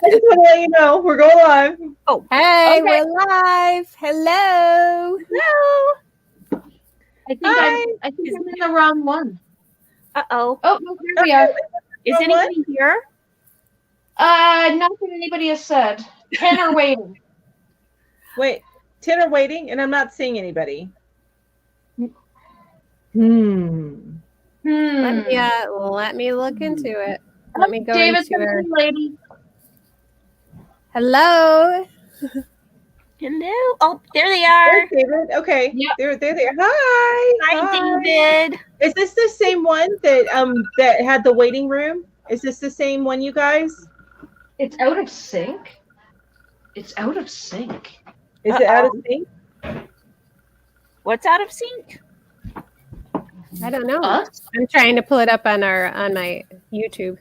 I just want to let you know we're going live. Oh, hey, okay. We're live. Hello. Hello. I think I'm in the wrong one. Uh-oh. Oh, no, here we are. Is anybody here? Nothing anybody has said. 10 are waiting. Wait, 10 are waiting, and I'm not seeing anybody. Let me look into it. Let me go David's into her. lady. Hello. Hello. Oh, there they are. There's David. Okay. Yep. They're there. Hi. Hi, David. Is this the same one that had the waiting room? Is this the same one, you guys? It's out of sync. It's out of sync. Is it out of sync? What's out of sync? I don't know. Us? I'm trying to pull it up on my YouTube.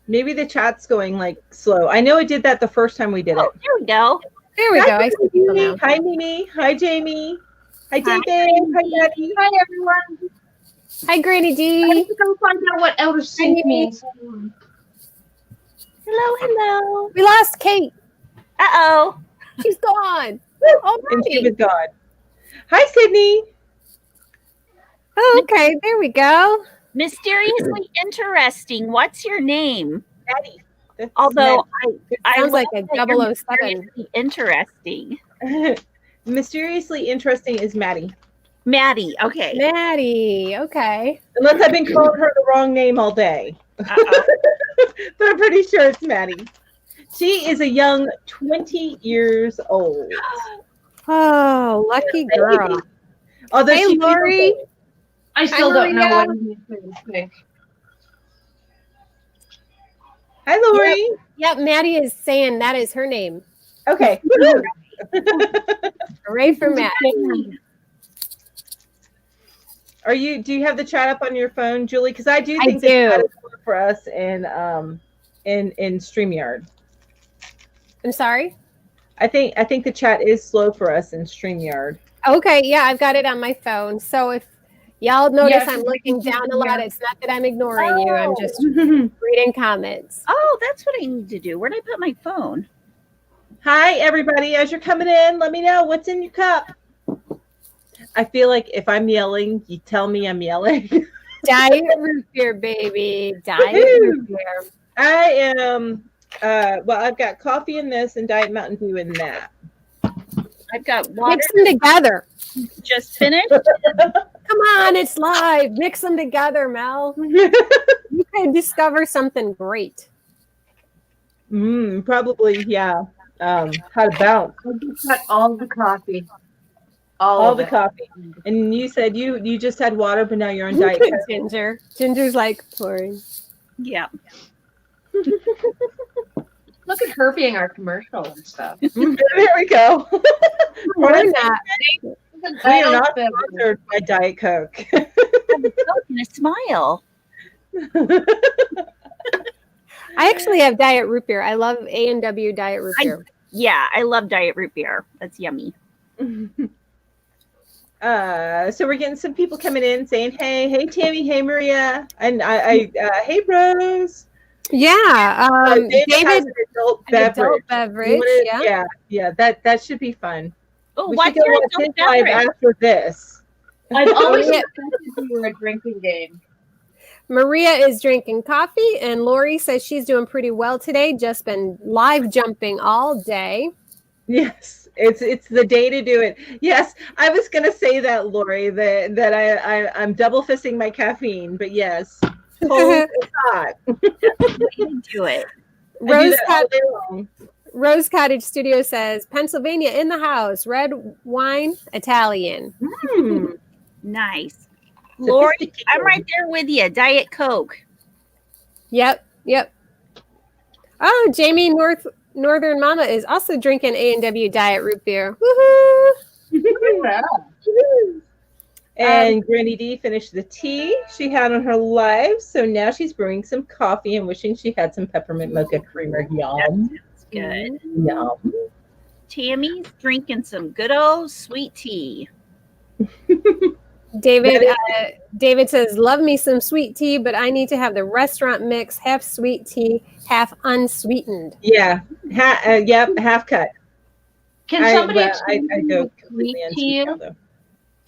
Maybe the chat's going like slow. I know it did that the first time we did it. There we go. There we go. I see people now. Hi, Mimi. Hi, Jamie. Hi, David. Granny. Hi, Maddie. Hi, everyone. Hi, Granny I D. have to go find out what out of sync means. Hello. We lost Kate. Uh-oh. She's gone. And she was gone. Hi, Sydney. Oh, okay. There we go. Mysteriously interesting. What's your name? Maddie. That's Although I Sounds like love a that you're 007. mysteriously interesting. Maddie. Mysteriously interesting is Maddie. Maddie. Okay. Maddie. Okay. Unless I've been calling her the wrong name all day. Uh-oh. But I'm pretty sure it's Maddie. She is a young 20 years old. Oh, lucky girl. Although Hey, she Lori. I still don't know what it means to sync. Hi, Lori. Yep, Maddie is saying that is her name. Okay. Hooray for Maddie. Do you have the chat up on your phone, Julie? Because I do I think the do. chat is good for us in StreamYard. I'm sorry? I think the chat is slow for us in StreamYard. Okay, yeah, I've got it on my phone. So if y'all notice Yes, I'm looking down a lot, it's not that I'm ignoring you. I'm just Hi, reading comments. Oh, that's what I need to do. Where'd I put my phone? everybody. As you're coming in, let me know what's in your cup. I feel like if I'm yelling, you tell me I'm yelling. Diet root beer, baby. Diet root beer. I am, I've got coffee in this and Diet Mountain Dew in that. I've got water Mix them together. just finished. Come on, it's live. Mix them together, Mel. You can discover something great. Probably, yeah. How to bounce. I just got all the coffee. All of the it. coffee. And you said you just had water, but now you're on Diet Coke. Ginger. Ginger's like pouring. Yeah. Look at her being our commercial and stuff. There we go. We're not. We are not sponsored by Diet Coke. And a smile. I actually have diet root beer. I love A&W diet root beer. Yeah, I love diet root beer. That's yummy. So we're getting some people coming in saying, hey Tammy, hey Maria, and I hey Rose. Yeah, David has an adult beverage. adult beverage. Yeah, that should be fun. Oh, We what's should go your watch adult his live beverage? after this. I've always Yeah. expected you were a drinking game. Maria is drinking coffee, and Lori says she's doing pretty well today. Just been live jumping all day. Yes, it's the day to do it. Yes, I was gonna say that, Lori, that I'm double fisting my caffeine, but yes, cold is hot. Do it. I do that all day long. Rose Cottage Studio says Pennsylvania in the house. Red wine, Italian. Nice. Lori, I'm right there with you. Diet Coke. Yep. Oh, Jamie Northern Mama is also drinking A&W diet root beer. Woohoo! And Granny D finished the tea she had on her live, so now she's brewing some coffee and wishing she had some peppermint mocha creamer. Yum. That's good. Yum. Tammy's drinking some good old sweet tea. David says, love me some sweet tea, but I need to have the restaurant mix, half sweet tea, half unsweetened. Yeah. Yep. Half cut. Can somebody explain I go what sweet completely tea unsweet is?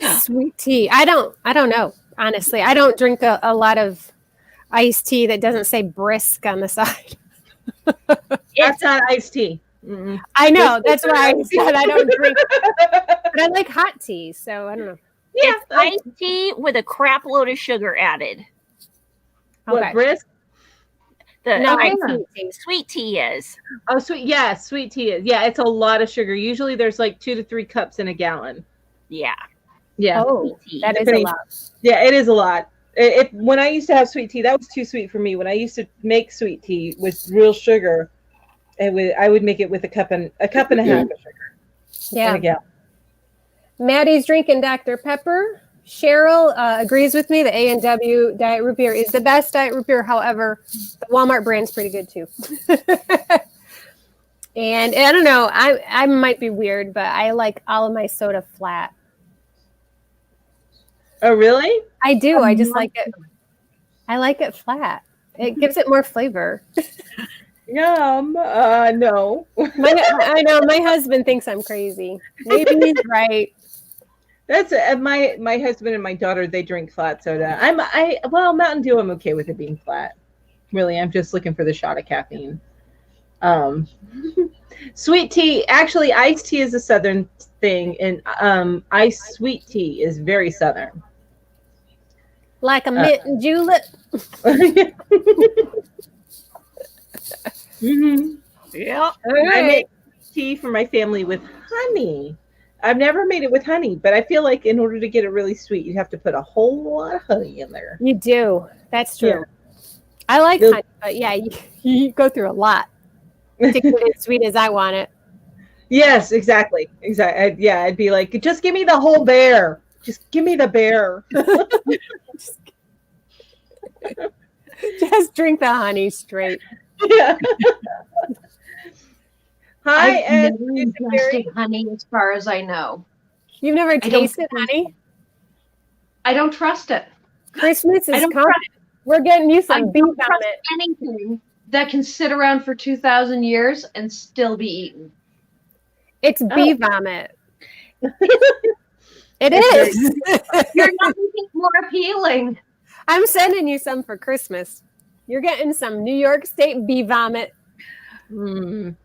though. Sweet tea. I don't know. Honestly, I don't drink a lot of iced tea that doesn't say brisk on the side. That's not iced tea. Mm-mm. I know. That's why I said I don't drink. But I like hot tea, so I don't know. Yeah. It's iced tea with a crap load of sugar added. What, Okay. brisk? No, Okay. Sweet tea is. Oh, sweet. Yeah, sweet tea is. Yeah, it's a lot of sugar. Usually there's like 2 to 3 cups in a gallon. Yeah. Yeah. Oh, Sweet tea. that is a Depending- lot. Yeah, it is a lot. When I used to have sweet tea, that was too sweet for me. When I used to make sweet tea with real sugar, I would make it with a cup and a half of sugar. Yeah. In a gallon. Maddie's drinking Dr. Pepper. Cheryl agrees with me. The A&W Diet Root Beer is the best Diet Root Beer. However, the Walmart brand's pretty good too. And I don't know. I might be weird, but I like all of my soda flat. Oh, really? I do. I just like it. I like it flat. It gives it more flavor. Yum. No. I know my husband thinks I'm crazy. Maybe he's right. That's my husband and my daughter. They drink flat soda. Well, Mountain Dew. I'm okay with it being flat. Really, I'm just looking for the shot of caffeine. Sweet tea. Actually, iced tea is a Southern thing, and iced sweet tea is very Southern. Like a mitten julep. Mm-hmm. Yeah. I make tea for my family with honey. I've never made it with honey, but I feel like in order to get it really sweet, you have to put a whole lot of honey in there. You do. That's true. Yeah. I like You'll- honey, but yeah, you go through a lot to get it as sweet as I want it. Yes, exactly. Exactly. I'd be like, just give me the whole bear. Just give me the bear. Just drink the honey straight. Yeah. Hi, I've and never ingested honey as far as I know. You've never don't tasted trust honey? I don't trust it. Christmas I is don't coming. trust, We're getting you I some don't beef trust on it. anything that can sit around for 2,000 years and still be eaten. It's bee vomit. It is. You're not making more appealing. I'm sending you some for Christmas. You're getting some New York State bee vomit. Mm.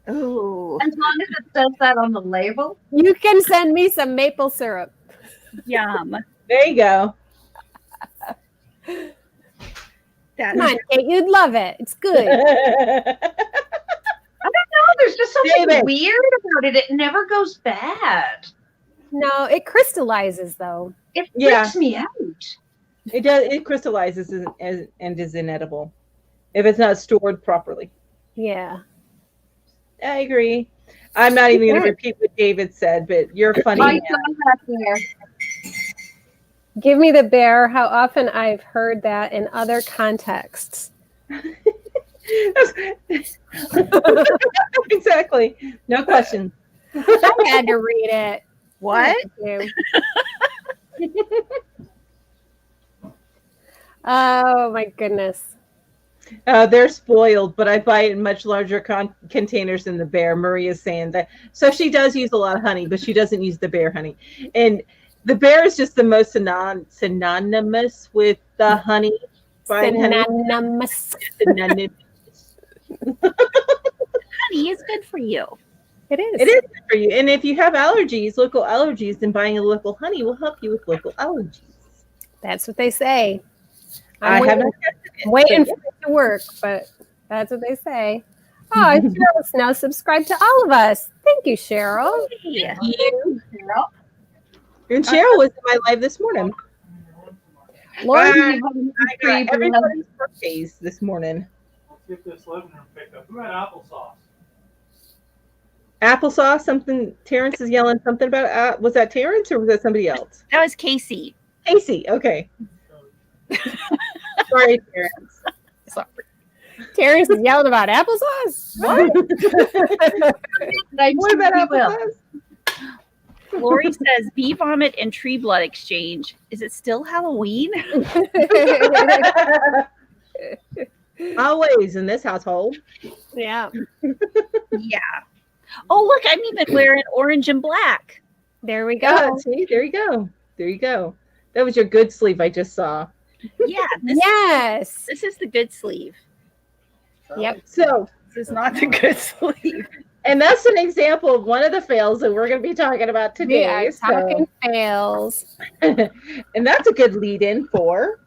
Ooh. As long as it says that on the label. You can send me some maple syrup. Yum. There you go. Come on, Kate, you'd love it. It's good. No, there's just something David. weird about it. It never goes bad. No, it crystallizes though. It Yeah. freaks me out. It does. It crystallizes and is inedible if it's not stored properly. Yeah. I agree. I'm not even going to repeat what David said, but you're funny. I man. saw that there. Give me the bear. How often I've heard that in other contexts. Exactly. No question. I had to read it. What? Thank you. Oh my goodness. They're spoiled, but I buy it in much larger containers than the bear. Maria's saying that. So she does use a lot of honey, but she doesn't use the bear honey. And the bear is just the most synonymous with the honey. Synonymous. Synonymous. Honey is good for you. It is. It is good for you. And if you have allergies, local allergies, then buying a local honey will help you with local allergies. That's what they say. I I'm have waiting, not tested it. waiting but for it to work, but that's what they say. Oh, and Cheryl's now subscribed to all of us. Thank you, Cheryl. Yeah. And Cheryl was in my live this morning. Lord, I got everybody's birthdays this morning. Let's get this living room picked up. Who had applesauce? Applesauce, something. Terrence is yelling something about. Was that Terrence or was that somebody else? That was Casey. Casey. Okay. Sorry, Terrence. Sorry. Terrence is yelling about applesauce. What? I What about will. applesauce? Lori says bee vomit and tree blood exchange. Is it still Halloween? Always in this household. Yeah. Yeah. Oh, look, I'm even wearing orange and black. There we go. Yeah, see, there you go. There you go. That was your good sleeve I just saw. Yeah. Yes. This is the good sleeve. Yep. So, This is not the good sleeve. and that's an example of one of the fails that we're going to be talking about today. We are talking fails. And that's a good lead in for.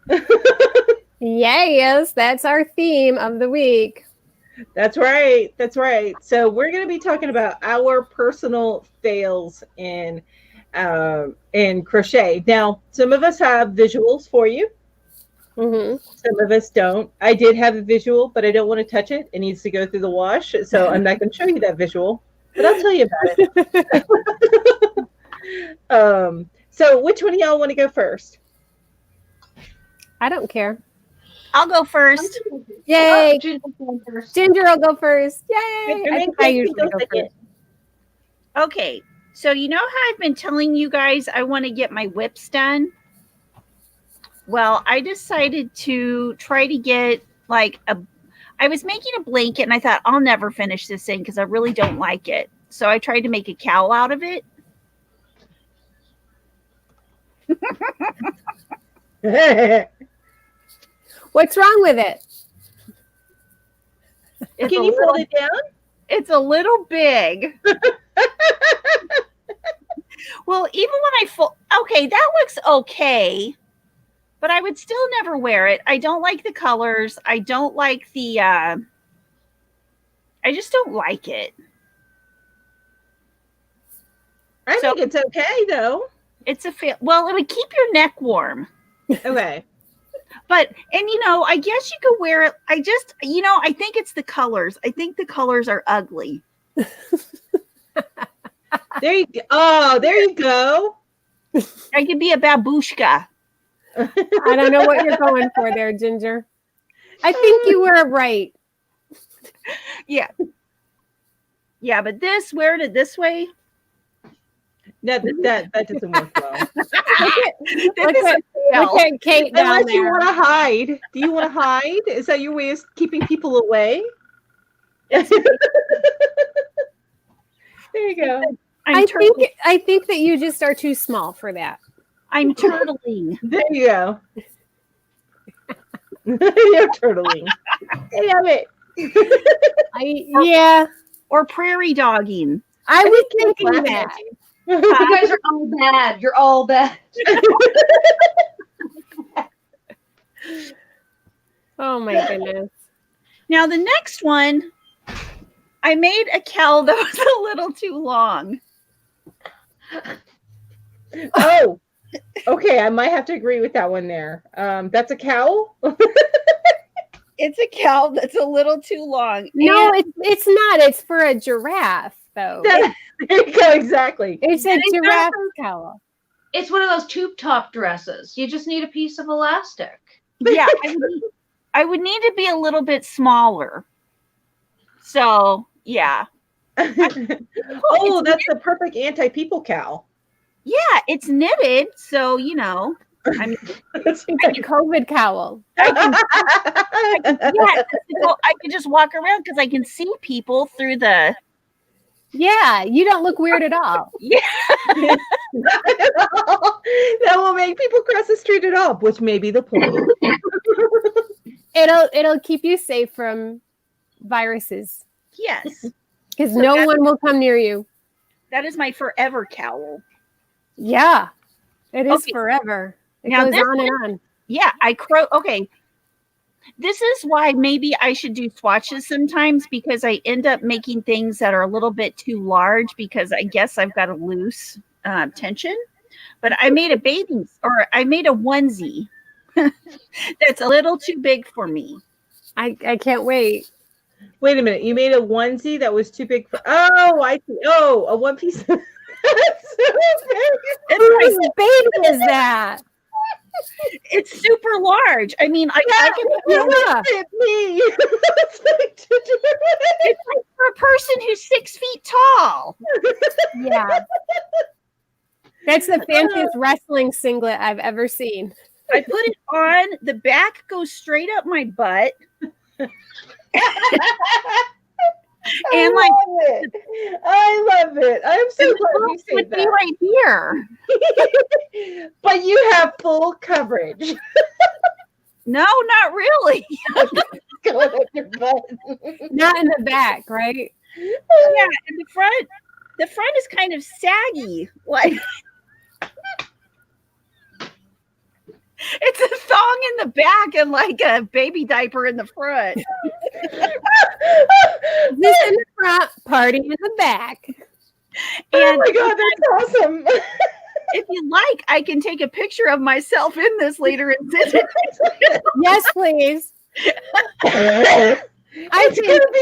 Yes, that's our theme of the week. That's right. That's right. So we're going to be talking about our personal fails in crochet. Now, some of us have visuals for you. Mm-hmm. Some of us don't. I did have a visual, but I don't want to touch it. It needs to go through the wash. So I'm not going to show you that visual, but I'll tell you about it. So which one of y'all want to go first? I don't care. I'll go first. Yay. Ginger. Ginger will go first. Yay. I think I usually go first. Okay. So you know how I've been telling you guys I want to get my whips done? Well, I decided to try to get I was making a blanket and I thought I'll never finish this thing because I really don't like it. So I tried to make a cowl out of it. What's wrong with it? Can you fold it down? It's a little big. Well, even when I fold, okay, that looks okay, but I would still never wear it. I don't like the colors. I don't like the, I just don't like it. I think it's okay though. It's a fail. Well, it would keep your neck warm. Okay. But, and I guess you could wear it. I just, I think it's the colors. I think the colors are ugly. There you go. Oh, there you go. I could be a babushka. I don't know what you're going for there, Ginger. I think you were right. Yeah. Yeah, but wearing it this way. That doesn't work well. Look at Kate down Unless you there. want to hide. Do you want to hide? Is that your way of keeping people away? There you go. I think that you just are too small for that. I'm turtling. There you go. You're turtling. Damn it. Yeah. Or prairie dogging. I was thinking that. You guys are all bad. You're all bad. Oh my goodness. Now the next one, I made a cowl that was a little too long. Oh, okay. I might have to agree with that one there. That's a cowl. It's a cowl that's a little too long. No, it's not. It's for a giraffe, though. There you go. Exactly. It's a giraffe cowl. It's one of those tube top dresses. You just need a piece of elastic. Yeah, I would need to be a little bit smaller. So, yeah. Oh, that's the perfect anti-people cowl. Yeah, it's knitted, so I mean, It's a COVID cowl. I can just walk around because I can see people through the. Yeah, you don't look weird at all. Yeah, that will make people cross the street at all, which may be the point. It'll keep you safe from viruses yes, because no one will come near you. that is my forever cowl. Yeah, it is Okay. forever. It Now goes this on and on. Yeah, okay. This is why maybe I should do swatches sometimes because I end up making things that are a little bit too large because I guess I've got a loose tension. But I made a onesie that's a little too big for me. I can't wait. Wait a minute. You made a onesie that was too big for. Oh, I see. Oh, a one piece. That's so big. Whose baby is that? It's super large. I mean, I can. Yeah. It me. It's like for a person who's 6 feet tall. Yeah. That's the fanciest wrestling singlet I've ever seen. I put it on. The back goes straight up my butt. And like, I love it. I'm so glad you it said would be that. right here. But you have full coverage. No, not really. Going up your butt. Not in the back, right? Yeah, and the front is kind of saggy. Like it's a thong in the back and like a baby diaper in the front. This in the front, party in the back. Oh And my God, that's awesome. if you like, I can take a picture of myself in this later and send it. Yes, please. I It's think gonna be.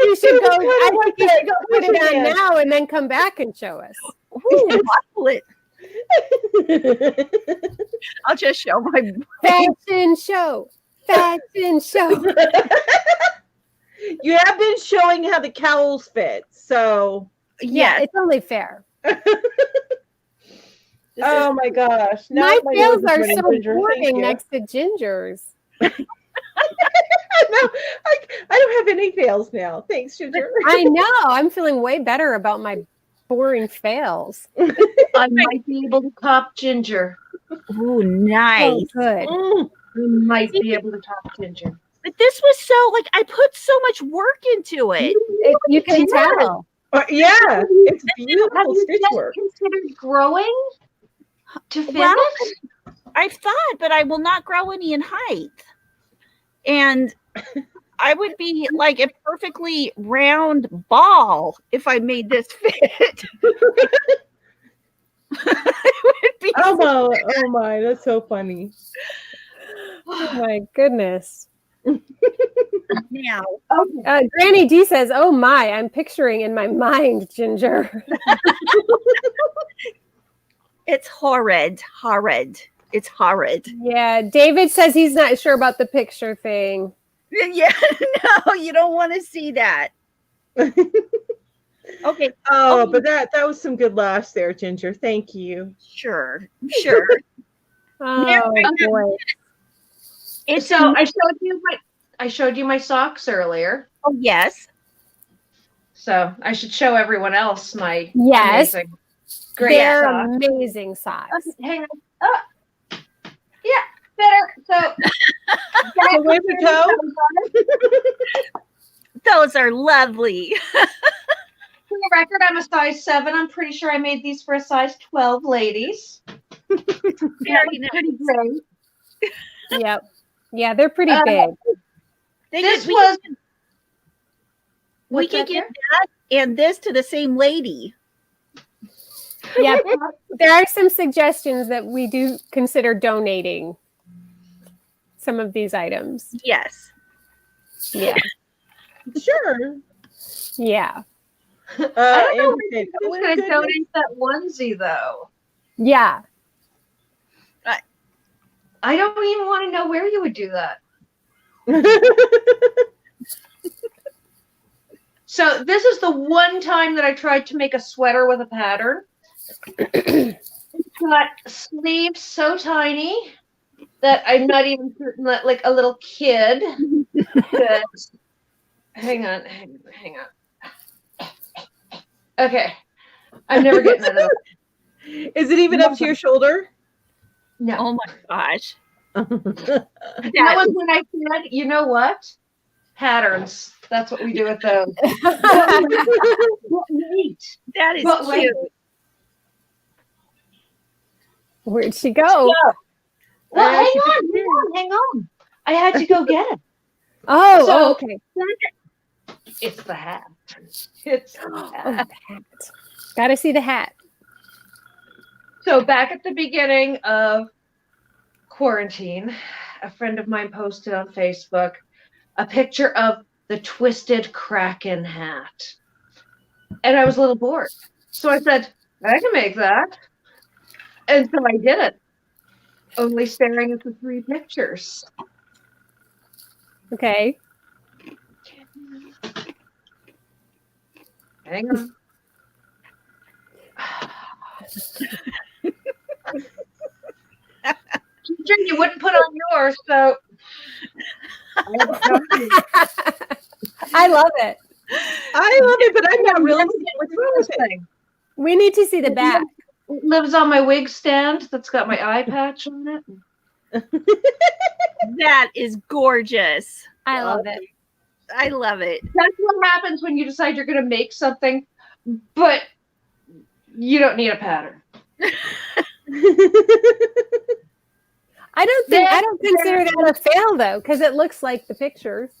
you should go. It's gonna I be think you should go put it on Yeah. now and then come back and show us. Ooh, waffle it. I'll just show my Fashion show. Fashion show. You have been showing how the cowls fit, so. Yeah, it's only fair. Oh my gosh! Now My nose fails is are running, so Ginger. Thank boring you. next to Ginger's. No, I don't have any fails now. Thanks, Ginger. I know. I'm feeling way better about my boring fails. I might be able to top Ginger. Ooh, nice. Oh, good. Mm. I might be able to top Ginger. But this was so like I put so much work into it. You can Yeah. tell. Yeah, it's Have beautiful you stitch just work. considered growing to fit Well, it? I've thought, but I will not grow any in height. And I would be like a perfectly round ball if I made this fit. It would be Oh my, that's so funny. Oh my goodness. now. Granny D says, "Oh my, I'm picturing in my mind, Ginger." It's horrid. Horrid. It's horrid. Yeah, David says he's not sure about the picture thing. Yeah, no, you don't want to see that. Okay. Oh, but that was some good laughs there, Ginger. Thank you. Sure. Oh boy. It's So I showed you my socks earlier. oh yes. So I should show everyone else my Yes. amazing great They're socks. amazing socks. Hang on. Oh. Yeah, better. So So where's the toe? Those are lovely. For the record, I'm a size 7. I'm pretty sure I made these for a size 12, ladies. Very nice. Pretty great. Yep. Yeah, they're pretty big. This we was. we can get that and this to the same lady. Yeah, there are some suggestions that we do consider donating some of these items. Yes. Yeah. Sure. Yeah. I don't know and- who's going to donate that onesie, though. Yeah. I don't even want to know where you would do that. So this is the one time that I tried to make a sweater with a pattern. It's got sleeves so tiny that I'm not even certain that, like, a little kid could. Hang on. Okay. I'm never getting that up. Is it even up to your shoulder? No. Oh my gosh. That was when I said, you know what? Patterns. That's what we do with those. But wait. That is But wait. cute. Where'd she go? Well, Yeah, she hang on. I had to go get it. Oh, So- okay. It's the hat. It's the Oh, hat. the hat. Gotta see the hat. So back at the beginning of quarantine, a friend of mine posted on Facebook a picture of the twisted Kraken hat. And I was a little bored. So I said, I can make that. And so I did it. Only staring at the 3 pictures. Okay. Hang on. wouldn't put on yours, so. I love it. I love it, but I'm not really seeing what's wrong with it. thing. We need to see the back. It lives on my wig stand that's got my eye patch on it. That is gorgeous. I love it. I love it. That's what happens when you decide you're going to make something, but you don't need a pattern. I don't consider that a fail though, because it looks like the pictures.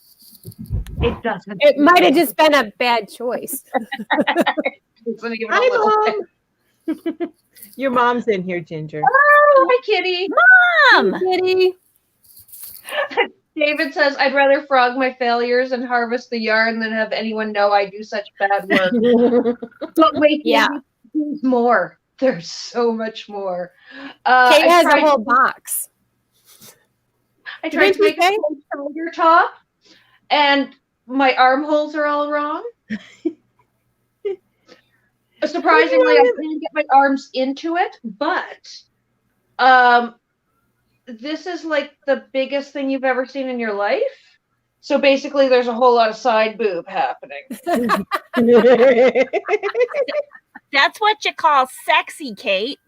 It doesn't. It might have just been a bad choice. Let me give it a Hi, little bit. Mom. Your mom's in here, Ginger. Oh, hi, Kitty. Mom! Kitty. David says, I'd rather frog my failures and harvest the yarn than have anyone know I do such bad work. But wait, Yeah. there's more. There's so much more. Kate has a whole box. I tried to make a shoulder top, and my armholes are all wrong. Surprisingly, I didn't get my arms into it, but this is like the biggest thing you've ever seen in your life. So basically, there's a whole lot of side boob happening. That's what you call sexy, Kate.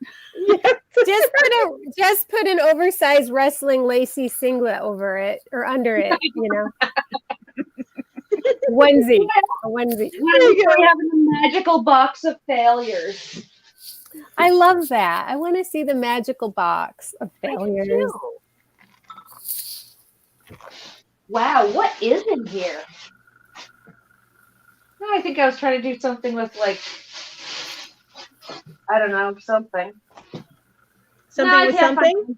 Just put an oversized wrestling lacy singlet over it or under it, you know. Onesie. A onesie. We're having a magical box of failures. I love that. I want to see the magical box of failures. Wow, what is in here? No, I think I was trying to do something with like, I don't know, something. Something with something?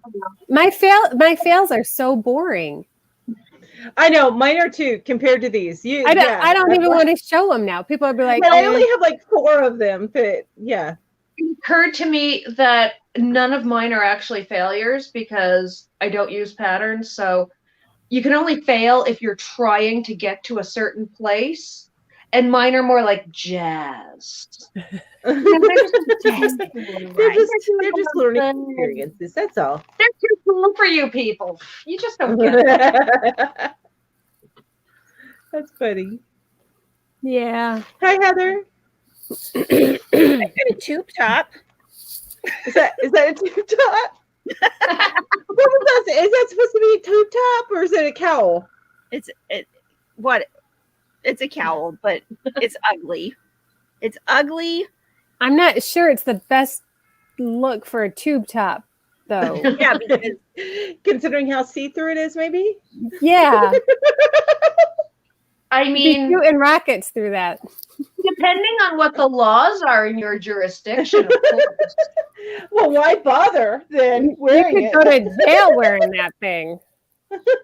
My fails are so boring. I know, mine are too, compared to these. I don't even want to show them now. People will be like, I only have like 4 of them, but yeah. It occurred to me that none of mine are actually failures because I don't use patterns. So you can only fail if you're trying to get to a certain place. And mine are more like jazz. They're just learning experiences. That's all. They're too cool for you people. You just don't get it. That's funny. Yeah. Hi, Heather. I got a tube top. Is that a tube top? What was that? Is that supposed to be a tube top or is it a cowl? It's a cowl, but it's ugly. It's ugly. I'm not sure it's the best look for a tube top, though. Yeah, because considering how see-through it is, maybe. Yeah. I mean, shooting rockets through that. depending on what the laws are in your jurisdiction, of course. Well, why bother then wearing You could go to jail wearing that thing.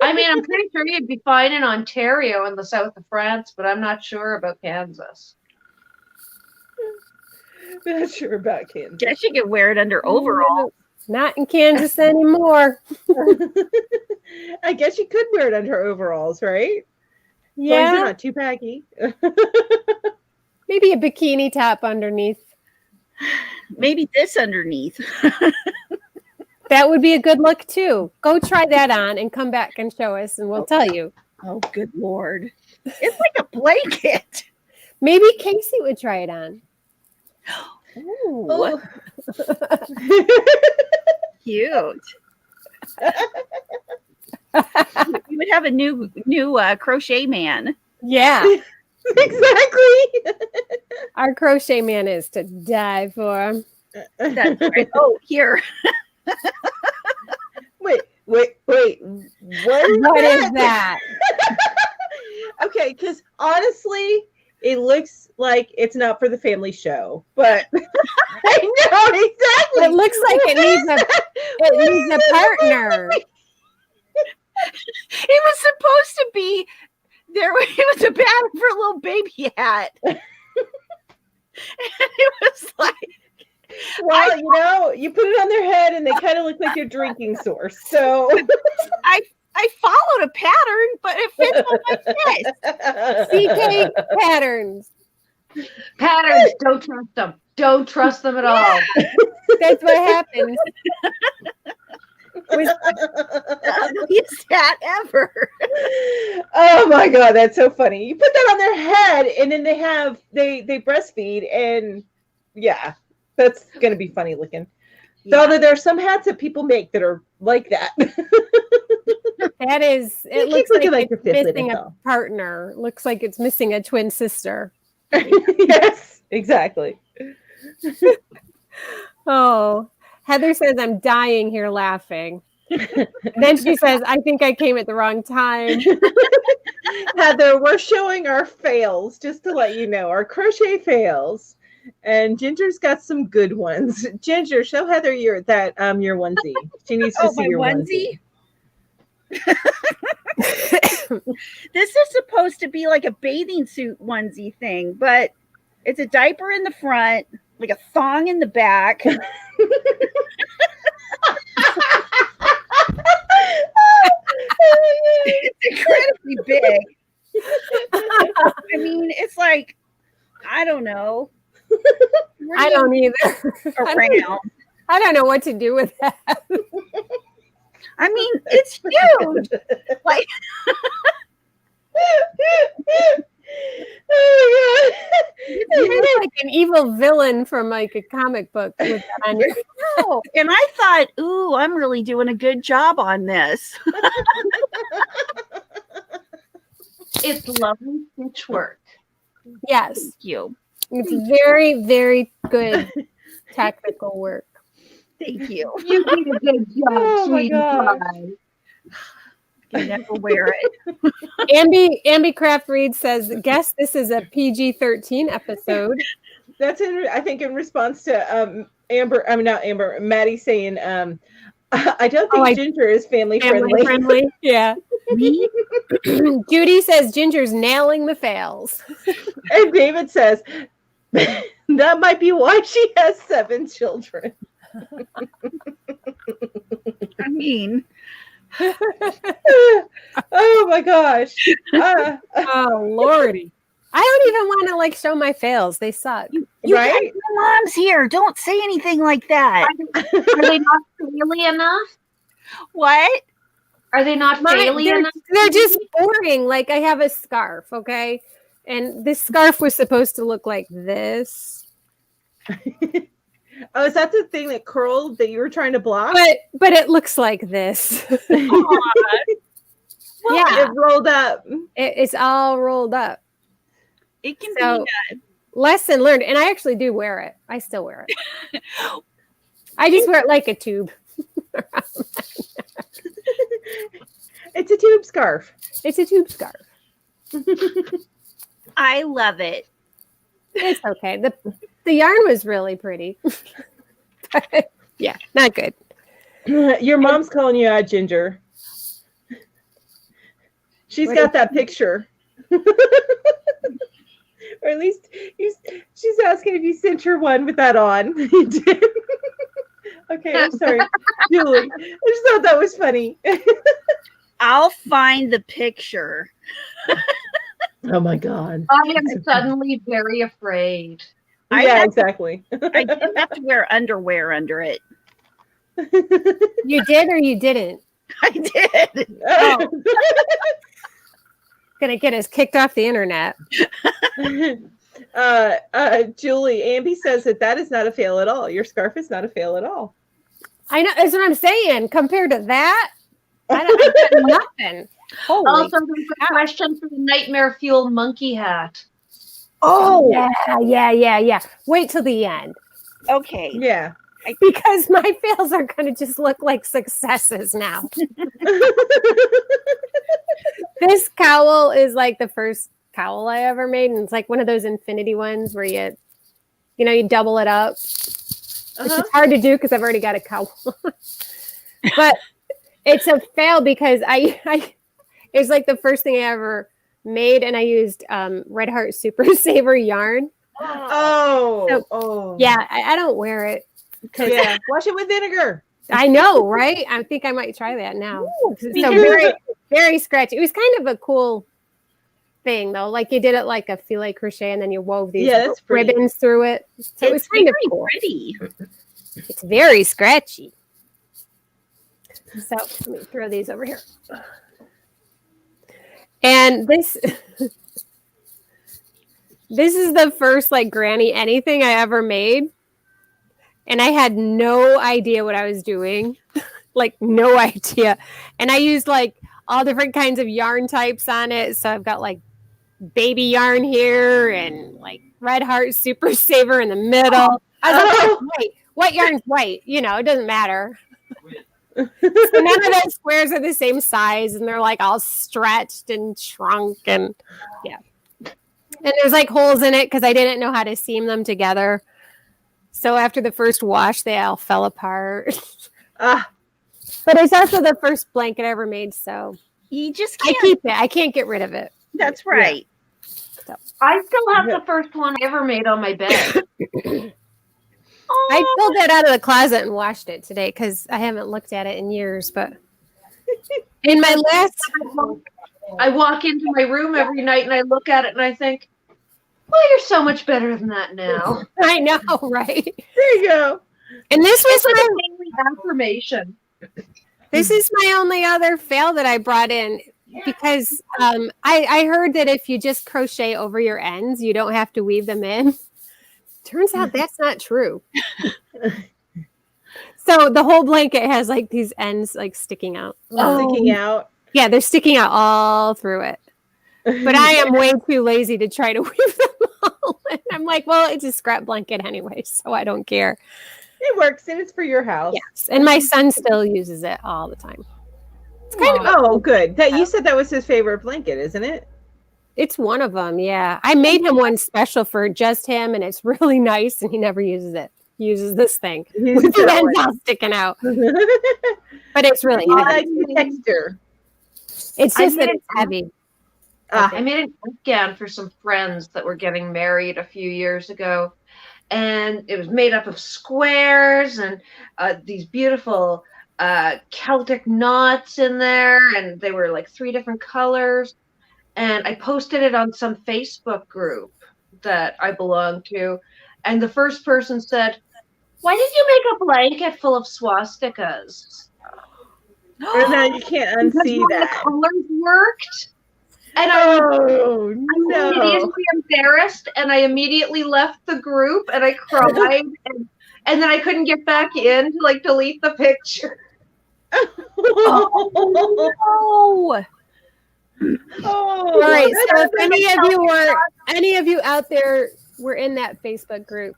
I mean, I'm pretty sure you'd be fine in Ontario in the south of France, but I'm not sure about Kansas. Not sure about Kansas. guess you could wear it under overall. Not in Kansas anymore. I guess you could wear it under overalls, right? As long as Yeah. they're not too baggy. Maybe a bikini top underneath. Maybe this underneath. That would be a good look too. Go try that on and come back and show us and we'll tell you. Oh, good Lord. It's like a blanket. Maybe Casey would try it on. Ooh, Oh. cute. You would have a new crochet man. Yeah. Exactly. Our crochet man is to die for. That's right. Oh, here. Wait. What is that? Okay, because honestly, it looks like it's not for the family show, but I know exactly. It looks like it needs a partner. It was supposed to be there. It was a pattern for a little baby hat. And it was like, well, you put it on their head and they kind of look like your drinking source. So I followed a pattern, but it fits on my face. CK patterns. Patterns, don't trust them. Don't trust them at all. That's what happens. was the ugliest hat ever. Oh my god, that's so funny. You put that on their head, and then they breastfeed, and yeah, that's gonna be funny looking. Yeah. Although there are some hats that people make that are like that. That is, You it keep looks looking like like it's your fifth missing lid, a though. partner. Looks like it's missing a twin sister. Yes, exactly. Oh, Heather says, I'm dying here laughing. Then she says, I think I came at the wrong time. Heather, we're showing our fails, just to let you know, our crochet fails. And Ginger's got some good ones. Ginger, show Heather your onesie. She needs to see my your onesie. This is supposed to be like a bathing suit onesie thing, but it's a diaper in the front, like a thong in the back. It's incredibly big. I mean, it's like, I don't know. I don't either. Around. I don't know what to do with that. I mean, it's huge. Like, Oh You're like an evil villain from like a comic book with that on your no. And I thought, ooh, I'm really doing a good job on this. It's lovely stitch work. Yes. Thank you. It's very, very good technical work. Thank you. You did a good job, Oh my sweetie gosh. pie. I can never wear it. Ambi Craft Reed says, guess this is a PG-13 episode. That's I think in response to Maddie saying, I don't think Ginger is family friendly. Yeah. Judy says Ginger's nailing the fails. And David says that might be why she has 7 children. I mean, Oh my gosh. Oh Lordy. I don't even want to like show my fails. They suck. you Right? got your mom's here. Don't say anything like that. Are they not faily enough? What? Are they not faily enough? They're just boring. Like I have a scarf, okay? And this scarf was supposed to look like this. Oh, is that the thing that curled that you were trying to block? But it looks like this. Yeah. It rolled up. It's all rolled up. It can So be lesson learned. And I actually do wear it. I still wear it. I just wear it like a tube. It's a tube scarf. It's a tube scarf. I love it. It's okay. The yarn was really pretty. Yeah, not good. Your mom's calling you out, Ginger. She's got that picture. Or at least she's asking if you sent her one with that on. You did. Okay, I'm sorry. Julie, I just thought that was funny. I'll find the picture. Oh my God. I am suddenly very afraid. Yeah, exactly. I didn't have to wear underwear under it. You did or you didn't? I did. Oh. Gonna get us kicked off the internet. Julie, Ambi says that is not a fail at all. Your scarf is not a fail at all. I know, that's what I'm saying. Compared to that, I got nothing. Holy Also, there's a question for the Nightmare Fuel monkey hat. Oh, yeah. Wait till the end. Okay. Yeah. Because my fails are going to just look like successes now. This cowl is like the first cowl I ever made. And it's like one of those infinity ones where you double it up. Which is hard to do because I've already got a cowl. But it's a fail because it's like the first thing I ever made, and I used Red Heart Super Saver yarn. Yeah, I don't wear it. Yeah, wash it with vinegar. I know, right? I think I might try that now. So me too. very, very scratchy. It was kind of a cool thing, though. Like you did it like a filet crochet, and then you wove these that's pretty. ribbons through it. So it was kind of cool. Pretty. It's very scratchy. So let me throw these over here. And this is the first like granny anything I ever made. And I had no idea what I was doing. Like no idea. And I used like all different kinds of yarn types on it. So I've got like baby yarn here and like Red Heart Super Saver in the middle. I was like, wait, what yarn's white? You know, it doesn't matter. So none of those squares are the same size and they're like all stretched and shrunk and yeah. And there's like holes in it because I didn't know how to seam them together. So after the first wash, they all fell apart. But it's also the first blanket I ever made, so You just can't. I keep it. I can't get rid of it. That's right. So. I still have the first one I ever made on my bed. I pulled it out of the closet and washed it today because I haven't looked at it in years. But in my last, I walk into my room every night and I look at it and I think, well, you're so much better than that now. I know, right? There you go. And this was It's like my a daily affirmation. This is my only other fail that I brought in because I heard that if you just crochet over your ends, you don't have to weave them in. Turns out that's not true. So the whole blanket has like these ends like sticking out. Sticking out. Yeah, they're sticking out all through it. But I am way too lazy to try to weave them all. And I'm like, well, it's a scrap blanket anyway, so I don't care. It works, and it's for your house. Yes, and my son still uses it all the time. It's kind of Oh, good. That you said that was his favorite blanket, isn't it? It's one of them, yeah. I made him one special for just him, and it's really nice, and he never uses it. He uses this thing with the ends all sticking out. But it's really I heavy. like the texture. It's just that it's heavy. I made an nightgown for some friends that were getting married a few years ago. And it was made up of squares and these beautiful Celtic knots in there. And they were like 3 different colors. And I posted it on some Facebook group that I belong to. And the first person said, why did you make a blanket full of swastikas? And now you can't unsee that. The colors worked. And I was immediately embarrassed, and I immediately left the group, and I cried, and then I couldn't get back in to like delete the picture. No. All right. So if any of you out there were in that Facebook group,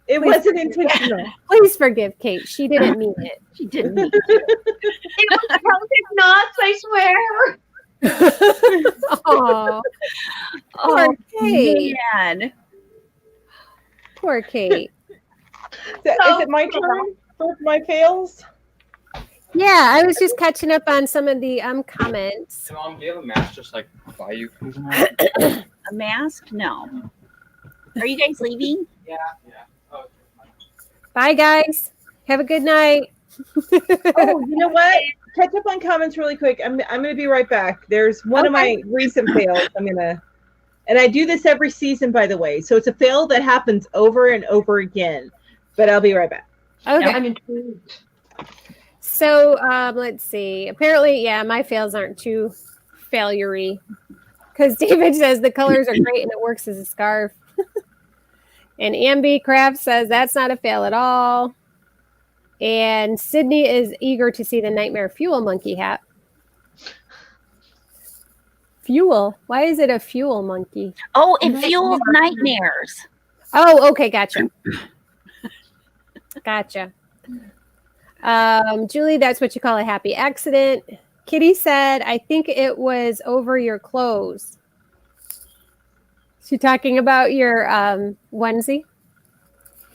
it wasn't intentional. Please forgive Kate. She didn't mean it. She didn't mean It was Celtic knots, I swear. Oh, poor Kate. man. Poor Kate. Is it my turn for my fails? Yeah, I was just catching up on some of the comments. Hey, Mom, do you have a mask just like by you? A mask? No. Are you guys leaving? Yeah. Oh, Bye, guys. Have a good night. Oh, you know what? Catch up on comments really quick. I'm gonna be right back. There's one of my recent fails. And I do this every season, by the way. So it's a fail that happens over and over again. But I'll be right back. Okay. I'm intrigued. So let's see. Apparently, yeah, my fails aren't too failure-y. Because David says the colors are great and it works as a scarf. And Ambi Craft says that's not a fail at all. And Sydney is eager to see the Nightmare Fuel monkey hat. Fuel? Why is it a fuel monkey? Oh, it fuels nightmares. Oh, okay, gotcha. Gotcha. Julie, that's what you call a happy accident. Kitty said, I think it was over your clothes. She talking about your onesie?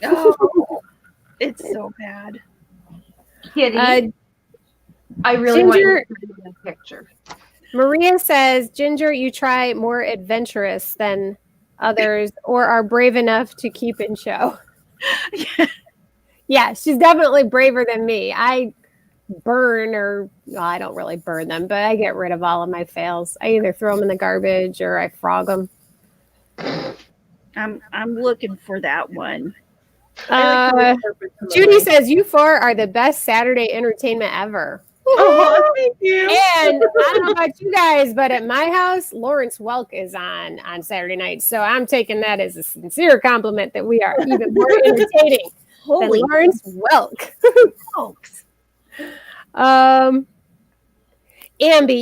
Oh, it's so bad. Kitty, I really want Ginger- you to see that picture. Maria says, Ginger, you try more adventurous than others or are brave enough to keep in show. Yeah, she's definitely braver than me. I I don't really burn them, but I get rid of all of my fails. I either throw them in the garbage or I frog them. I'm looking for that one. Judy says, you 4 are the best Saturday entertainment ever. Oh, thank you. And I don't know about you guys, but at my house, Lawrence Welk is on Saturday night. So I'm taking that as a sincere compliment that we are even more entertaining than Holy Lawrence Welk. smokes. Ambi,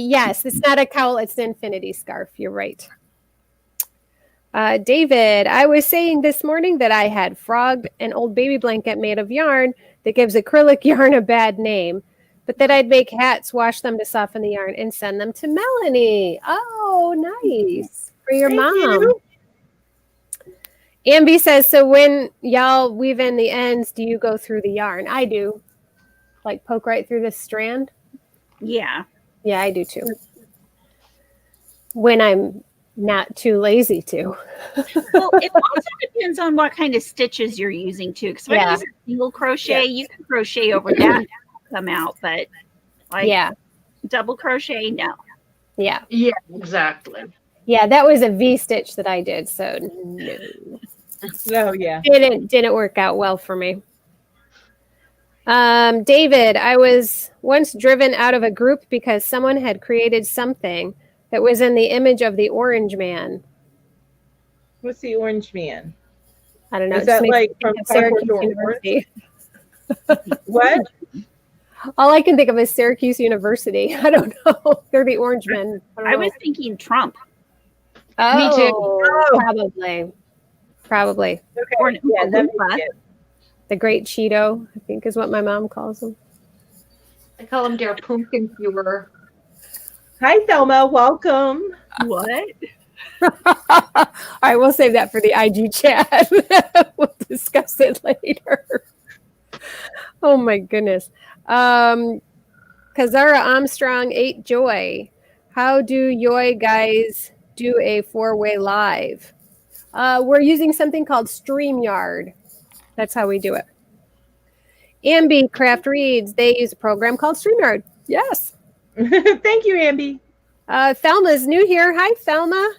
yes, it's not a cowl, it's an infinity scarf. You're right. David, I was saying this morning that I had frogged an old baby blanket made of yarn that gives acrylic yarn a bad name, but that I'd make hats, wash them to soften the yarn, and send them to Melanie. Oh, nice. For your Thank mom. you. Ambi says, so when y'all weave in the ends, do you go through the yarn? I do. Like poke right through the strand? Yeah. Yeah, I do too. When I'm not too lazy to. Well, it also depends on what kind of stitches you're using too. Because if Yeah. I use a single crochet, you can crochet over that and come out, but like Yeah. double crochet, no. Yeah. Yeah, exactly. Yeah, that was a V stitch that I did, so no. Oh, yeah. Didn't work out well for me. David, I was once driven out of a group because someone had created something that was in the image of the Orange Man. What's the Orange Man? I don't know. Is it just that makes me like think from of Cardboard Syracuse Door University. What? All I can think of is Syracuse University. I don't know. They're the Orange Men. I was thinking Trump. Me too. Probably. Okay. Or Yeah, that Oompa. makes it. The Great Cheeto, I think is what my mom calls them. I call them their pumpkin viewer. Hi, Thelma. Welcome. What? All right, we'll save that for the IG chat. We'll discuss it later. Oh my goodness. Kazara Armstrong 8 Joy. How do you guys do a 4-way live? We're using something called StreamYard. That's how we do it. Ambi Craft Reads, they use a program called StreamYard. Yes. Thank you, Ambi. Thelma's new here. Hi, Thelma.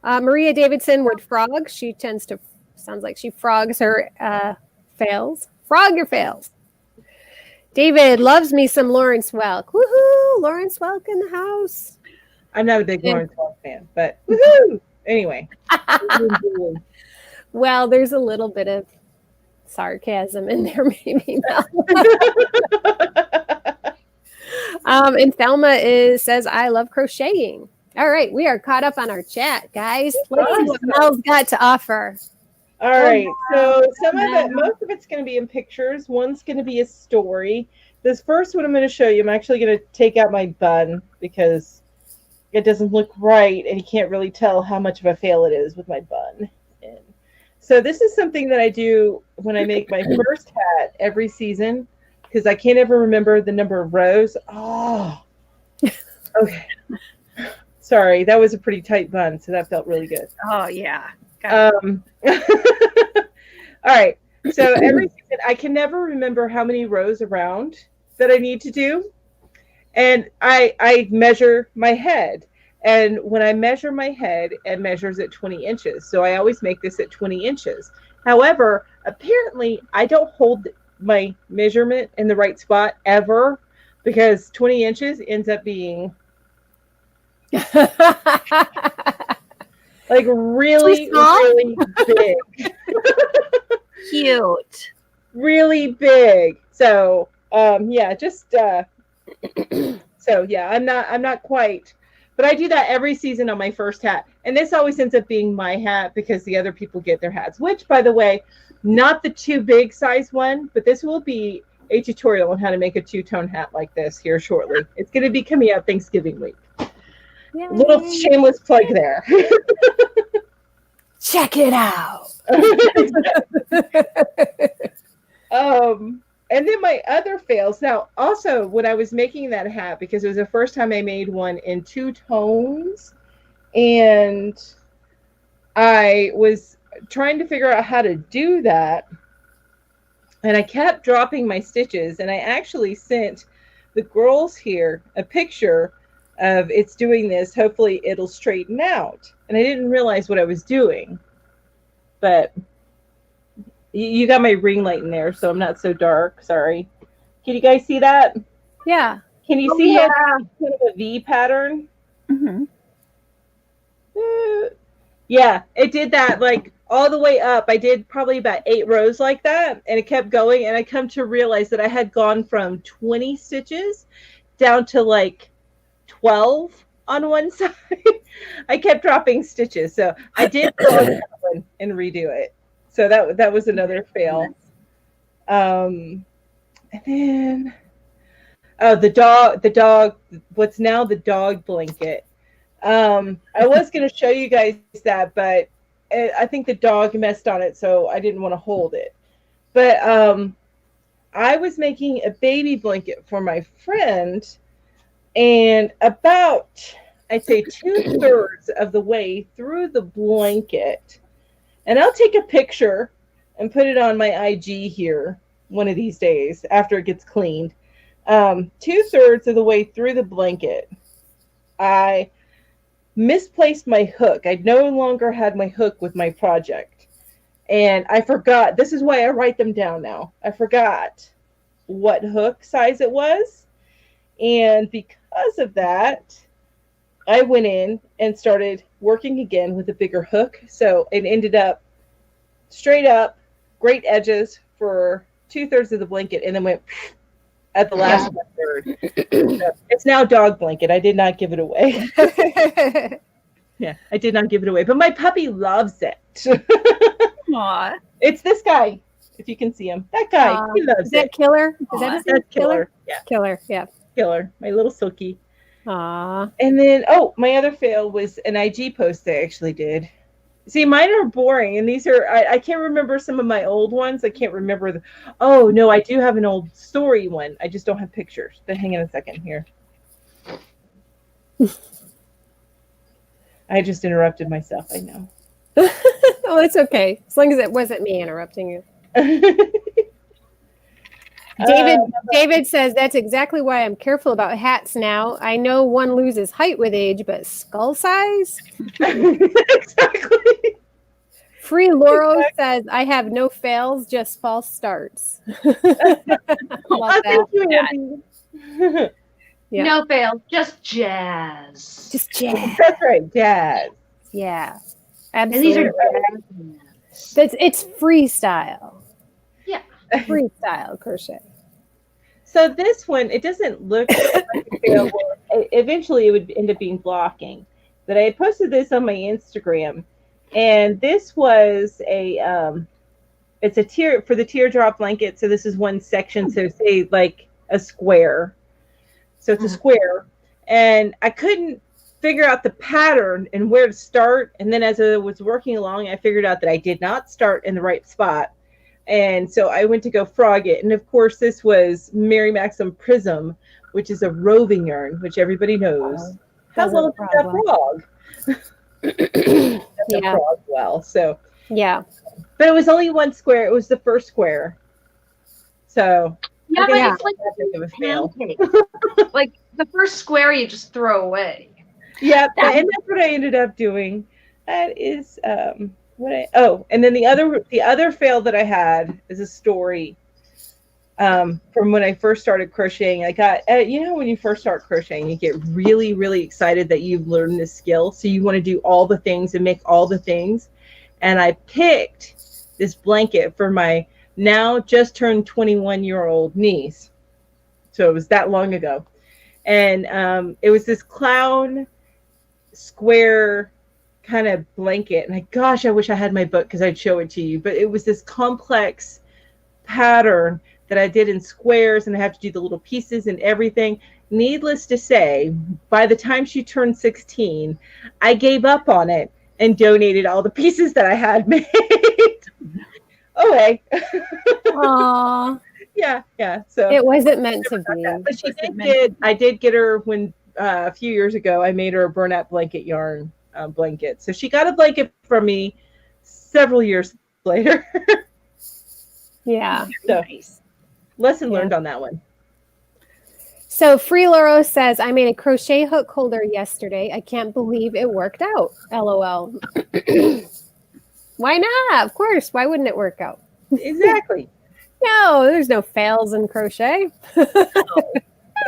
Maria Davidson would frog. She tends to, sounds like she frogs her fails. Frog your fails. David loves me some Lawrence Welk. Woohoo! Lawrence Welk in the house. I'm not a big Lawrence Welk fan, but woohoo! Anyway. Well, there's a little bit of sarcasm in there, maybe. And Thelma says, I love crocheting. All right, we are caught up on our chat, guys. Let's see what Mel's got to offer. All right, so most of it's going to be in pictures. One's going to be a story. This first one I'm going to show you, I'm actually going to take out my bun because it doesn't look right, and you can't really tell how much of a fail it is with my bun. And so this is something that I do when I make my first hat every season because I can't ever remember the number of rows. Oh, okay. Sorry, that was a pretty tight bun, so that felt really good. Oh, yeah. All right. So every season, I can never remember how many rows around that I need to do. And I measure my head. And when I measure my head, it measures at 20 inches. So I always make this at 20 inches. However, apparently, I don't hold my measurement in the right spot ever because 20 inches ends up being like really, really big. Cute. Really big. So yeah, just so yeah, I'm not quite, but I do that every season on my first hat. And this always ends up being my hat because the other people get their hats, which by the way, not the too big size one, but this will be a tutorial on how to make a two-tone hat like this here shortly. It's going to be coming out Thanksgiving week. Yay. Little shameless plug there. Check it out. And then my other fails. Now, also, when I was making that hat, because it was the first time I made one in 2 tones, and I was trying to figure out how to do that, and I kept dropping my stitches, and I actually sent the girls here a picture of it's doing this. Hopefully, it'll straighten out. And I didn't realize what I was doing, but you got my ring light in there, so I'm not so dark. Sorry. Can you guys see that? Yeah. Can you Oh, see yeah. how it's kind of a V pattern? Mm-hmm. Yeah, it did that like all the way up. I did probably about 8 rows like that, and it kept going. And I come to realize that I had gone from 20 stitches down to like 12 on one side. I kept dropping stitches, so I did go on that one and redo it. So that was another fail. And then the dog, what's now the dog blanket. I was going to show you guys that, but I think the dog messed on it, so I didn't want to hold it. But I was making a baby blanket for my friend, and about, I'd say 2/3 of the way through the blanket, and I'll take a picture and put it on my IG here one of these days after it gets cleaned. 2/3 of the way through the blanket, I misplaced my hook. I no longer had my hook with my project. And I forgot. This is why I write them down now. I forgot what hook size it was. And because of that, I went in and started working again with a bigger hook. So it ended up straight up, great edges for 2/3 of the blanket, and then went at the last 1/3. So it's now dog blanket. I did not give it away. Yeah, I did not give it away, but my puppy loves it. Aw. It's this guy, if you can see him. That guy, he loves Is that it. Killer? Is Aw, that his name? That's Killer. Yeah, Killer, yeah. Killer. My little Silky. Aw. And then, my other fail was an IG post I actually did. See, mine are boring, and these are, I can't remember some of my old ones. I can't remember. Oh, no, I do have an old story one. I just don't have pictures. But hang on a second here. I just interrupted myself, I know. Oh, it's okay. As long as it wasn't me interrupting you. David says that's exactly why I'm careful about hats now. I know one loses height with age, but skull size? Exactly. Free Laurel says I have no fails, just false starts. Love that. Thank you, Andy. Yeah. No fail, just jazz. Just jazz. That's right, Dad. Yeah. And these Absolutely. are It's freestyle. Yeah. Freestyle crochet. So this one, it doesn't look like a fail. Eventually, it would end up being blocking. But I had posted this on my Instagram, and this was it's a tear for the teardrop blanket. So this is one section. So say like a square. So it's a square, and I couldn't figure out the pattern and where to start. And then as I was working along, I figured out that I did not start in the right spot. And so I went to go frog it. And of course, this was Mary Maxim Prism, which is a roving yarn, which everybody knows. How well does that frog? Yeah. Frog well. So Yeah. but it was only one square. It was the first square. So Yeah, but it's like that big of a fail. pancake. Like the first square you just throw away. Yeah, and that's what I ended up doing. That is and then the other fail that I had is a story from when I first started crocheting. I got when you first start crocheting, you get really, really excited that you've learned this skill, so you want to do all the things and make all the things. And I picked this blanket for my now just turned 21-year-old niece. So it was that long ago. And it was this clown square kind of blanket. And I wish I had my book because I'd show it to you. But it was this complex pattern that I did in squares, and I have to do the little pieces and everything. Needless to say, by the time she turned 16, I gave up on it and donated all the pieces that I had made. Okay. Aww. Yeah. So it wasn't meant to be. but I did get her when a few years ago. I made her a burlap blanket yarn blanket. So she got a blanket from me several years later. Yeah. So Nice. lesson learned on that one. So Free Loro says, I made a crochet hook holder yesterday. I can't believe it worked out. LOL. Why not? Of course. Why wouldn't it work out? Exactly. No, there's no fails in crochet.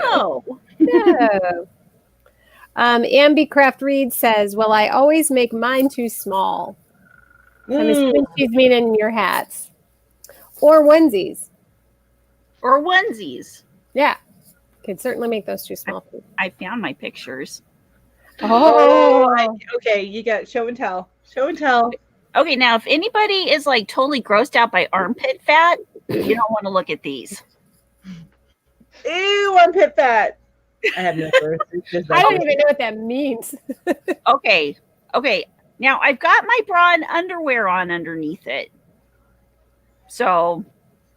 No. No. Ambicraft Reed says, well, I always make mine too small. I'm assuming she's meaning your hats. Or onesies. Or onesies. Yeah. Could certainly make those too small. I found my pictures. Okay, you got show and tell. Show and tell. Okay, now if anybody is like totally grossed out by armpit fat, you don't want to look at these. Ew, armpit fat. I have no first. I don't even know what that means. Okay. Now I've got my bra and underwear on underneath it. So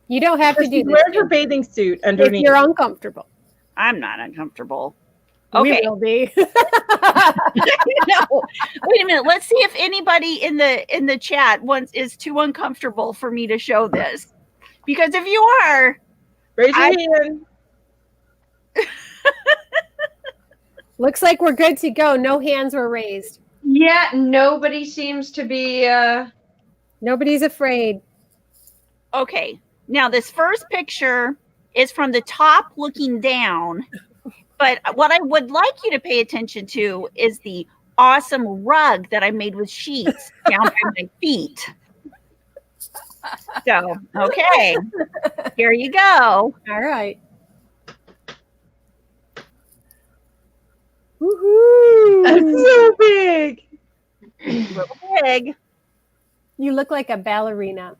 you don't have to do this. Where's your bathing suit underneath? If you're uncomfortable. I'm not uncomfortable. Okay. We will be. No. Wait a minute. Let's see if anybody in the chat is too uncomfortable for me to show this. Because if you are, raise your hand. Looks like we're good to go. No hands were raised. Yeah, nobody seems to be nobody's afraid. Okay. Now this first picture is from the top looking down. But what I would like you to pay attention to is the awesome rug that I made with sheets down by my feet. So, okay. Here you go. All right. Woohoo! That's so big. A little big. You look like a ballerina.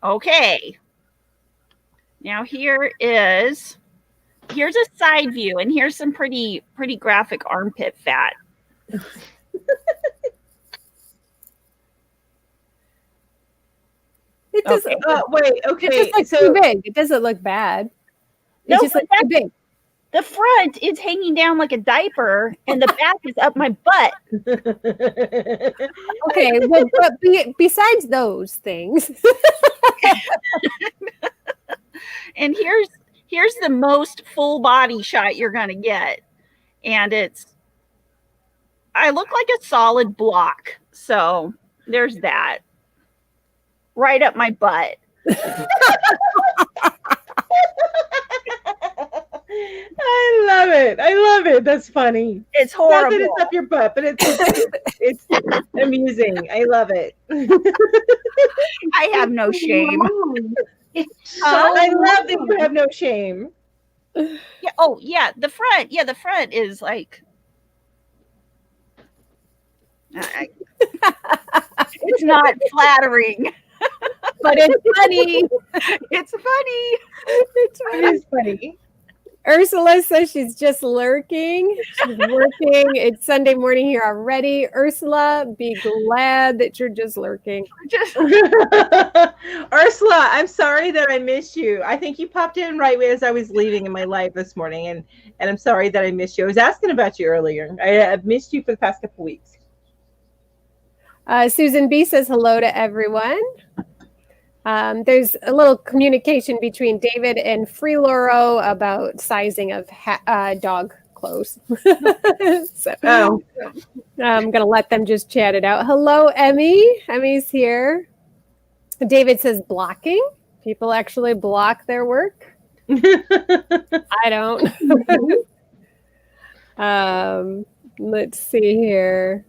Okay. Now here's a side view, and here's some pretty graphic armpit fat. It doesn't. Wait. Okay. It just looks too big. It doesn't look bad. It just looks too big. The front is hanging down like a diaper, and the back is up my butt. Okay, well, but besides those things, and here's the most full body shot you're gonna get, and I look like a solid block, so there's that right up my butt. I love it. That's funny. It's horrible. Not that it's up your butt, but it's amusing. I love it. I have no shame. I love that you have no shame. Yeah. Oh, yeah. The front. Yeah, the front is like. It's not flattering, but it's funny. It's funny. It is funny. Ursula says she's just lurking. She's working. It's Sunday morning here already. Ursula, be glad that you're just lurking. Ursula, I'm sorry that I missed you. I think you popped in right as I was leaving in my live this morning, and I'm sorry that I missed you. I was asking about you earlier. I've missed you for the past couple weeks. Susan B says hello to everyone. There's a little communication between David and Free Loro about sizing of dog clothes. I'm going to let them just chat it out. Hello, Emmy. Emmy's here. David says blocking. People actually block their work. I don't. Let's see here.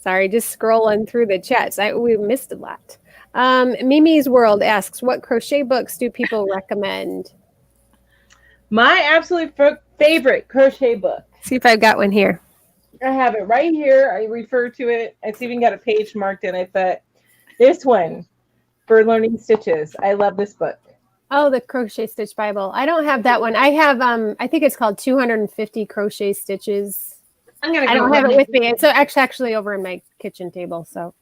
Sorry, just scrolling through the chats. We missed a lot. Mimi's World asks, what crochet books do people recommend? My absolute favorite crochet book. See if I've got one here. I have it right here. I refer to it. It's even got a page marked in it, but this one for learning stitches. I love this book. Oh, the Crochet Stitch Bible. I don't have that one. I have, I think it's called 250 Crochet Stitches. I don't have it with me. It's actually over in my kitchen table, so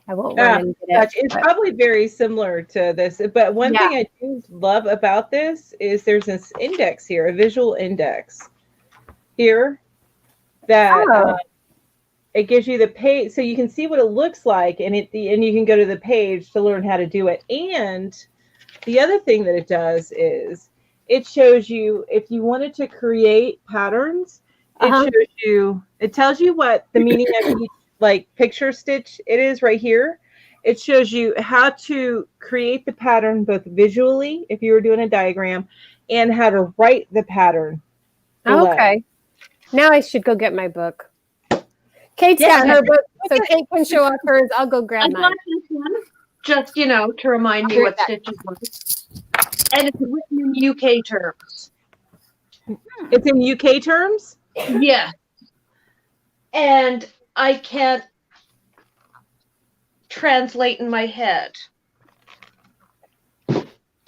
I won't run and get it. It's probably very similar to this, but one thing I do love about this is there's this index here, a visual index here that it gives you the page, so you can see what it looks like, and you can go to the page to learn how to do it. And the other thing that it does is it shows you if you wanted to create patterns. It tells you what the meaning of each picture stitch it is right here. It shows you how to create the pattern both visually if you were doing a diagram and how to write the pattern. below. Okay. Now I should go get my book. Kate's got her book, so Kate can show off hers. I'll go grab I mine. got this one, just, to remind me what stitches were. And it's written in UK terms. It's in UK terms? Yeah. And I can't translate in my head.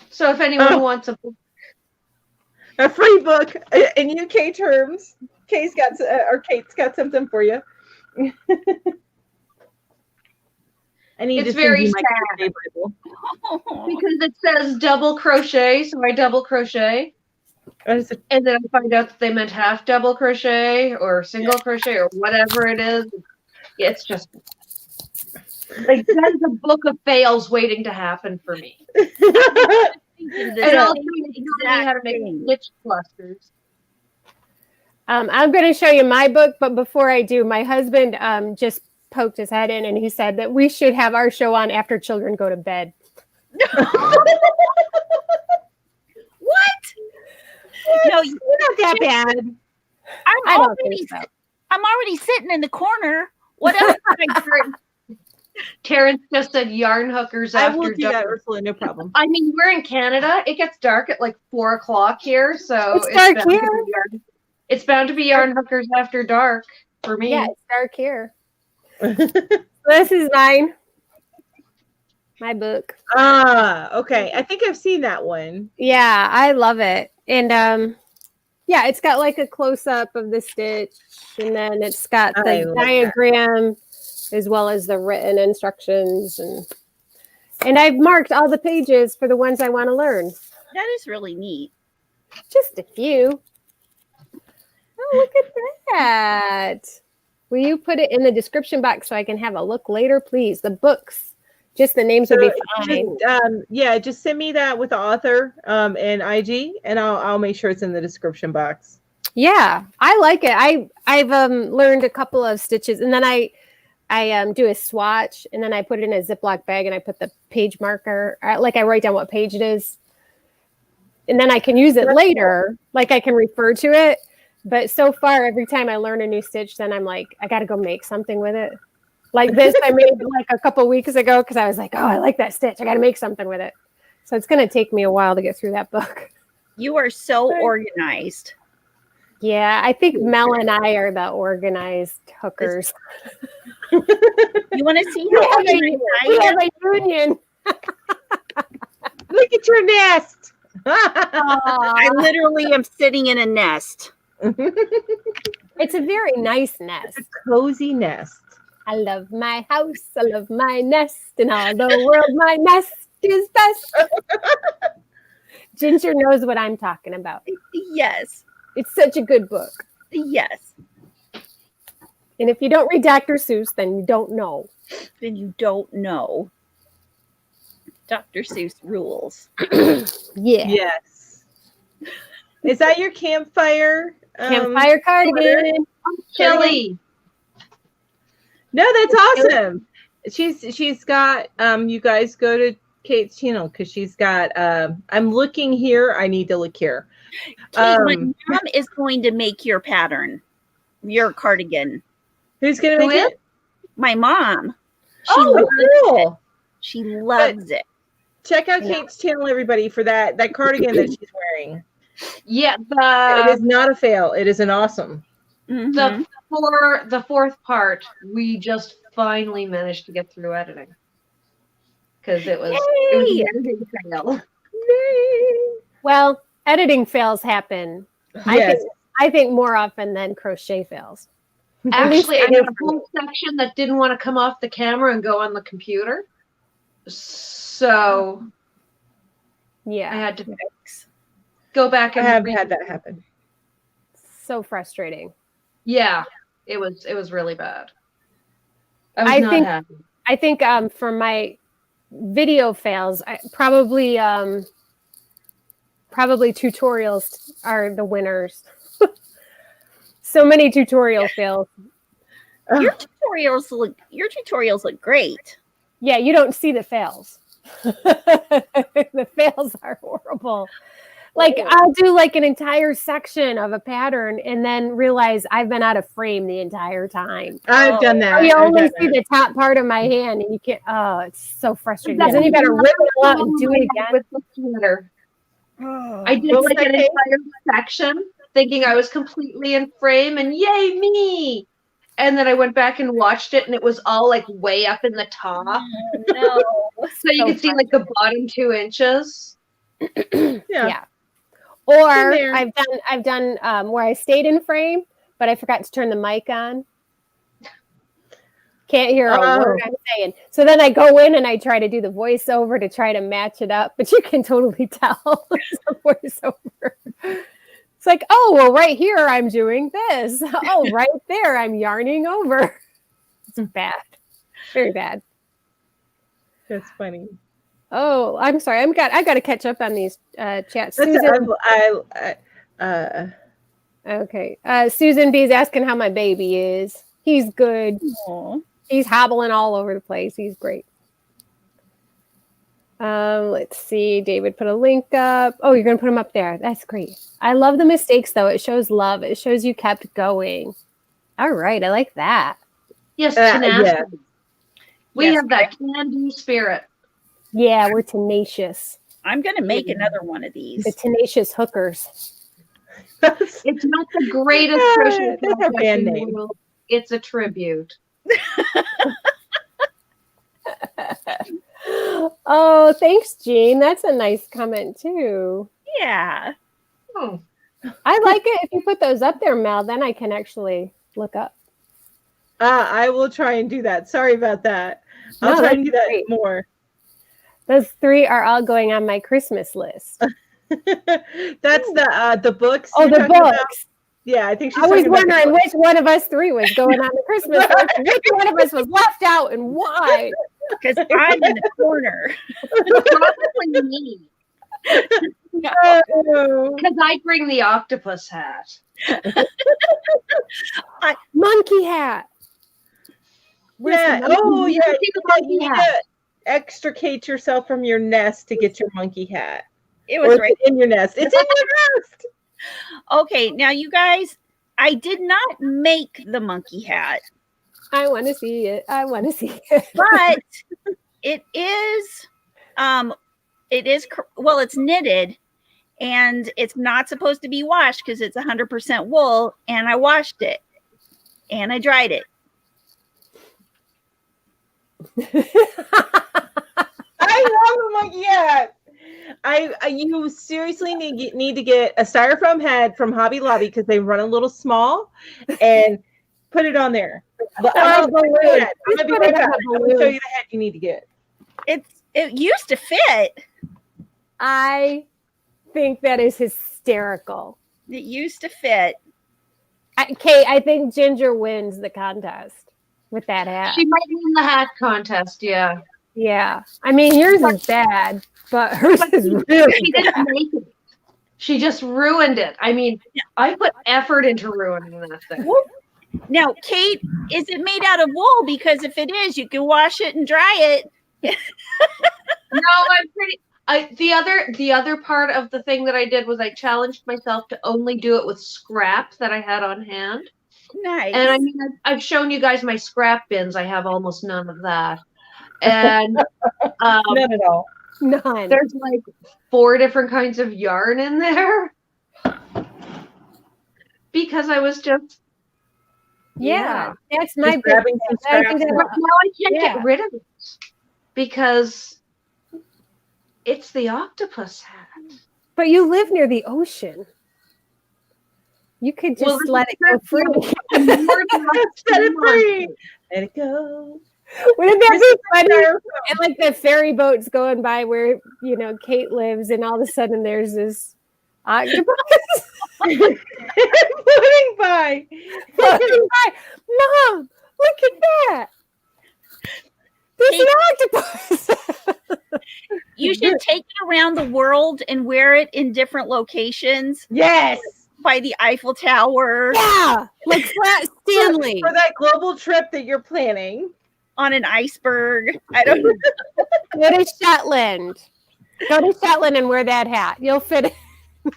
So if anyone wants a book. A free book in UK terms. Kate's got something for you. I need It's to very send you my sad. crochet Bible. Because it says double crochet, so I double crochet. What is it? And then I find out that they meant half double crochet or single crochet or whatever it is. It's just like that is a book of fails waiting to happen for me. And also you how to make stitch clusters. I'm going to show you my book, but before I do, my husband just poked his head in and he said that we should have our show on after children go to bed. What? No, you're not that bad. I'm already sitting in the corner. What else? Terrence just said yarn hookers I after will do dark. that, Ursula, no problem. I mean, we're in Canada. It gets dark at like 4 o'clock here, so It's dark here. It's bound to be yarn hookers after dark for me. Yeah, it's dark here. This is mine. My book. Okay. I think I've seen that one. Yeah, I love it. And yeah, it's got like a close up of the stitch, and then it's got the diagram as well as the written instructions, and I've marked all the pages for the ones I want to learn. That is really neat. Just a few. Oh, look at that. Will you put it in the description box so I can have a look later, please? The books, just the names would be fine. Just send me that with the author and IG, and I'll make sure it's in the description box. Yeah, I like it. I've learned a couple of stitches, and then I do a swatch, and then I put it in a Ziploc bag, and I put the page marker, like I write down what page it is, and then I can use it later, like I can refer to it. But so far, every time I learn a new stitch, then I'm like, I got to go make something with it. Like this, I made like a couple weeks ago because I was like, oh, I like that stitch. I got to make something with it. So it's going to take me a while to get through that book. You are so organized. Yeah, I think Mel and I are the organized hookers. You want to see how organized we have a union. Look at your nest. I literally am sitting in a nest. It's a very nice nest. It's a cozy nest. I love my house. I love my nest. In all the world, my nest is best. Ginger knows what I'm talking about. Yes. It's such a good book. Yes. And if you don't read Dr. Seuss, then you don't know. Then you don't know. Dr. Seuss rules. Yeah. Yes. Is that your campfire? Campfire cardigan. Chili. No, that's awesome. She's got you guys go to Kate's channel because she's got I'm looking here. I need to look here. Kate, my mom is going to make your pattern, your cardigan. Who's gonna make it? My mom. Cool. She loves it. Check out Kate's channel, everybody, for that cardigan that she's wearing. Yeah, it is not a fail. It is an awesome. The fourth part, we just finally managed to get through editing because it was an editing fail. Well, editing fails happen. Yes. I think more often than crochet fails. Actually, I had a whole section that didn't want to come off the camera and go on the computer. So yeah, I had to go back and I have had that happen. So frustrating. Yeah, it was really bad. I think for my video fails, probably tutorials are the winners. So many tutorial fails. Your tutorials look great. Yeah, you don't see the fails. The fails are horrible. Like I'll do like an entire section of a pattern and then realize I've been out of frame the entire time. I've done that. Or you I've only done see that. the top part of my hand and you can't. Oh, it's so frustrating. Because then you got to rip it all out and do it again. With the sweater. Oh. I did What was like that, an Kate? entire section thinking I was completely in frame and yay me. And then I went back and watched it and it was all like way up in the top. No. So you could see like the bottom 2 inches. Yeah. Or there. I've done where I stayed in frame, but I forgot to turn the mic on. Can't hear a word I'm saying. So then I go in and I try to do the voiceover to try to match it up, but you can totally tell it's a voiceover. It's like, oh, well, right here I'm doing this. Oh, right there I'm yarning over. It's bad. Very bad. That's funny. Oh, I'm sorry. I got to catch up on these chats. That's Susan, okay. Susan B is asking how my baby is. He's good. Aw. He's hobbling all over the place. He's great. Let's see. David put a link up. Oh, you're going to put him up there. That's great. I love the mistakes, though. It shows love. It shows you kept going. All right. I like that. Yes, tenacity. yeah. We Yes, have that can-do spirit. Yeah, we're tenacious. I'm going to make another one of these. The tenacious hookers. It's not the greatest crochet That's our project band in the name. world. It's a tribute. Oh, thanks, Jean. That's a nice comment, too. Yeah. Oh. I like it. If you put those up there, Mel, then I can actually look up. I will try and do that. Sorry about that. I'll No, try that's and do that great. more. Those 3 are all going on my Christmas list. That's the books. Oh, you're the talking about? books. Yeah, I think she's I was talking about the wondering books. which one of us 3 was going on the Christmas list. Which one of us was left out and why? Because I'm in the corner. Probably me. Oh. Because I bring the octopus hat. Monkey hat. Where's the Yeah. monkey? Oh, yeah. See the monkey You need hat. to extricate yourself from your nest to get your monkey hat. It Or was is right. it in your nest. It's in your nest. Okay, now you guys, I did not make the monkey hat, I want to see it. I want to see it. but it's knitted and it's not supposed to be washed because it's 100% wool, and I washed it and I dried it. I love a monkey hat. You seriously need to get a styrofoam head from Hobby Lobby because they run a little small, and put it on there. But I'm gonna be right back. I'm gonna show you the head you need to get. It used to fit. I think that is hysterical. It used to fit. Kate, I think Ginger wins the contest with that hat. She might win the hat contest, yeah. Yeah. I mean, yours is bad, but hers is really She bad. didn't make it. She just ruined it. I mean, I put effort into ruining that thing. Now, Kate, is it made out of wool? Because if it is, you can wash it and dry it. No, I'm pretty. The other part of the thing that I did was I challenged myself to only do it with scrap that I had on hand. Nice. And I mean, I've shown you guys my scrap bins. I have almost none of that. And None at all. None. there's like 4 different kinds of yarn in there. Because I was just Yeah, that's my Just grabbing some I scraps. think But that- now I can't Yeah. get rid of it because it's the octopus hat. But you live near the ocean. You could just Well, let it go free. Set it free. Let it go. Wouldn't that be funny? And like the ferry boats going by where Kate lives, and all of a sudden there's this octopus Floating by. floating by. Mom, look at that! There's an octopus. You should take it around the world and wear it in different locations Yes. by the Eiffel Tower, Yeah, like Flat Stanley. For that global trip that you're planning. on an iceberg. I don't know. Go to Shetland. Go to Shetland and wear that hat. You'll fit it.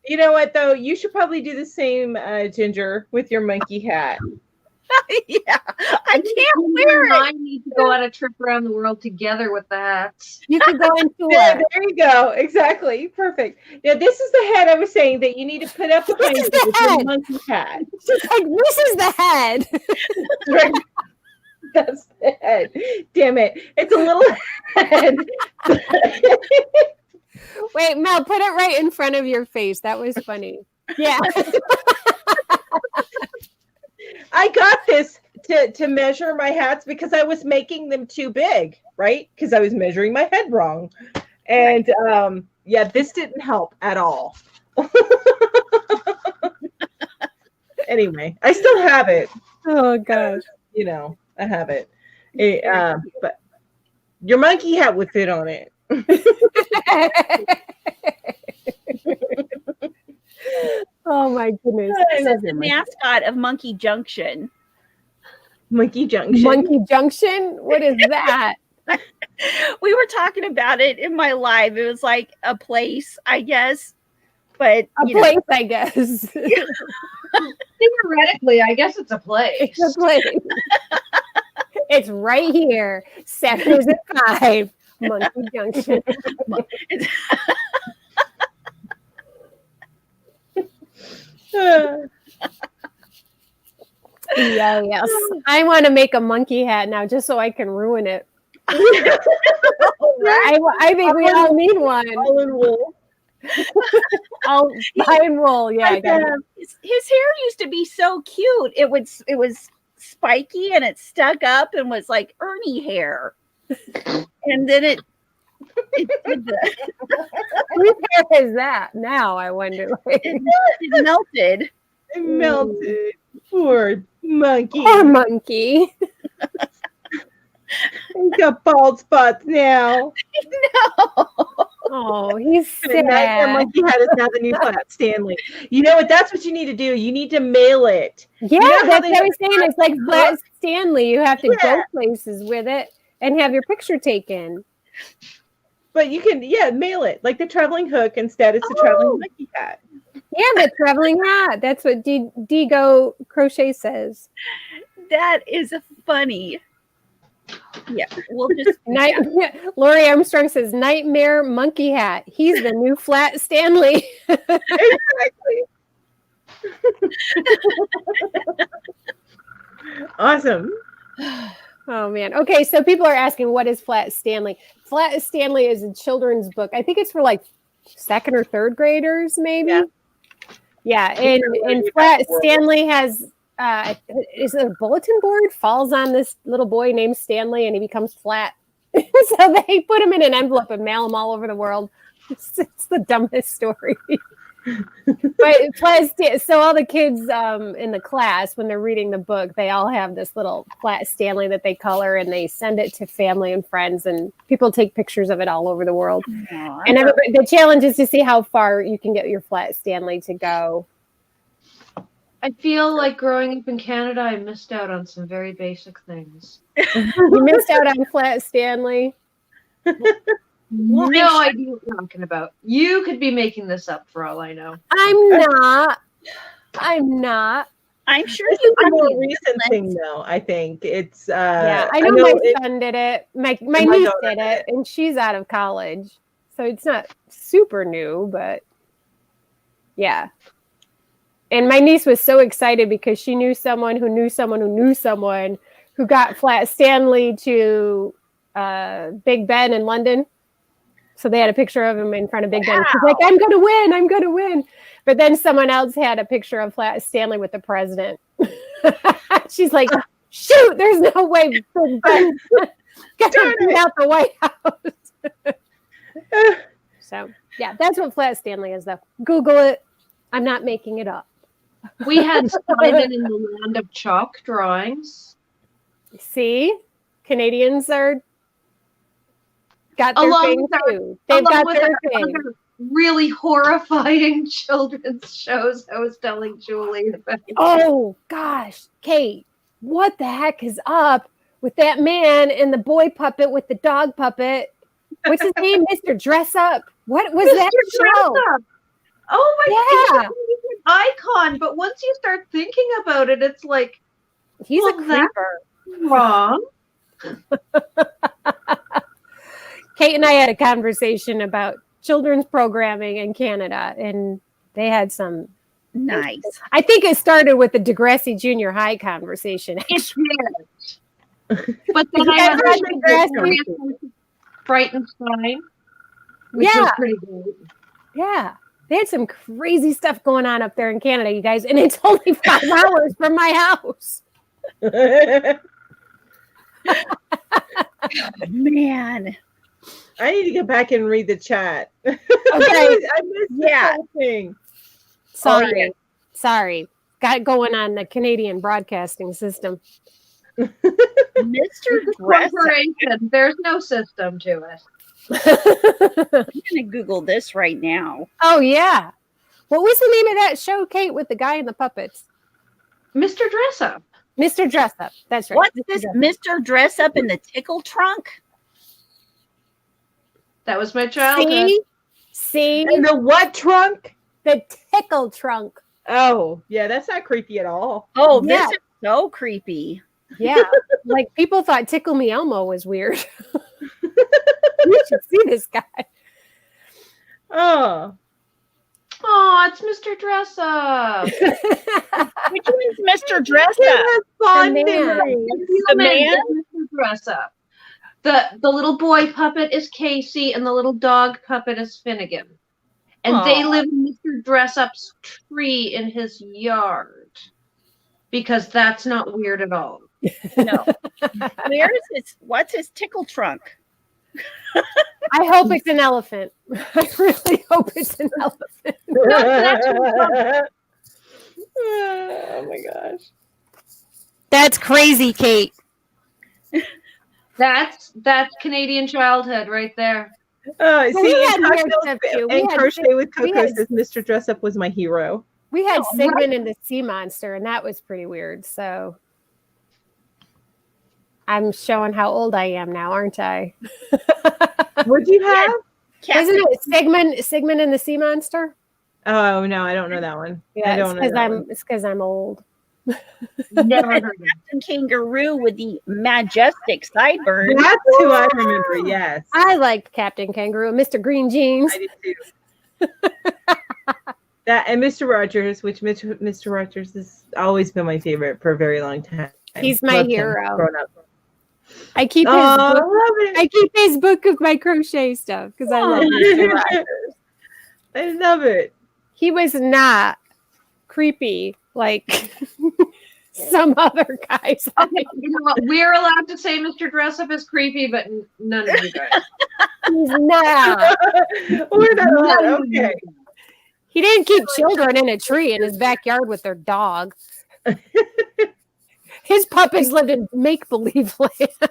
You know what though? You should probably do the same, Ginger, with your monkey hat. Yeah, I can't You wear and it. I need to go on a trip around the world together with the hats. You could go on There, tour. there you go. Exactly. Perfect. Now this is the hat I was saying that you need to put up behind is you the with your head. monkey hat. She's like, this is the head. Right. That's the head. Damn it. It's a little head. Wait, Mel, put it right in front of your face. That was funny. Yeah. I got this to measure my hats because I was making them too big, right? Because I was measuring my head wrong. And yeah, this didn't help at all. Anyway, I still have it. Oh gosh. You know, I have it. But your monkey hat would fit on it. Oh my goodness. I This love is the your monkey. mascot of Monkey Junction. Monkey Junction. Monkey Junction? What is that? We were talking about it in my live. It was like a place, I guess. But A you know, place, I guess. Theoretically, I guess it's a place. It's a place. It's right here. Saturdays at 5. Monkey Junction. Yeah, yes. I want to make a monkey hat now just so I can ruin it. I think we all need one. All in wool. I'll buy in wool. Yeah, I got it. his hair used to be so cute. It was spiky and it stuck up and was like Ernie hair. And then it did Whose hair is that now? I wonder. it melted. It melted. Poor monkey. Poor monkey. He's got bald spots now. No. Oh, he's And Nightmare sad. Monkey Hat is now the new Flat Stanley. You know what? That's what you need to do. You need to mail it. Yeah, know how that's they what I was have saying. It's like Flat Stanley. You have to go Yeah. places with it and have your picture taken. But you can, yeah, mail it. Like the traveling hook instead. It's a traveling monkey hat. Yeah, the traveling hat. That's what Digo Crochet says. That is funny. Yeah, we'll just Lori Armstrong says Nightmare Monkey Hat. He's the new Flat Stanley. Exactly. Awesome. Oh man. Okay, so people are asking what is Flat Stanley? Flat Stanley is a children's book. I think it's for like second or third graders, maybe. Yeah, and Flat Stanley has is a bulletin board falls on this little boy named Stanley and he becomes flat. So they put him in an envelope and mail him all over the world. It's the dumbest story. But so all the kids in the class, when they're reading the book, they all have this little Flat Stanley that they color and they send it to family and friends, and people take pictures of it all over the world. And the challenge is to see how far you can get your Flat Stanley to go. I feel like growing up in Canada, I missed out on some very basic things. You missed out on Flat Stanley. No idea what you're talking about. You could be making this up for all I know. I'm not. I'm sure This you is a more can. recent thing, though. I think it's. Yeah, I know my son did it. My my niece daughter did it, and she's out of college, so it's not super new, but yeah. And my niece was so excited because she knew someone who knew someone who knew someone who got Flat Stanley to Big Ben in London. So they had a picture of him in front of Big Ben. She's like, I'm going to win. But then someone else had a picture of Flat Stanley with the president. She's like, shoot, there's no way Big Ben got to beat out the White House. So, yeah, that's what Flat Stanley is, though. Google it. I'm not making it up. We had Simon in the Land of Chalk drawings. See? Canadians are got their Along thing, with our- too. They've Along got with their our thing. other really horrifying children's shows I was telling Julie about. Oh gosh, Kate, what the heck is up with that man and the boy puppet with the dog puppet? What's his name? Mr. Dress Up. What was that show? Oh my Yeah. God, he's an icon. But once you start thinking about it, it's like, He's well, a that's creeper. wrong. Kate and I had a conversation about children's programming in Canada, and they had some. Nice. I think it started with the Degrassi Junior High conversation. It did. But then You I guys had had Degrassi, Frightenstein, which was pretty good. Yeah. They had some crazy stuff going on up there in Canada, you guys, and it's only 5 hours from my house. Man. I need to get back and read the chat. Okay. I missed Yeah. the whole thing. Sorry. yeah. Sorry. Got it going on the Canadian broadcasting system. Mr. Dress. Corporation. There's no system to it. I'm going to Google this right now. Oh, yeah. What was the name of that show, Kate, with the guy and the puppets? Mr. Dress Up. Mr. Dress Up. That's right. What's Mr. this? Dress Up. Mr. Dress Up in the Tickle Trunk? That was my childhood. See? And the what trunk? The tickle trunk. Oh, yeah, that's not creepy at all. Oh, Yeah. this is so creepy. Yeah. Like people thought Tickle Me Elmo was weird. You should see this guy. Oh. Oh, it's Mr. Dress Up. Which one's Mr. Dress It Up? has fond The man. memories. The man? Mr. Dress Up. The little boy puppet is Casey, and the little dog puppet is Finnegan. And they Aw. live in Mr. Dress Up's tree in his yard. Because that's not weird at all. No. Where is his? What's his tickle trunk? I hope it's an elephant. I really hope it's an elephant. Oh my gosh. That's crazy, Kate. That's Canadian childhood right there. Well, See, we had and weird Cocktail- stuff, too. We and had Crochet with we Coco had- says Mr. Dress Up was my hero. We had Oh, Sigmund and the Sea Monster, and that was pretty weird. So I'm showing how old I am now, aren't I? What'd you have? Isn't it Sigmund and the Sea Monster? Oh no, I don't know that one. Yeah, I don't know. That one. it's because I'm old. Never heard of it. Captain Kangaroo with the majestic sideburns. That's who I remember. Yes, I liked Captain Kangaroo and Mr. Green Jeans. I did too. That and Mr. Rogers, which Mr. Rogers has always been my favorite for a very long time. He's my Loved him hero. growing up. I keep Oh, his I book. love I keep his book of my crochet stuff because I love Mr. Rogers. it. I love it. He was not creepy like some other guys. Okay, you know what? We're allowed to say Mr. Dress Up is creepy, but none of you guys. He's not. We're not allowed. None of you Okay. guys. He didn't keep children in a tree in his backyard with their dog. His puppets lived in make-believe land. I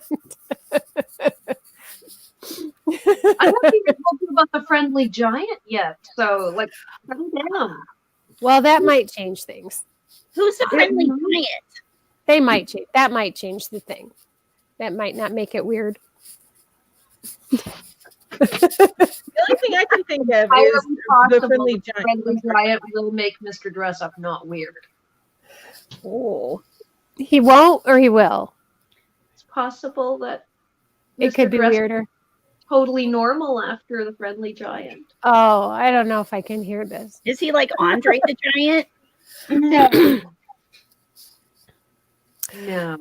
haven't even told you about the friendly giant yet. So, like, calm down. Well, that might change things. Who's the friendly giant? They might change. That might change the thing. That might not make it weird. The only thing I can think of How is are we the possible friendly that the friendly giant will make Mr. Dress Up not weird? Oh, He won't or he will. It's possible that It Mr. could be Dress Up weirder. is totally normal after the friendly giant. Oh, I don't know if I can hear this. is he like Andre the Giant? No. No.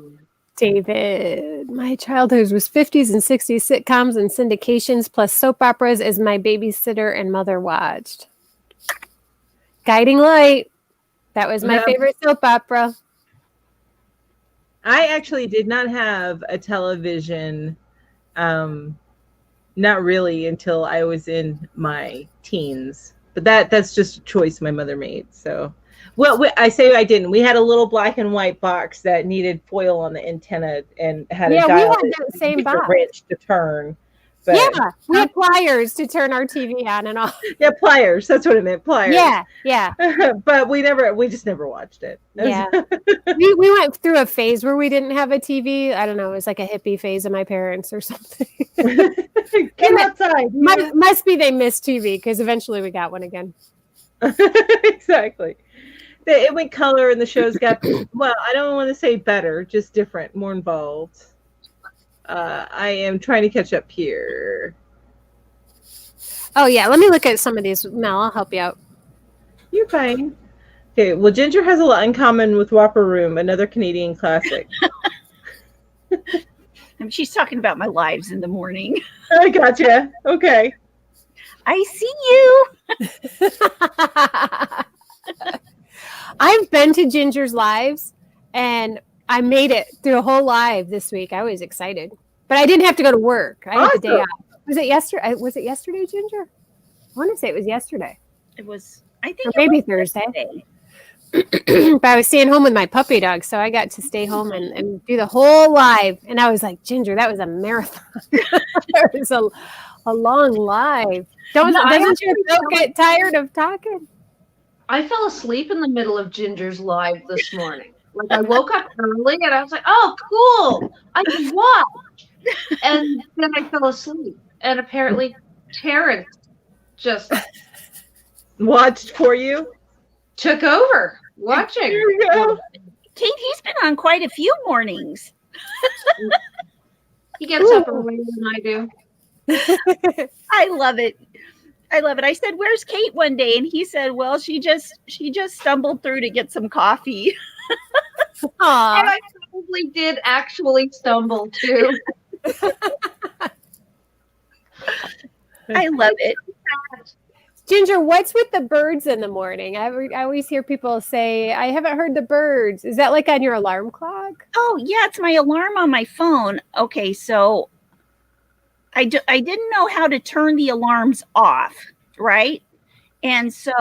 David, my childhood was 50s and 60s sitcoms and syndications plus soap operas as my babysitter and mother watched. Guiding Light. That was my Yep. favorite soap opera. I actually did not have a television, not really until I was in my teens. But that's just a choice my mother made. So, well, I say I didn't. We had a little black and white box that needed foil on the antenna and had Yeah, a we dial had that that you same used a box. wrench to turn. But, Yeah, we had pliers to turn our TV on and off. yeah, pliers. That's what it meant, pliers. Yeah. But we just never watched it. Yeah. we went through a phase where we didn't have a TV. I don't know. It was like a hippie phase of my parents or something. Get outside. Must be they missed TV because eventually we got one again. Exactly. It went color, and the shows got well. I don't want to say better, just different, more involved. I am trying to catch up here. Oh yeah, let me look at some of these. Mel, I'll help you out. You're fine. Okay, well, Ginger has a lot in common with Whopper Room, another Canadian classic. And she's talking about my lives in the morning. I gotcha. Okay. I see you. I've been to Ginger's lives, and I made it through a whole live this week. I was excited, but I didn't have to go to work. I had the day off. Was it yesterday? Was it yesterday, Ginger? I want to say it was yesterday. It was, I think, or maybe Thursday. But I was staying home with my puppy dog, so I got to stay home and do the whole live. And I was like, Ginger, that was a marathon. It was a long live. Doesn't your throat get tired of talking? I fell asleep in the middle of Ginger's live this morning. Like I woke up early and I was like, oh, cool. I can watch. And then I fell asleep. And apparently Terrence just watched for you. Took over watching. There you go. Kate, he's been on quite a few mornings. He gets up earlier than I do. I love it. I love it. I said, "Where's Kate?" one day, and he said, "Well, she just stumbled through to get some coffee." And I probably did actually stumble too. I love it. Ginger, what's with the birds in the morning? I always hear people say, I haven't heard the birds. Is that like on your alarm clock? Oh, yeah, it's my alarm on my phone. Okay, so I didn't know how to turn the alarms off, right? And so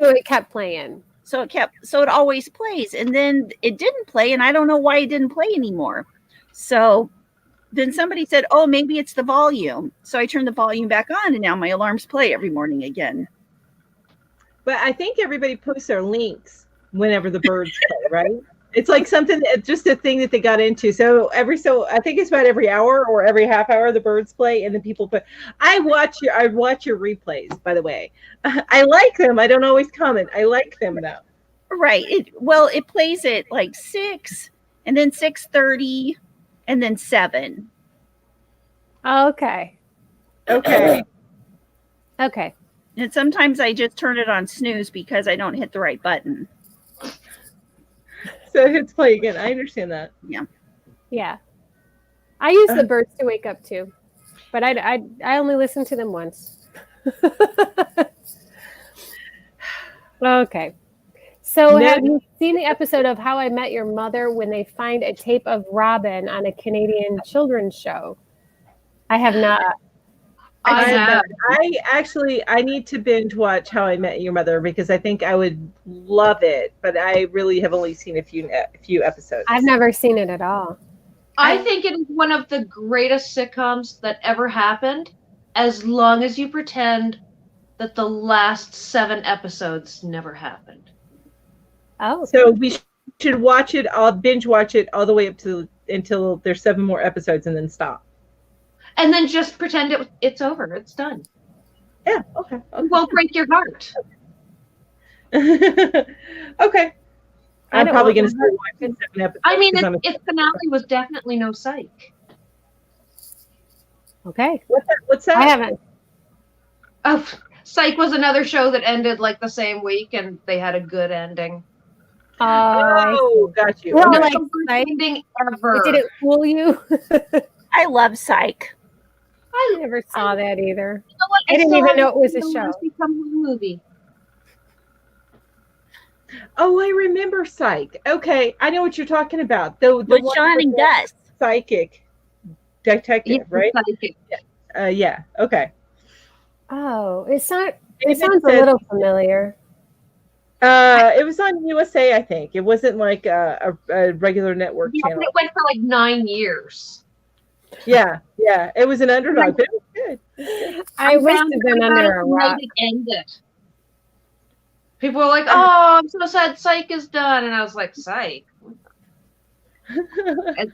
so it kept playing. So it always plays. And then it didn't play, and I don't know why it didn't play anymore. So then somebody said, oh, maybe it's the volume. So I turned the volume back on, and now my alarms play every morning again. But I think everybody posts their links whenever the birds play, right? It's like something, just a thing that they got into. So I think it's about every hour or every half hour the birds play, and then people put. I watch your replays, by the way. I like them. I don't always comment. I like them though. Right. It plays at like 6, and then 6:30, and then 7. Okay. Okay. Okay. And sometimes I just turn it on snooze because I don't hit the right button. So it hits play again. I understand that. Yeah. I use the birds to wake up too, but I only listen to them once. Okay. So have you seen the episode of How I Met Your Mother when they find a tape of Robin on a Canadian children's show? I have not. I need to binge watch How I Met Your Mother because I think I would love it, but I really have only seen a few episodes. I've never seen it at all. I think it is one of the greatest sitcoms that ever happened, as long as you pretend that the last 7 episodes never happened. Oh. So we should watch it. I'll binge watch it all the way up until there's 7 more episodes and then stop. And then just pretend it's over. It's done. Yeah. Okay. It won't break your heart. Okay. I'm probably going to start watching 7 episodes. I mean, its finale was definitely no Psych. Okay. What's that? I haven't. Oh, Psych was another show that ended like the same week, and they had a good ending. Oh, got you. Well, Okay. like Worst ending ever. Did it fool you? I love Psych. I never saw that either. You know what? I didn't still even know haven't it was a seen the show. Lucy Come movie. Oh, I remember Psych. Okay, I know what you're talking about. The With one Sean and the Gus. psychic detective, Yeah, right? Psychic. Yeah. Okay. Oh, it sounds It a little familiar. It was on USA, I think. It wasn't like a regular network Yeah, channel. it went for like 9 years. Yeah. It was an underdog, but it was good. I wish it had been under a rock. It ended. People were like, "Oh, I'm so sad. Psych is done," and I was like, "Psych." And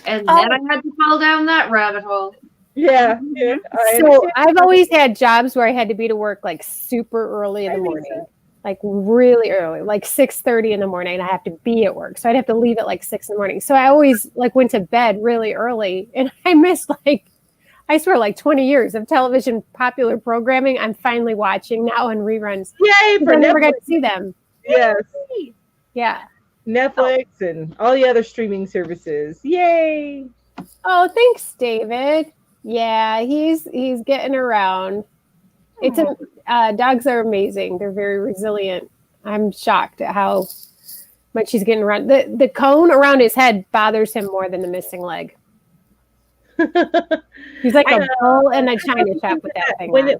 then I had to fall down that rabbit hole. Yeah. I So understand. I've always had jobs where I had to be to work like super early in the morning. like really early, like 6:30 in the morning. I have to be at work. So I'd have to leave at like 6 in the morning. So I always like went to bed really early, and I missed like, I swear, like 20 years of television popular programming. I'm finally watching now in reruns. Yay for I never got Netflix. to see them. Yes. Yeah. Netflix and all the other streaming services. Yay. Oh, thanks, David. Yeah, he's getting around. It's dogs are amazing. They're very resilient. I'm shocked at how much he's getting around. The cone around his head bothers him more than the missing leg. He's like a bull in a china shop with that thing on.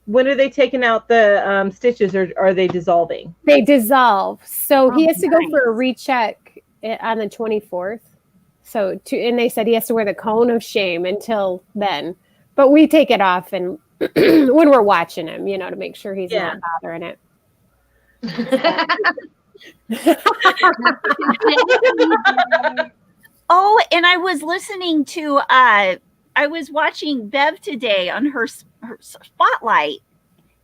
When are they taking out the stitches, or are they dissolving? They dissolve. So he has to go for a recheck on the 24th. So and they said he has to wear the cone of shame until then. But we take it off and when we're watching him, to make sure he's not bothering it. Oh, and I was listening to I was watching Bev today on her Spotlight,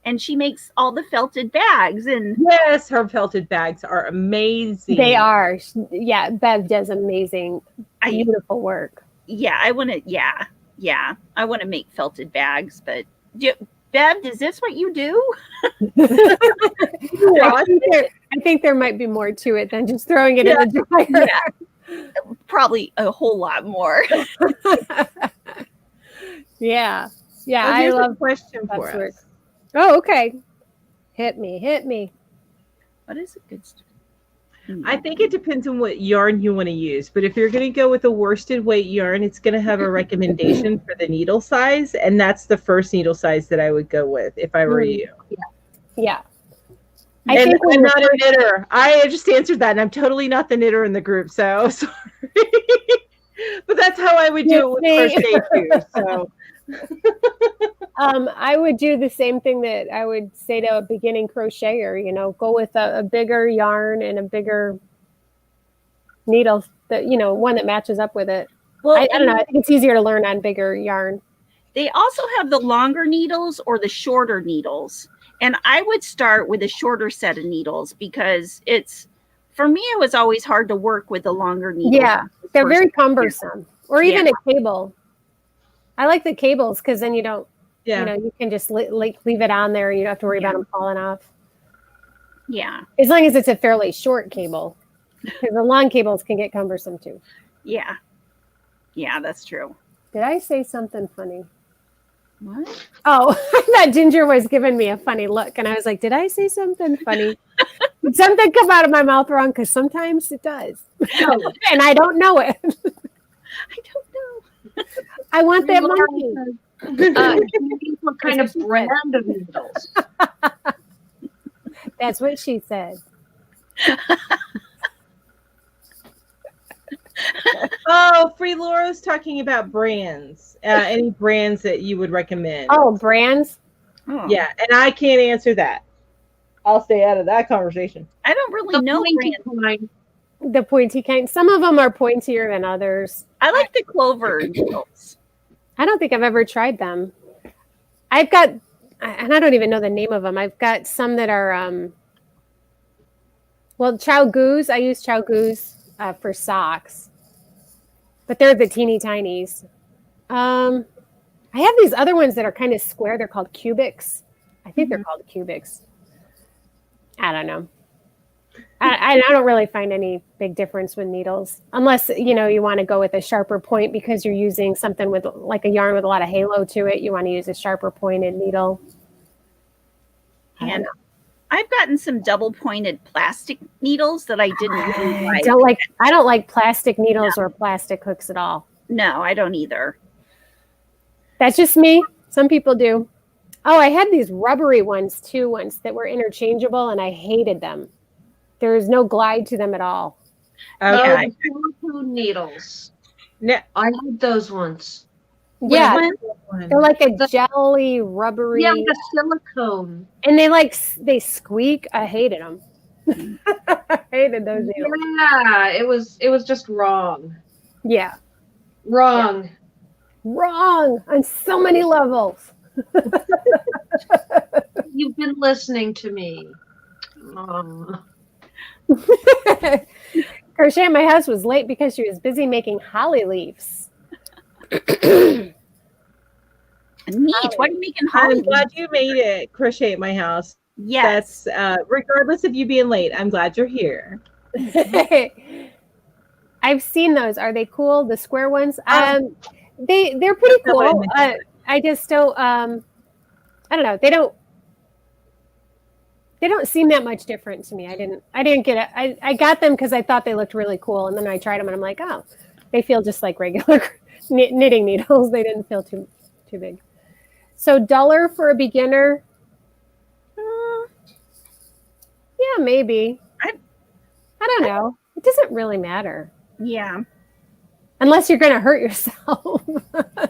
and she makes all the felted bags. And yes, her felted bags are amazing. They are. Yeah, Bev does amazing, beautiful work. Yeah, I want to. Yeah, I want to make felted bags. But Bev, is this what you do? I think there might be more to it than just throwing it in the dryer. Yeah. Probably a whole lot more. Yeah. I love a question for us. Work. Oh, okay. Hit me. What is a good story? I think it depends on what yarn you want to use. But if you're going to go with a worsted weight yarn, it's going to have a recommendation for the needle size. And that's the first needle size that I would go with if I were you. Yeah. I think I'm not a knitter. I just answered that, and I'm totally not the knitter in the group. So sorry. But that's how I would do it with crochet too. So. I would do the same thing that I would say to a beginning crocheter, go with a bigger yarn and a bigger needle that, one that matches up with it. Well, I don't know. I think it's easier to learn on bigger yarn. They also have the longer needles or the shorter needles. And I would start with a shorter set of needles because for me, it was always hard to work with the longer needles. Yeah, they're very cumbersome. Or even a cable. I like the cables because then you don't, you can just leave it on there. You don't have to worry about them falling off. Yeah. As long as it's a fairly short cable. Because the long cables can get cumbersome too. Yeah. Yeah, that's true. Did I say something funny? What? Oh, I thought Ginger was giving me a funny look. And I was like, did I say something funny? Did something come out of my mouth wrong? Because sometimes it does. And I don't know it. I don't know. I want that monkey. What kind of brand of needles? That's what she said. Oh, Free Laura's talking about brands. Any brands that you would recommend? Oh, brands? Oh. Yeah, and I can't answer that. I'll stay out of that conversation. I don't really know brands. The pointy kind. Some of them are pointier than others. I like the Clover needles. I don't think I've ever tried them. I've got, and I don't even know the name of them. I've got some that are, Chow Goose. I use Chow Goose for socks, but they're the teeny tinies. I have these other ones that are kind of square. They're called cubics. I think they're called cubics. I don't know. I don't really find any big difference with needles unless, you want to go with a sharper point because you're using something with like a yarn with a lot of halo to it. You want to use a sharper pointed needle. And I've gotten some double pointed plastic needles that I didn't really like. I don't like plastic needles or plastic hooks at all. No, I don't either. That's just me. Some people do. Oh, I had these rubbery ones too once that were interchangeable and I hated them. There is no glide to them at all. Okay. Silicone needles. Yeah. I had those ones. Yeah. They're like a jelly, rubbery. Yeah, like a silicone. And they squeak. I hated them. I hated those needles. Yeah, it was just wrong. Yeah. Wrong. Yeah. Wrong on so many levels. You've been listening to me. Aw. Crochet at my house was late because she was busy making holly leaves. Neat. What are you making holly? I'm glad you made it. Crochet at my house. Yes. That's regardless of you being late. I'm glad you're here. I've seen those. Are they cool? The square ones? They're pretty That's what I cool. meant. I just don't. I don't know. They don't seem that much different to me. I didn't get it. I got them because I thought they looked really cool, and then I tried them, and I'm like, oh, they feel just like regular knitting needles. They didn't feel too big. So $1 for a beginner. Yeah, maybe. I don't know. It doesn't really matter. Yeah. Unless you're going to hurt yourself.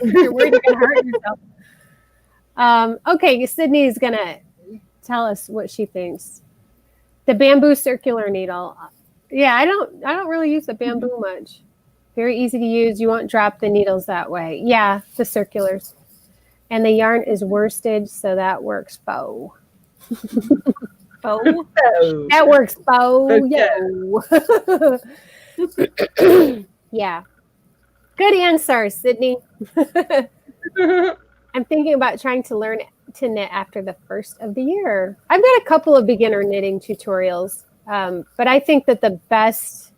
You're worried you're going to hurt yourself. Okay, Sydney's going to tell us what she thinks. The bamboo circular needle. Yeah, I don't really use the bamboo much. Very easy to use. You won't drop the needles that way. Yeah, the circulars. And the yarn is worsted, so that works faux. Oh. That works faux. Okay. Yeah. Good answer, Sydney. I'm thinking about trying to learn to knit after the first of the year. I've got a couple of beginner knitting tutorials, but I think that the best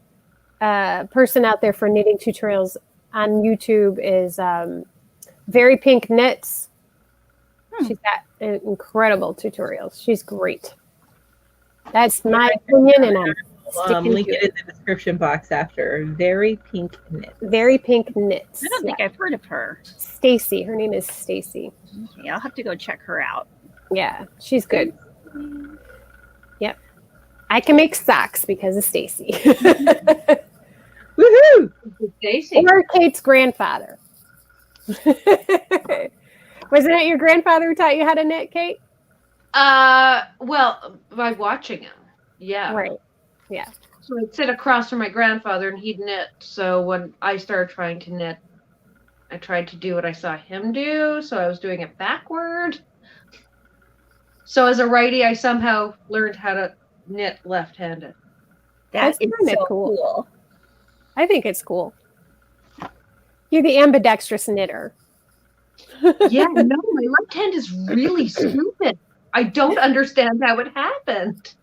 person out there for knitting tutorials on YouTube is Very Pink Knits. She's got incredible tutorials. She's great. That's my opinion, and I'm sticking link to it in the description box after. Very Pink Knits. Very Pink Knits. I don't think I've heard of her. Stacy. Her name is Stacy. Okay, I'll have to go check her out. Yeah, she's good. Yep. I can make socks because of Stacy. Woohoo! Stacy. Or Kate's grandfather. Wasn't it your grandfather who taught you how to knit, Kate? Well, by watching him. Yeah. Right. Yeah. So I'd sit across from my grandfather and he'd knit. So when I started trying to knit, I tried to do what I saw him do. So I was doing it backward. So as a righty, I somehow learned how to knit left-handed. That's That is kinda so cool. cool. I think it's cool. You're the ambidextrous knitter. Yeah, no, my left hand is really stupid. I don't understand how it happened.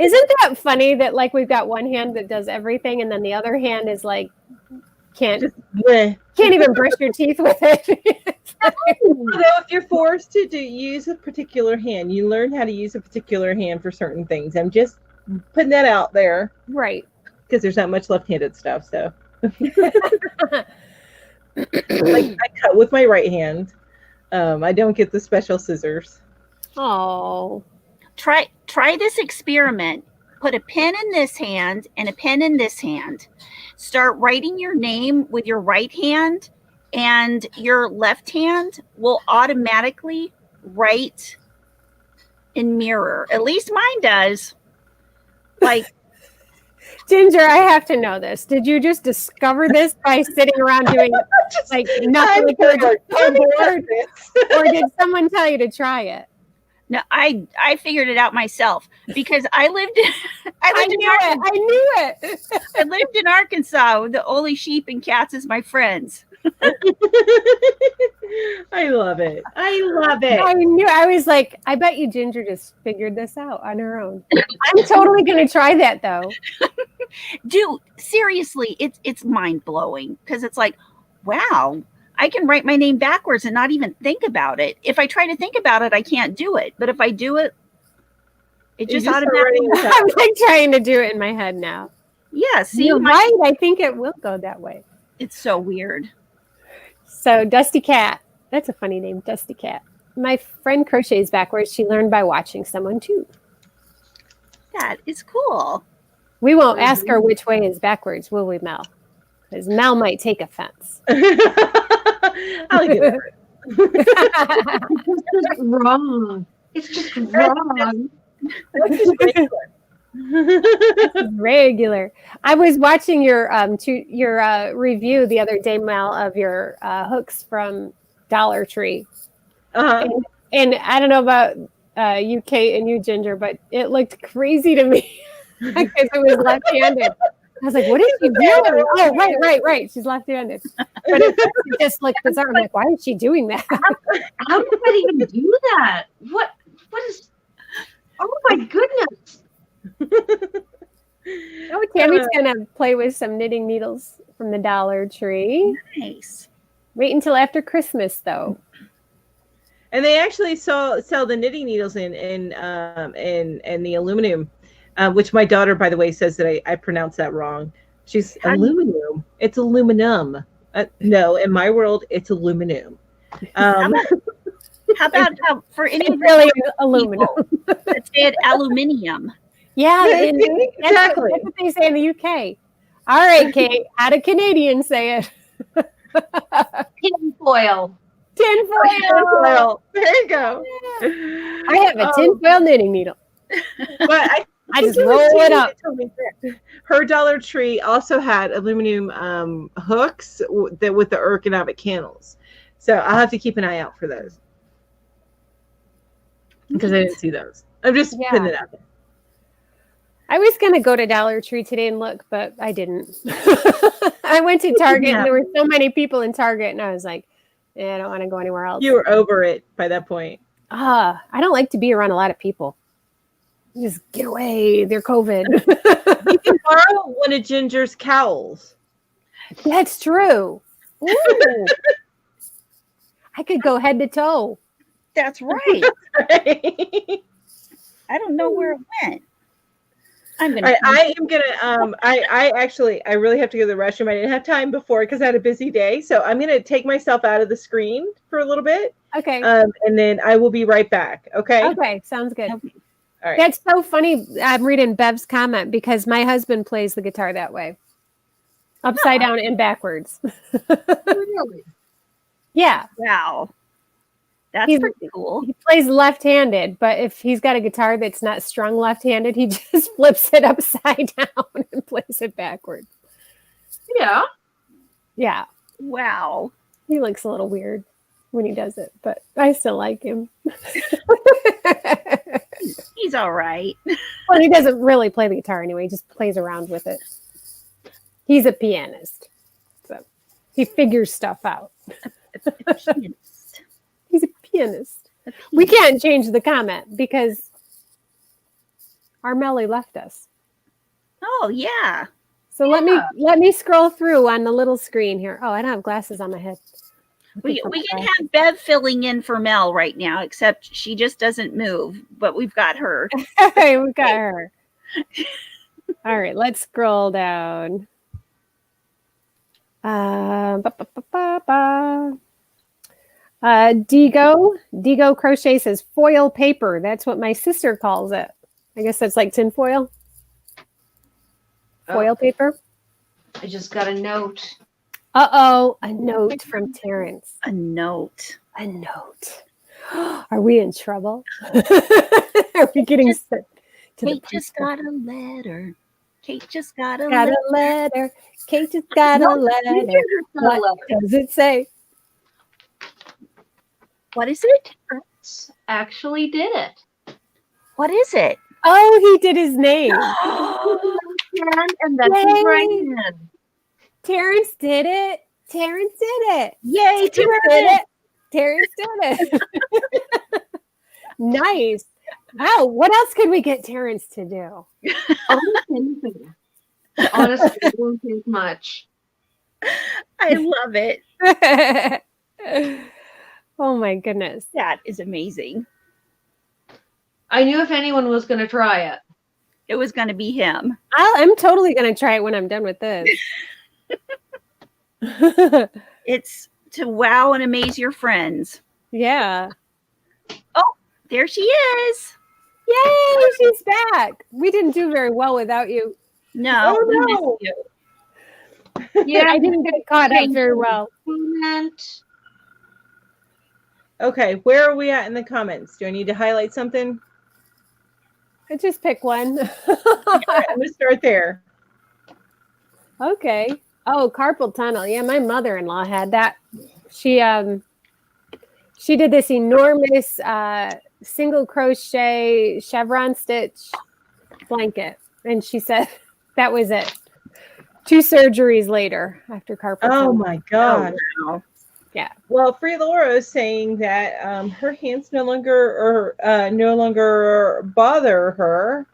Isn't that funny that like we've got one hand that does everything and then the other hand is like can't even brush your teeth with it. Although if you're forced to use a particular hand, you learn how to use a particular hand for certain things. I'm just putting that out there. Right. Because there's not much left-handed stuff, so. Like I cut with my right hand. I don't get the special scissors. Oh. Try this experiment. Put a pen in this hand and a pen in this hand. Start writing your name with your right hand, and your left hand will automatically write in mirror. At least mine does. Like, Ginger, I have to know this. Did you just discover this by sitting around doing like nothing with your board? Or did someone tell you to try it? no, I figured it out myself because I lived I knew it. I lived in Arkansas with the only sheep and cats as my friends. I love it. I love it. I knew. I was like, I bet you Ginger just figured this out on her own. I'm totally going to try that though. Dude, seriously, it's mind blowing because it's like, wow, I can write my name backwards and not even think about it. If I try to think about it, I can't do it. But if I do it, it just automatically. I'm like trying to do it in my head now. Yeah, see, You're right. I think it will go that way. It's so weird. So Dusty Cat. That's a funny name, Dusty Cat. My friend crochets backwards. She learned by watching someone too. That is cool. We won't ask her which way is backwards, will we, Mel? Because Mel might take offense. I'll get it. It's just wrong. It's just wrong. Regular. I was watching your review the other day, Mel, of your hooks from Dollar Tree. Uh-huh. And I don't know about you Kate and you Ginger, but it looked crazy to me because it was left-handed. I was like, what is she doing? Oh, right. She's left-handed. But it just looked bizarre. I'm like, why is she doing that? How did that even do that? What is? Oh my goodness! Oh, Tammy's gonna play with some knitting needles from the Dollar Tree. Nice. Wait until after Christmas, though. And they actually sell the knitting needles in the aluminum, which my daughter, by the way, says that I pronounced that wrong. She's aluminum. It's aluminum. No, in my world, it's aluminum. How about for any It's really aluminum. that said aluminium? Yeah, exactly. That's what they say in the UK. All right, Kate, how do Canadians say it? Tinfoil. Tinfoil. There you go. I have a tinfoil knitting needle. But I just roll it up. Her Dollar Tree also had aluminum hooks with the ergonomic candles. So I'll have to keep an eye out for those. Because I didn't see those. I'm just putting it out there. I was going to go to Dollar Tree today and look, but I didn't. I went to Target and there were so many people in Target and I was like, I don't want to go anywhere else. You were over it by that point. I don't like to be around a lot of people. Just get away. They're COVID. You can borrow one of Ginger's cowls. That's true. Ooh. I could go head to toe. That's right. I don't know where it went. I'm gonna. I am gonna. I really have to go to the restroom. I didn't have time before because I had a busy day, so I'm gonna take myself out of the screen for a little bit. Okay. And then I will be right back. Okay. Okay. Sounds good. Okay. All right. That's so funny. I'm reading Bev's comment because my husband plays the guitar that way, upside down and backwards. Really? Yeah. Wow. That's pretty cool. He plays left-handed, but if he's got a guitar that's not strung left-handed, he just flips it upside down and plays it backwards. Yeah. Yeah. Wow. He looks a little weird when he does it, but I still like him. He's all right. Well, he doesn't really play the guitar anyway. He just plays around with it. He's a pianist, so he figures stuff out. He's a pianist. We can't change the comment because our Melly left us. Oh yeah. So let me scroll through on the little screen here. Oh, I don't have glasses on my head. We can have Bev filling in for Mel right now, except she just doesn't move. But we've got her. We've got her. All right, let's scroll down. Digo Crochet says foil paper. That's what my sister calls it. I guess that's like tinfoil. Foil paper. I just got a note. Uh-oh, a note from Terrence. A note. A note. Are we in trouble? Are we getting sent to Kate the just got a letter. Kate just got a letter. Kate just got a letter. What does it say? What is it? Actually did it. What is it? Oh, he did his name. And that's his right hand. Terrence did it. Terrence did it. Yay, Terrence did it. Terrence did it. Nice. Wow, what else could we get Terrence to do? Honestly, I won't think much. I love it. Oh my goodness. That is amazing. I knew if anyone was going to try it. It was going to be him. I'm totally going to try it when I'm done with this. It's to wow and amaze your friends. Yeah. Oh, there she is. Yay, she's back. We didn't do very well without you. No, Oh, we no. missed you. Yeah, I didn't get caught up very well. Comment. Okay, where are we at in the comments? Do I need to highlight something? I just pick one. I'm going to start there. Okay. Oh, carpal tunnel. Yeah, my mother-in-law had that. She did this enormous single crochet chevron stitch blanket. And she said that was it. 2 surgeries later after carpal Oh tunnel. my God. Wow. Yeah. Well, Free Laura is saying that her hands no longer bother her,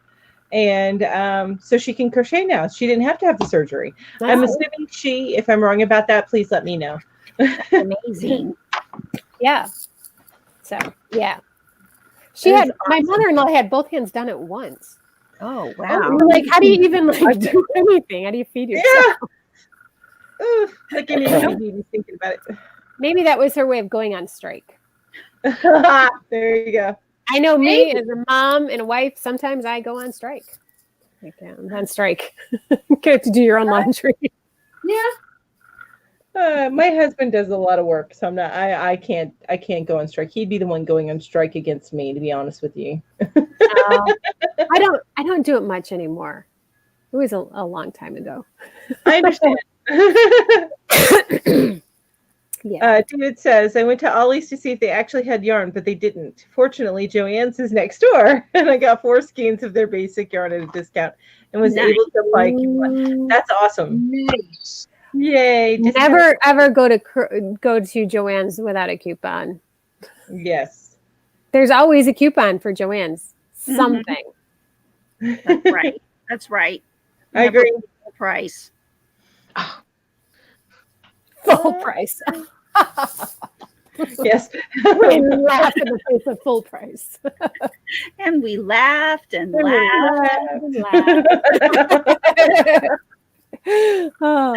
and so she can crochet now. She didn't have to have the surgery. I'm assuming she. If I'm wrong about that, please let me know. That's amazing. Yeah. So yeah. She That had is my awesome. mother-in-law had both hands done at once. Oh, We're wow. like, how do you even like do anything? How do you feed yourself? Yeah. Ooh, that gave me a heebie-jeebies thinking about it. Maybe that was her way of going on strike. There you go. I know me as a mom and a wife, sometimes I go on strike. Okay, I'm on strike. You have to do your own laundry. Yeah. My husband does a lot of work, so I'm not. I can't go on strike. He'd be the one going on strike against me, to be honest with you. I don't do it much anymore. It was a long time ago. I understand. Yeah. David says, I went to Ollie's to see if they actually had yarn, but they didn't. Fortunately, Joann's is next door, and I got 4 skeins of their basic yarn at a discount and was able to buy coupon. That's awesome. Nice. Yay. Never ever go to Joann's without a coupon. Yes. There's always a coupon for Joann's. Something. That's right. That's right. I agree. Full price. Full price. Yes. We laugh in the face of full price. And we laughed and laughed. Oh.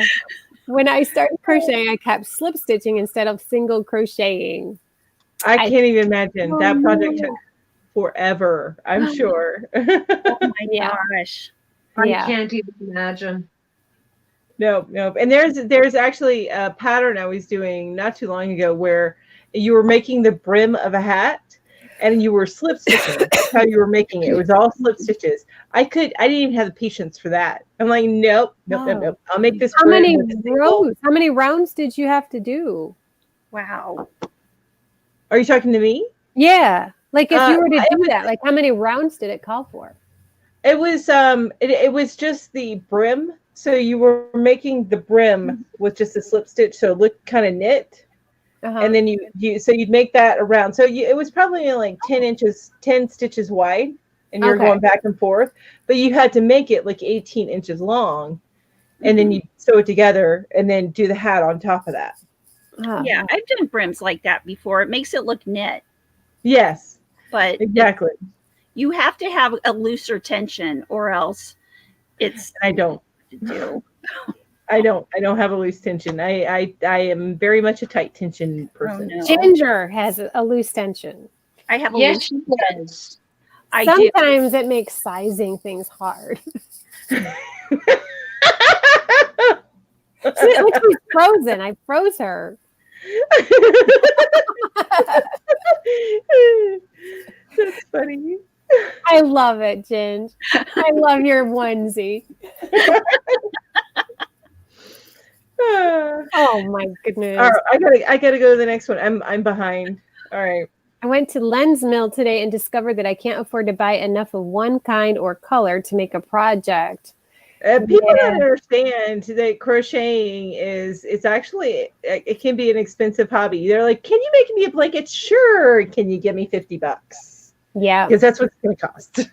When I started crocheting, I kept slip stitching instead of single crocheting. I can't even imagine. That project took forever, I'm sure. Oh my gosh. I Yeah. can't even imagine. No. And there's actually a pattern I was doing not too long ago where you were making the brim of a hat and you were slip stitching. That's how you were making it. It was all slip stitches. I didn't even have the patience for that. I'm like, nope. I'll make this How brim many with a single- rows? How many rounds did you have to do? Wow. Are you talking to me? Yeah. Like if you were to it do was- that, like how many rounds did it call for? It was it was just the brim. So you were making the brim with just a slip stitch, so it looked kind of knit. And then you'd make that around. So it was probably like 10 stitches wide, and you're going back and forth. But you had to make it like 18 inches long, and then you sew it together, and then do the hat on top of that. Yeah, I've done brims like that before. It makes it look knit, Yes, but exactly. you have to have a looser tension, or else it's I don't. to do. I don't have a loose tension. I am very much a tight tension person. Oh, no. Ginger has a loose tension. I have a Yes, loose she tension. does. I do. Sometimes it makes sizing things hard. Like she's frozen. I froze her. That's funny. I love it, Ginge. I love your onesie. Oh my goodness. All right, I gotta go to the next one. I'm behind. All right. I went to Lens Mill today and discovered that I can't afford to buy enough of one kind or color to make a project. People don't understand that crocheting it's actually, it can be an expensive hobby. They're like, can you make me a blanket? Sure. Can you give me $50? Yeah. Because that's what it's going to cost.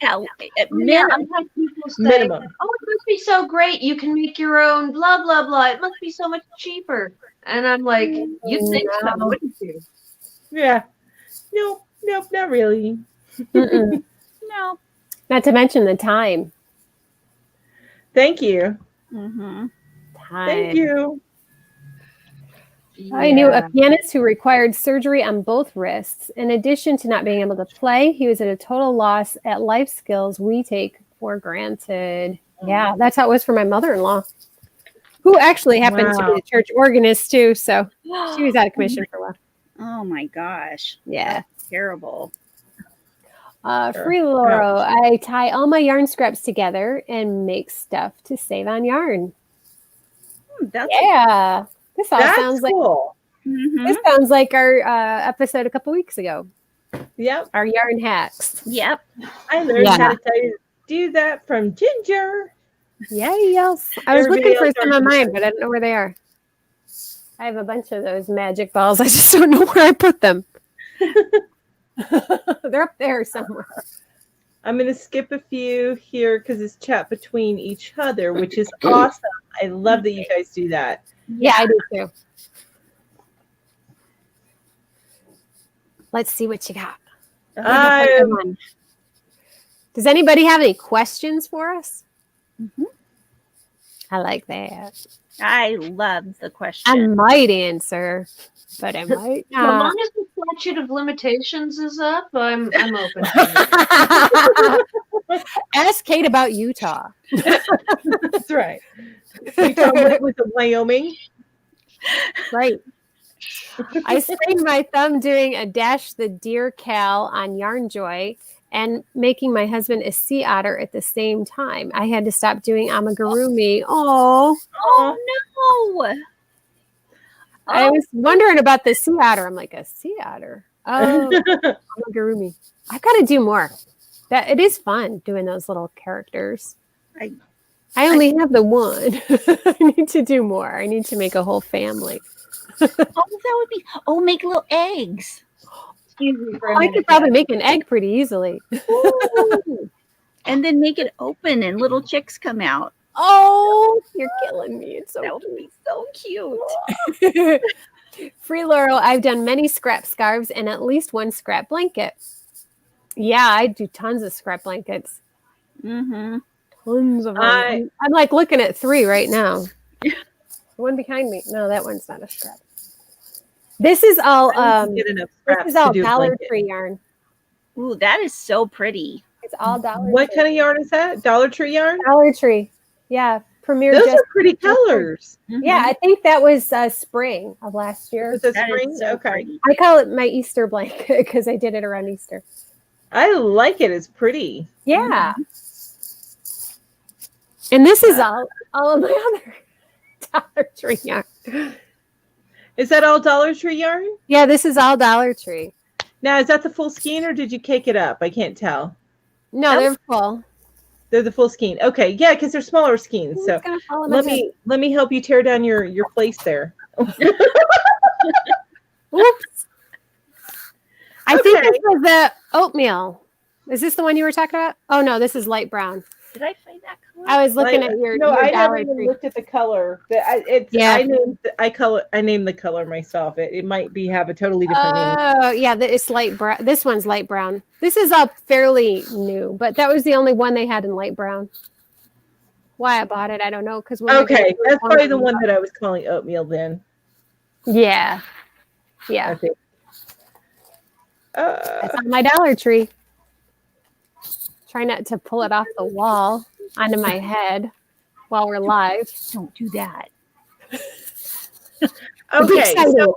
Sometimes people say, Minimum. "Oh, it must be so great! You can make your own blah blah blah. It must be so much cheaper." And I'm like, "You'd think so, wouldn't you?" Yeah. Nope, not really. Mm-mm. No. Not to mention the time. Thank you. Time. Thank you. I knew a pianist who required surgery on both wrists. In addition to not being able to play, he was at a total loss at life skills we take for granted. Yeah, that's how it was for my mother-in-law, who actually happened to be a church organist too. So she was out of commission for a while. Oh my gosh. Yeah. That's terrible. Free Laurel. I tie all my yarn scraps together and make stuff to save on yarn. That's Yeah. This all That's sounds like cool. Mhm. this sounds like our episode a couple weeks ago. Yep. Our yarn hacks. Yep. I learned Yeah. how to tell you to do that from Ginger. Yeah, yes. I was Everybody looking for else some of already mine, but I don't know where they are. I have a bunch of those magic balls. I just don't know where I put them. They're up there somewhere. I'm going to skip a few here because it's chat between each other, which is awesome. I love that you guys do that. Yeah, I do too. Let's see what you got. Does anybody have any questions for us? Mhm. I like that. I love the I question. might answer, but I might As long not. as the statute of limitations is up, I'm open to it. Ask Kate about Utah. That's right. Utah was in Wyoming. Right. I sprained my thumb doing a dash the deer cal on Yarn Joy and making my husband a sea otter at the same time. I had to stop doing amigurumi. Oh, Oh no. I was wondering about the sea otter. I'm like, a sea otter? Oh, amigurumi. I've got to do more. That it is fun doing those little characters. I only have the one. I need to do more. I need to make a whole family. Oh, that would be. Oh, make little eggs. Excuse me for a I minute, could probably guys. make an egg pretty easily. Ooh. And then make it open and little chicks come out. Oh, you're killing me. It's That so would be so cute. cute. Free Laurel, I've done many scrap scarves and at least one scrap blanket. Yeah, I do tons of scrap blankets. Mm-hmm. Tons of them. I'm like looking at 3 right now. The one behind me. No, that one's not a scrap. This is all Dollar Tree yarn. Ooh, that is so pretty. It's all Dollar What Tree. kind of yarn is that? Dollar Tree yarn? Dollar Tree. Yeah. Premier. Those are pretty colors. Yeah, I think that was spring of last year. Was it That spring? is so Okay. pretty. I call it my Easter blanket because I did it around Easter. I like it. It's pretty. Yeah. And this is all of my other Dollar Tree yarn. Is that all Dollar Tree yarn? Yeah, this is all Dollar Tree. Now, is that the full skein or did you cake it up? I can't tell. No, they're full. They're the full skein. Okay, yeah, because they're smaller skeins. So let me help you tear down your place there. Oops. I think this was the oatmeal. Is this the one you were talking about? Oh no, this is light brown. Did I find that color? I was looking at your No, I never Dollar even Tree. looked at the color. I named the color myself. It might have a totally different name. Oh yeah, it's light brown. This one's light brown. This is up fairly new, but that was the only one they had in light brown. Why I bought it, I don't know. Because Okay, that's probably the one that I was calling oatmeal then. Yeah, I yeah. think. That's on my Dollar Tree. Try not to pull it off the wall onto my head while we're live. Don't do that. Okay, so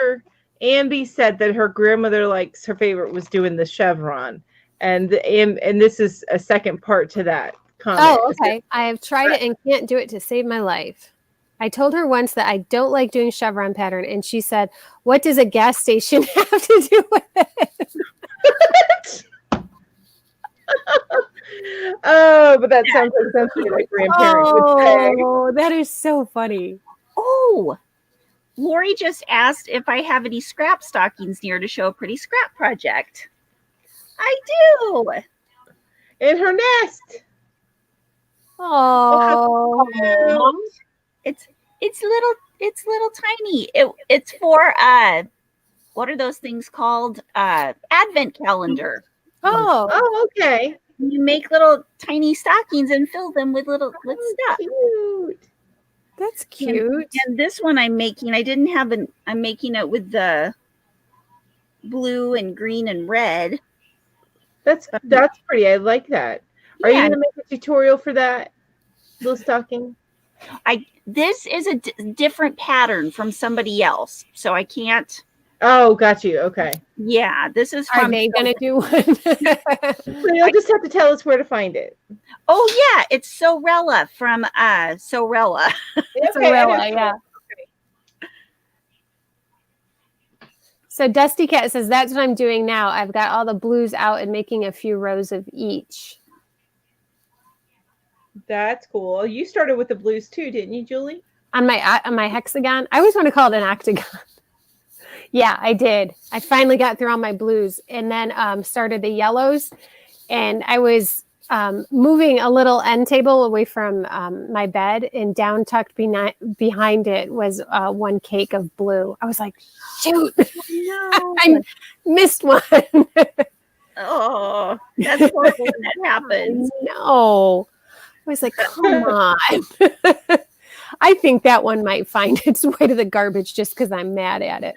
earlier, Ambi said that her grandmother likes her favorite was doing the chevron, and this is a second part to that comment. Oh, okay. I have tried it and can't do it to save my life. I told her once that I don't like doing chevron pattern, and she said, "What does a gas station have to do with it?" Oh, but that sounds like something my grandparent would say. Oh, that is so funny. Oh, Lori just asked if I have any scrap stockings near to show a pretty scrap project. I do. In her nest. Oh, It's little tiny. It's for what are those things called? Advent calendar. oh, Okay. You make little tiny stockings and fill them with stuff. Cute. that's cute. And this one I'm making, I'm making it with the blue and green and red. That's pretty. I like that. Are you Yeah. gonna make a tutorial for that little stocking? This is a different pattern from somebody else, so I can't. Oh, got you. Okay. Yeah, this is Are from. they gonna do one? So you'll just have to tell us where to find it. Oh yeah, it's Sorella from Sorella. It's Okay, I know. Sorella, yeah. So Dusty Cat says, that's what I'm doing now. I've got all the blues out and making a few rows of each. That's cool. You started with the blues too, didn't you, Julie? On my hexagon. I always want to call it an octagon. Yeah, I did. I finally got through all my blues and then started the yellows. And I was moving a little end table away from my bed, and down tucked behind it was one cake of blue. I was like, shoot, No. I missed one. Oh, that's horrible when that happens. No. I was like, come on. I think that one might find its way to the garbage just because I'm mad at it.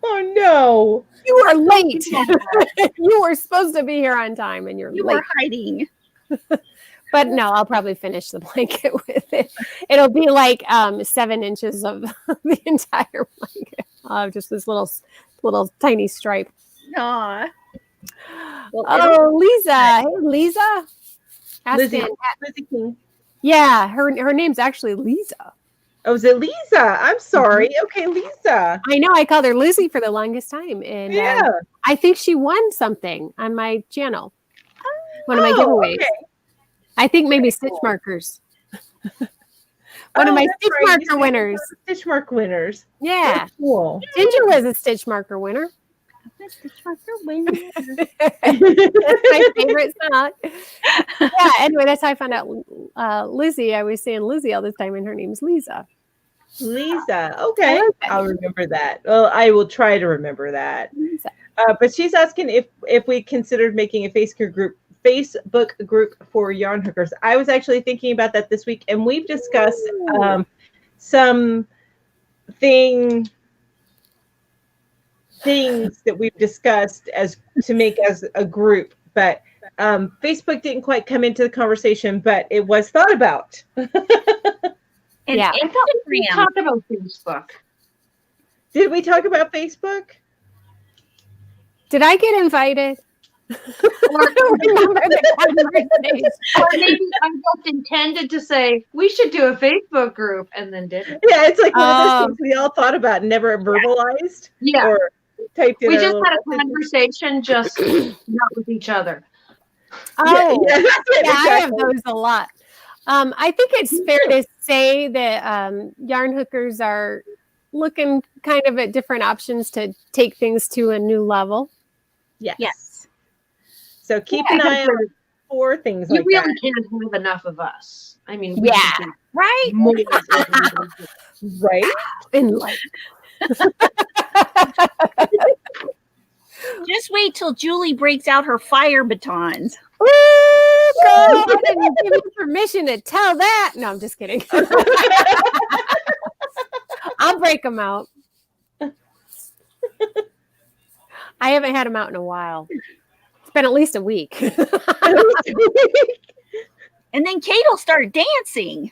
Oh no. You are late. You were supposed to be here on time and you're You late. were hiding. But no, I'll probably finish the blanket with it. It'll be like 7 inches of the entire blanket. Just this little tiny stripe. Aw. Well, Oh, Lisa. Hey, Lisa. Lizzie Asking- King. Yeah, her name's actually Lisa. Oh, is it Lisa? I'm sorry. Okay, Lisa. I know. I called her Lizzie for the longest time. And Yeah. I think she won something on my channel. One of my Oh, giveaways. okay. I think maybe stitch markers. One of my that's stitch right. You marker said winners. Stitch mark winners. Yeah. That's cool. Ginger was a stitch marker winner. Stitch marker winner. That's my favorite song. Yeah, anyway, that's how I found out Lizzie. I was saying Lizzie all the time, and her name's Lisa. Lisa. Okay. I like that. I'll remember that. Well, I will try to remember that. Lisa. But she's asking if we considered making a Facebook group for yarn hookers. I was actually thinking about that this week, and we've discussed some things that we've discussed as to make as a group, but Facebook didn't quite come into the conversation, but it was thought about. And Yeah. I thought we Instagram. talked about Facebook. Did we talk about Facebook? Did I get invited? I don't remember the conversation. Or maybe I just intended to say we should do a Facebook group and then didn't. Yeah, it's like one of Oh. those things we all thought about and never verbalized Yeah. or typed in. We our just little had a messages. conversation, just not with each other. Oh, Yeah, that's it, yeah, I have exactly. those a lot. I think it's fair to say that yarn hookers are looking kind of at different options to take things to a new level. Yes. Yes. So keep an eye out for things You like really that. can't have enough of us. I mean, we Yeah. should do Right? more. Right? In life. Just wait till Julie breaks out her fire batons. Ooh, girl, I didn't give you permission to tell that. No, I'm just kidding. I'll break them out. I haven't had them out in a while. It's been at least a week. And then Kate will start dancing.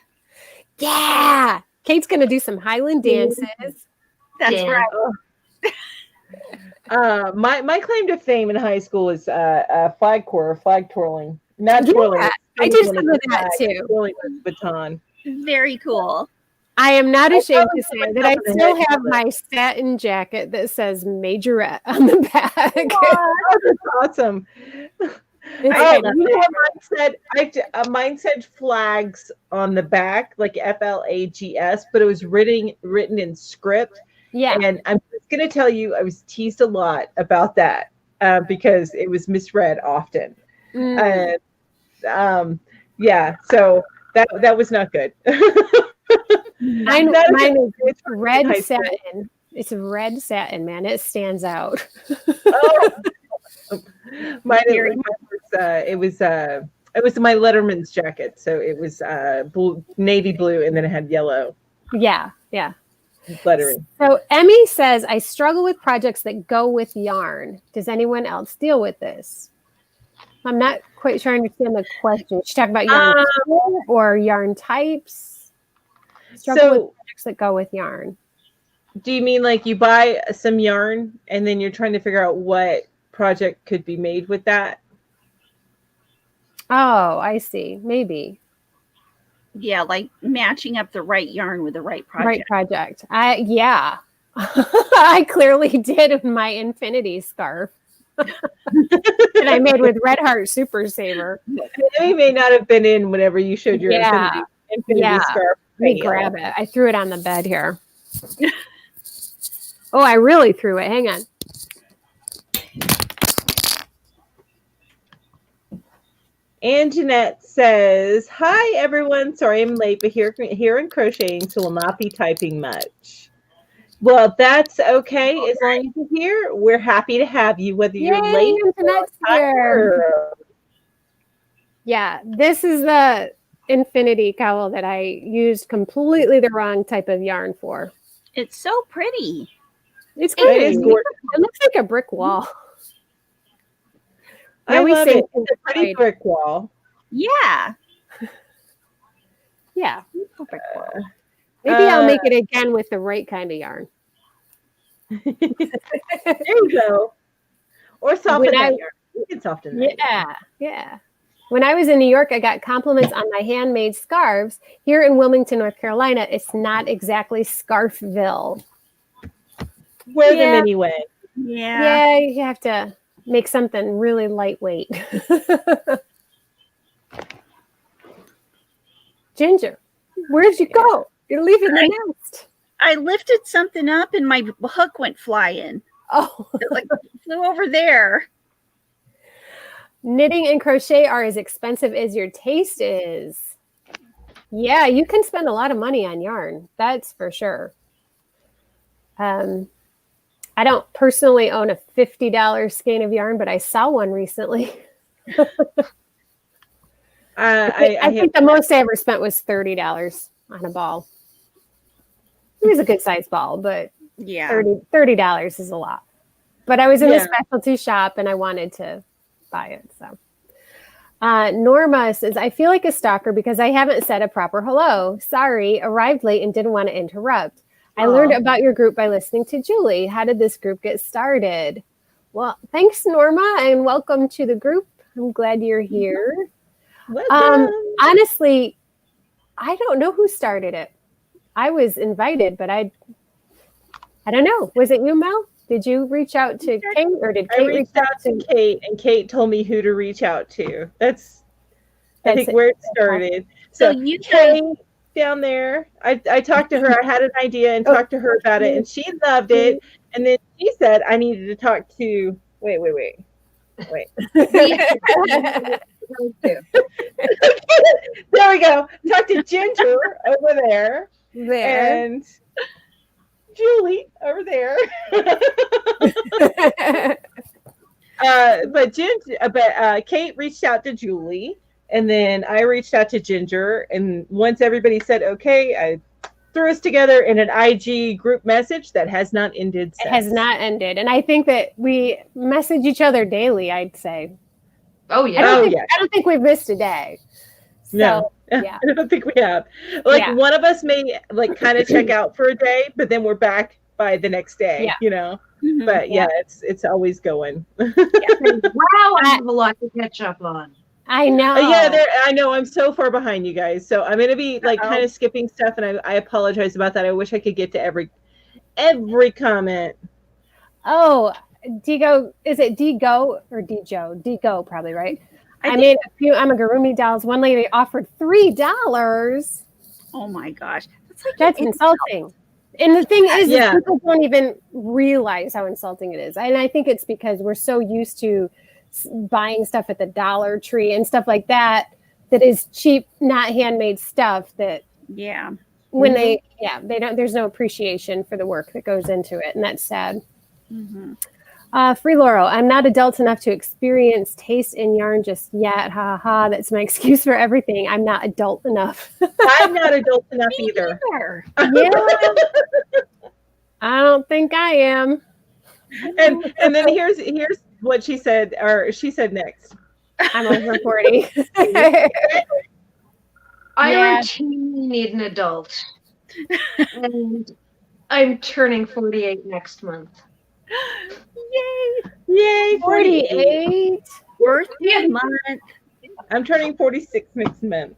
Yeah. Kate's going to do some Highland dances. That's Yeah. right. My claim to fame in high school is flag twirling. Not Yeah, twirling. I did some of that flag, too. Twirling with the baton. Very cool. I am not ashamed to probably say went that I up in the still head have with my satin jacket that says Majorette on the back. Oh, that's awesome. It's Oh, kind of- you know what mine said? Mine said flags on the back, like FLAGS, but it was written in script. yeah. And I'm just going to tell you, I was teased a lot about that because it was misread often. Mm. And yeah, so that was not good. Mine That is- is it's red high school. satin. It's red satin, man. It stands out. Oh. Mine, Very- it was my Letterman's jacket, so it was navy blue, and then it had yellow Yeah, yeah. lettering. So Emmy says, I struggle with projects that go with yarn. Does anyone else deal with this? I'm not quite sure I understand the question. Should talk about yarn color or yarn types? Struggle with So, projects that go with yarn. do you mean like you buy some yarn and then you're trying to figure out what project could be made with that? Oh, I see. Maybe. Yeah, like matching up the right yarn with the right project. Right project. Yeah. I clearly did with my infinity scarf. And I made with Red Heart Super Saver. You may not have been in whenever you showed your infinity scarf. Let me grab it. I threw it on the bed here. Oh, I really threw it. Hang on. And Jeanette says, "Hi everyone. Sorry I'm late, but here in crocheting, so will not be typing much." Well, that's okay. As long as you're here, we're happy to have you, whether you're late or here. Yeah, this is the infinity cowl that I used completely the wrong type of yarn for. It's so pretty. It's good. It looks like a brick wall. I love it. It's a pretty brick wall. Yeah. Yeah. Maybe I'll make it again with the right kind of yarn. There you go. Or soften that yarn. You can soften that. Yeah. When I was in New York, I got compliments on my handmade scarves. Here in Wilmington, North Carolina, it's not exactly Scarfville. Wear them anyway. Yeah, you have to make something really lightweight. Ginger, where'd you go? You're leaving the nest. I lifted something up and my hook went flying. Oh, it like flew over there. Knitting and crochet are as expensive as your taste is. Yeah, you can spend a lot of money on yarn. That's for sure. I don't personally own a $50 skein of yarn, but I saw one recently. I think the most I ever spent was $30 on a ball. It was a good size ball, but yeah, $30 is a lot. But I was in a specialty shop and I wanted to buy it. So Norma says, I feel like a stalker because I haven't said a proper hello. Sorry, arrived late and didn't want to interrupt. I learned about your group by listening to Julie. How did this group get started? Well, thanks, Norma, and welcome to the group. I'm glad you're here. Honestly, I don't know who started it. I was invited, but I don't know. Was it you, Mel? Did you reach out to Kate, or did Kate reach out to Kate? And Kate told me who to reach out to. That's I think where it started. So you Kate down there, I talked to her. I had an idea and talked to her about it, and she loved it. And then she said I needed to talk to. Wait. There we go. Talk to Ginger over there. And Julie over there. But Kate reached out to Julie, and then I reached out to Ginger, and once everybody said okay, I threw us together in an IG group message that has not ended since. It has not ended, and I think that we message each other daily, I'd say. Oh yeah. I don't think we've missed a day. So, no. Yeah. I don't think we have. One of us may kind of check out for a day, but then we're back by the next day, you know. Mm-hmm. But it's always going. Wow, I have a lot to catch up on. I know. I know. I'm so far behind you guys, so I'm gonna be kind of skipping stuff, and I apologize about that. I wish I could get to every comment. Oh, Digo, is it Digo or Dijo? Digo, probably, right? I made a few amigurumi dolls. One lady offered $3. Oh my gosh, that's insulting. And the thing is people don't even realize how insulting it is. And I think it's because we're so used to buying stuff at the Dollar Tree and stuff like that is cheap, not handmade stuff that when they don't, there's no appreciation for the work that goes into it, and that's sad. Mm-hmm. Free Laurel, I'm not adult enough to experience taste in yarn just yet. Ha ha. That's my excuse for everything. I'm not adult enough. I'm not adult enough either. Yeah. I don't think I am. And then here's what she said, or she said next. I'm over 40. I routinely need an adult. And I'm turning 48 next month. Yay! 48. Birthday month. I'm turning 46 next month.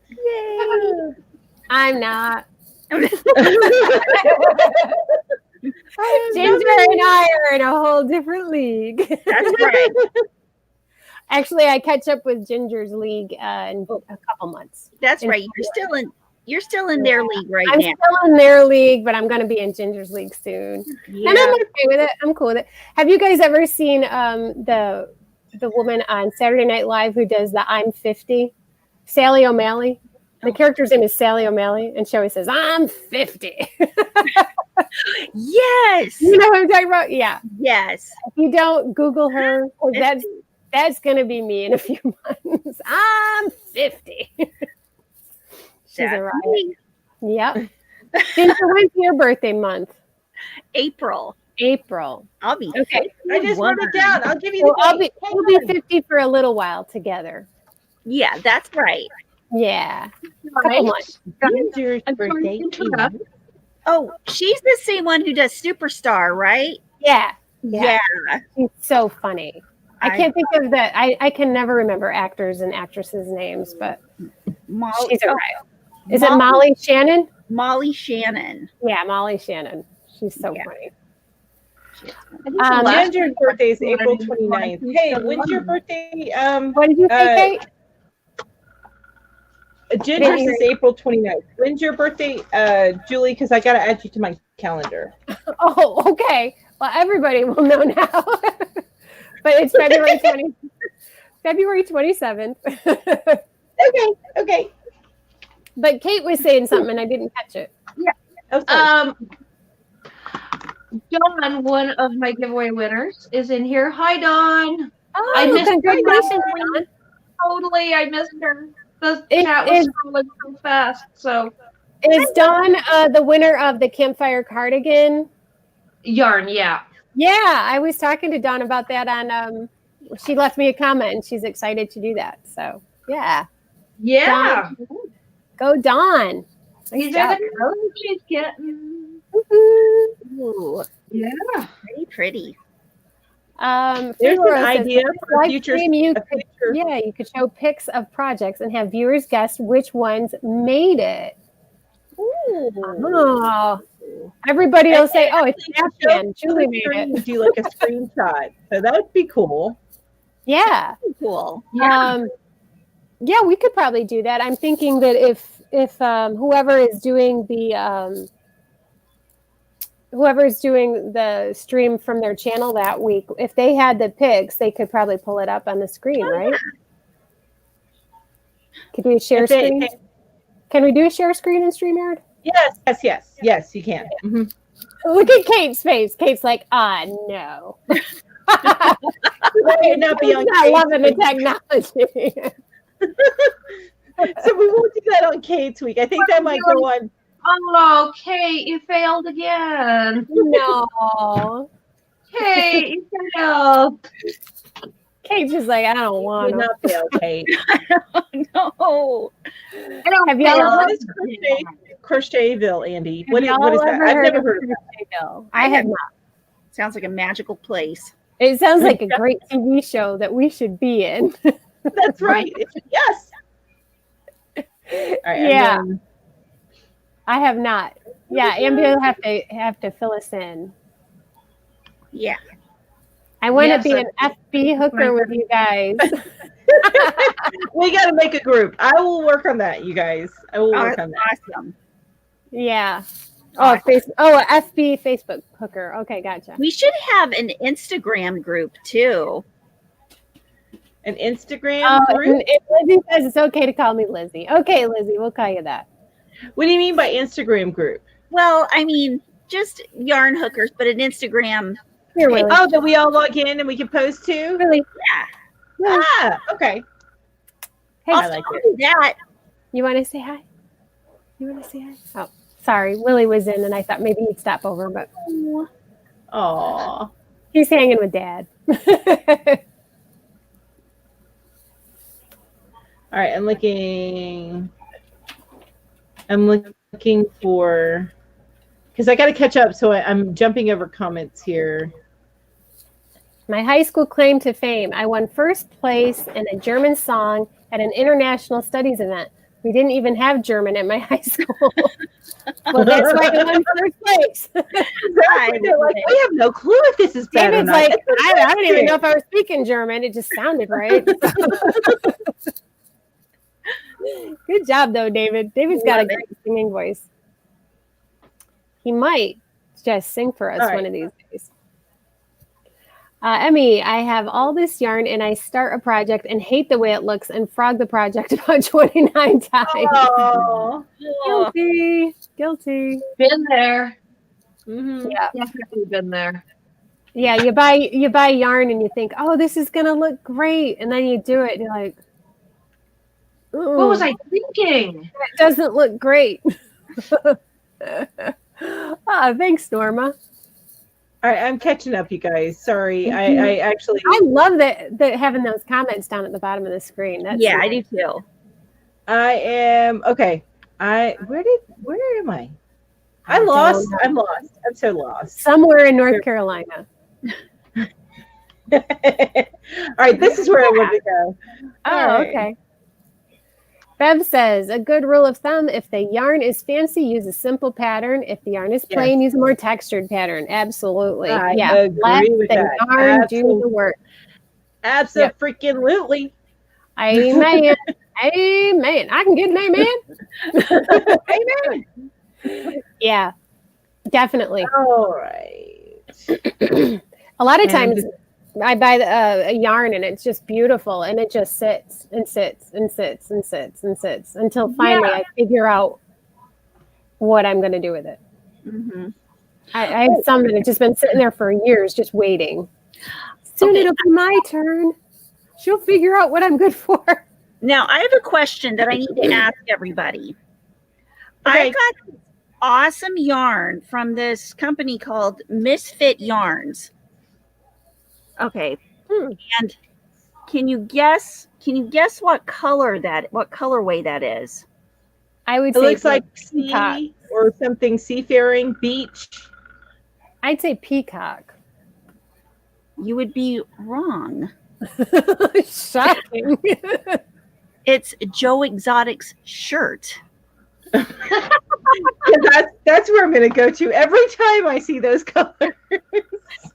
Yay! I'm not. Ginger and I are in a whole different league. That's right. Actually, I catch up with Ginger's league in a couple months. That's right. You're still in their league right I'm now. still in their league, but I'm going to be in Ginger's league soon. Yeah. And I'm okay with it. I'm cool with it. Have you guys ever seen the woman on Saturday Night Live who does the I'm 50? Sally O'Malley. The character's name is Sally O'Malley, and she always says, I'm 50. Yes. You know what I'm talking about? Yeah. Yes. If you don't Google her, 'cause that's going to be me in a few months. I'm 50. She's a riot. Yep. Ginger, when's your birthday month? April. I'll be Okay. I just wrote it down. I'll give you So the date. we'll be 50 for a little while together. Yeah, that's right. Yeah. Couple months. Ginger's birthday. Oh, she's the same one who does Superstar, right? Yeah. Yeah. She's so funny. I can't think of that. I can never remember actors and actresses' names, but she's a riot. Is it Molly Shannon? Molly Shannon. Yeah, Molly Shannon. She's so funny. Ginger's birthday is April 29th. Hey, when's your birthday? What did you say, Kate? Ginger's is April 29th. When's your birthday, Julie? Because I got to add you to my calendar. Oh, okay. Well, everybody will know now. But it's February 27th. Okay. But Kate was saying something and I didn't catch it. Yeah. Okay. Dawn, one of my giveaway winners, is in here. Hi, Dawn. Oh, I missed congratulations, Dawn. Totally, I missed her. The chat was scrolling so fast. So, is Dawn the winner of the campfire cardigan yarn? Yeah. Yeah, I was talking to Dawn about that on. She left me a comment and she's excited to do that. So yeah. Yeah. Dawn. Go Dawn. These are the colors she's getting. Ooh. Yeah. Pretty. There's an idea for future. You could show pics of projects and have viewers guess which ones made it. Ooh. Oh, everybody will say, "Oh, it's Afghan. Julie made it." Do like a screenshot, so that would be cool. Yeah, cool. Yeah, we could probably do that. I'm thinking that if whoever is doing the stream from their channel that week, if they had the pics, they could probably pull it up on the screen, right? Could we share screen? Can we do a share screen in StreamYard? Yes, you can. Mm-hmm. Look at Kate's face. Kate's like, no. You're not loving the technology. So we won't do that on Kate's week. I think that might go on. Oh, Kate, you failed again. No. Kate, you failed. Kate's just like, I don't want to. Not fail, Kate. No. Have y'all What is Crochetville, Andy? What is that? I've never heard of Crochetville. I have not. Sounds like a magical place. It sounds like a great TV show that we should be in. That's right. Yes. All right, yeah. I have not. Yeah, Ambi will have to fill us in. Yeah. I want to be an FB hooker with you guys. We got to make a group. I will work on that, you guys. I will work on that. Awesome. Yeah. FB Facebook hooker. Okay, gotcha. We should have an Instagram group too. An Instagram group? And Lizzie says it's okay to call me Lizzie. Okay, Lizzie, we'll call you that. What do you mean by Instagram group? Well, I mean, just yarn hookers, but an Instagram. Here, Willie. Oh, that we all log in and we can post too? Really? Yeah. Ah, okay. Hey, I like that. You want to say hi? Oh, sorry. Willie was in and I thought maybe he'd stop over, but Aw. he's hanging with Dad. All right, I'm looking for, because I got to catch up, so I'm jumping over comments here. My high school claim to fame. I won first place in a German song at an international studies event. We didn't even have German at my high school. Well, that's why I won first place. They're like, we have no clue if this is bad or David's not. like, It's I don't even know fantastic. if I was speaking German. It just sounded right. Good job, though, David. David's got a great singing voice. He might just sing for us one of these days. Emmy, I have all this yarn and I start a project and hate the way it looks and frog the project about 29 times. Oh. Guilty. Been there. Mm-hmm. Yeah. Definitely been there. Yeah, you buy yarn and you think, oh, this is gonna look great, and then you do it and you're like, ooh, What was I thinking? it doesn't look great. Thanks, Norma. All right, I'm catching up, you guys. Sorry, I actually. I love that having those comments down at the bottom of the screen. That's I do too. I am okay. Where am I? I'm lost. I'm so lost. Somewhere in North Carolina. All right, this is where I want to go. Okay. Bev says, a good rule of thumb, if the yarn is fancy, use a simple pattern. If the yarn is plain, use a more textured pattern. Absolutely. I Let agree with the that. yarn do the work. Absolutely. Amen. Amen. I can get an amen. Amen. Yeah, definitely. All right. A lot of times I buy a yarn and it's just beautiful and it just sits and sits and sits and sits and sits until finally I figure out what I'm going to do with it. Mm-hmm. I have some that have just been sitting there for years just waiting. Soon it'll be my turn. She'll figure out what I'm good for. Now, I have a question that I need to ask everybody. I got this awesome yarn from this company called Misfit Yarns. Okay. And can you guess what colorway that is? I would It say looks like peacock. sea or something seafaring beach. I'd say peacock. You would be wrong. Shocking. It's Joe Exotic's shirt. That's where I'm going to go to every time I see those colors.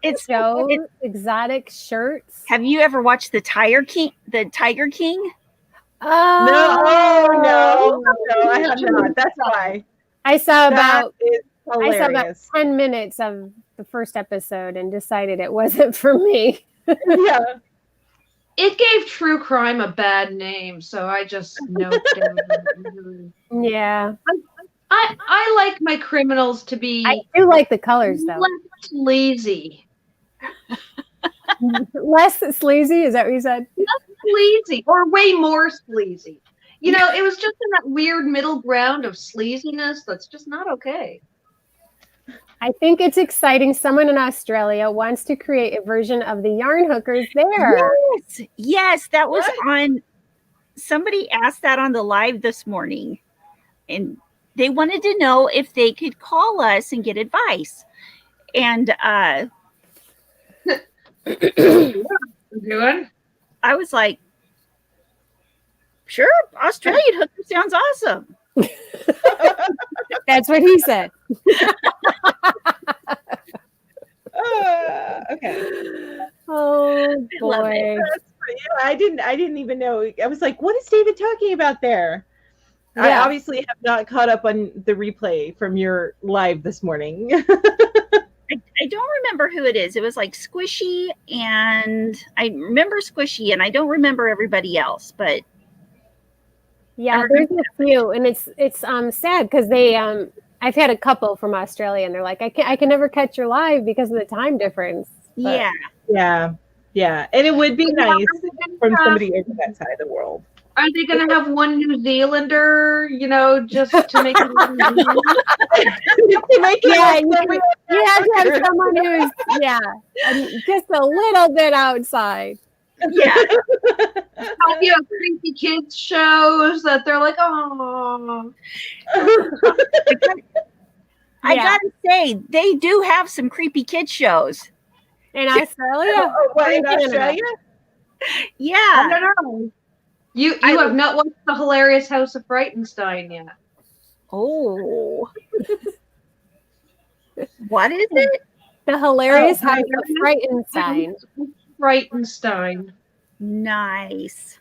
It's Joe Exotic shirts. Have you ever watched the Tiger King? Oh No, I have not. That's why. I saw That about is hilarious. 10 minutes of the first episode and decided it wasn't for me. Yeah. It gave true crime a bad name, so I just noted it. Yeah. I like my criminals to be I do like the colors though. less sleazy. Less sleazy, is that what you said? Sleazy, or way more sleazy. You know, it was just in that weird middle ground of sleaziness that's just not okay. I think it's exciting. Someone in Australia wants to create a version of the yarn hookers there. Yes, that was on. Somebody asked that on the live this morning, and they wanted to know if they could call us and get advice. And Doing? I was like, sure, Australian hooker sounds awesome. That's what he said. Okay. Oh boy. I didn't even know. I was like, what is David talking about there? Yeah. I obviously have not caught up on the replay from your live this morning. I don't remember who it is. It was like Squishy, and I remember Squishy, and I don't remember everybody else, but Yeah, there's a few, and it's sad because they I've had a couple from Australia, and they're like, I can never catch your live because of the time difference. But yeah, and it would be nice from somebody over that side of the world. Are they going to have one New Zealander, you know, just to make it? You have to have someone who's just a little bit outside. yeah. You know, creepy kids shows that they're like, oh. I gotta say, they do have some creepy kid shows. In Australia? What, in Australia? Yeah. I don't know. You have not watched The Hilarious House of Frightenstein yet. Oh. What is it? The Hilarious House of Frightenstein. Frightenstein. Nice.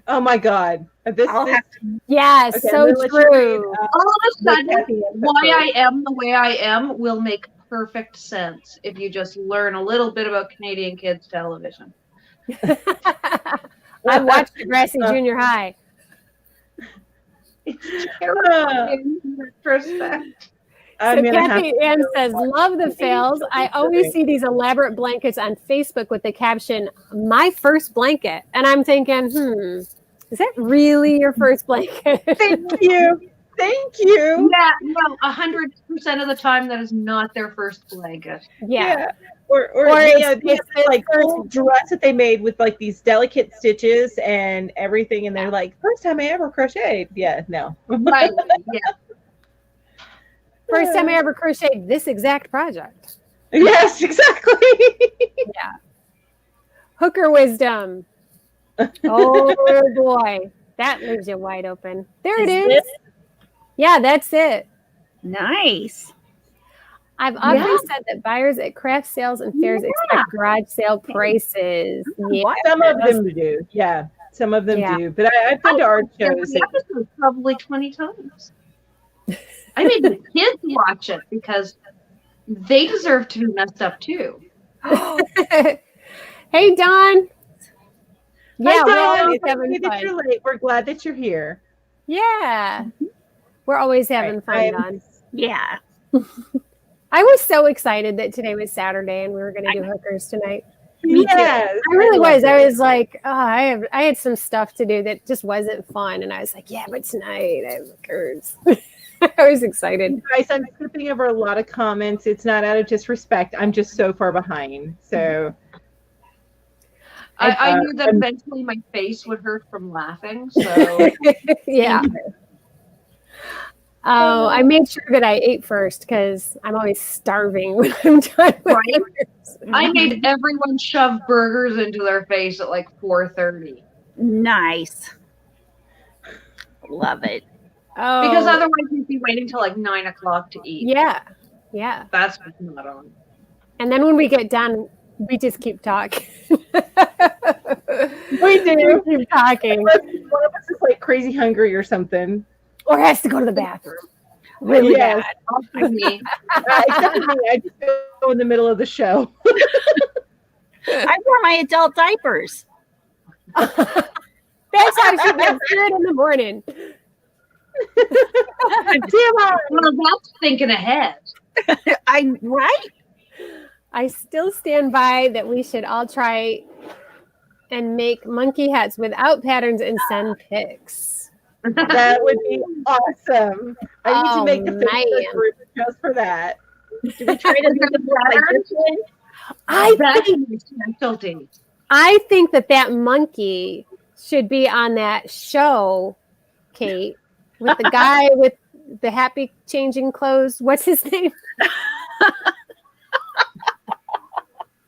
Oh my God. I'll have to. Yeah, Okay, so I'm gonna let you true. read, All of a sudden, Kathy and why Pepper. I am the way I am will make perfect sense if you just learn a little bit about Canadian kids television. I watched Degrassi Junior High. It's terrible in retrospect. I'm So gonna have Kathy to Ann go says, watch love the the fails. videos. I always see these elaborate blankets on Facebook with the caption, my first blanket. And I'm thinking, is that really your first blanket? Thank you. Thank you. Yeah, no, 100% of the time that is not their first blanket. Yeah. Or Or they have it's this, like old dress that they made with like these delicate stitches and everything, and they're like, first time I ever crocheted. Yeah, no. Right. Yeah. First time I ever crocheted this exact project. Yes, exactly. Yeah. Hooker wisdom. Oh boy. That leaves you wide open. There it is. Yeah, that's it. Nice. I've often said that buyers at craft sales and fairs expect garage sale prices. Yeah. Some of them do. Yeah, some of them do. But I've been to art shows. The episode probably 20 times. I made the kids watch it because they deserve to be messed up too. Hey, Dawn. Yeah, Hi, we're Dawn. always It's having okay that fun. you're late. We're glad that you're here. Yeah. We're always having fun, Dawn. Yeah. I was so excited that today was Saturday and we were going to do hookers tonight. Yes, I really was. I was like, oh, I had some stuff to do that just wasn't fun. And I was like, yeah, but tonight I have hookers. I was excited. Guys, I'm skipping over a lot of comments. It's not out of disrespect. I'm just so far behind. So I knew that eventually my face would hurt from laughing. So yeah. Oh, I made sure that I ate first because I'm always starving when I'm done with hookers. I made everyone shove burgers into their face at like 4:30. Nice. Love it. Oh, Because otherwise you'd be waiting till like 9 o'clock to eat. yeah. Yeah. That's what's not on. And then when we get done, we just keep talking. we do. We keep talking. One of us is like crazy hungry or something. Or has to go to the bathroom. Really Yes. bad. Me. Except for me, I just go in the middle of the show. I wore my adult diapers. That's how she gets good in the morning. Well, that's thinking ahead. I'm right. I still stand by that we should all try and make monkey hats without patterns and send pics. That would be awesome. I need to make the man. Facebook group just for that. Do we try to do the like this one? I think that monkey should be on that show, Kate, with the guy with the happy changing clothes. What's his name?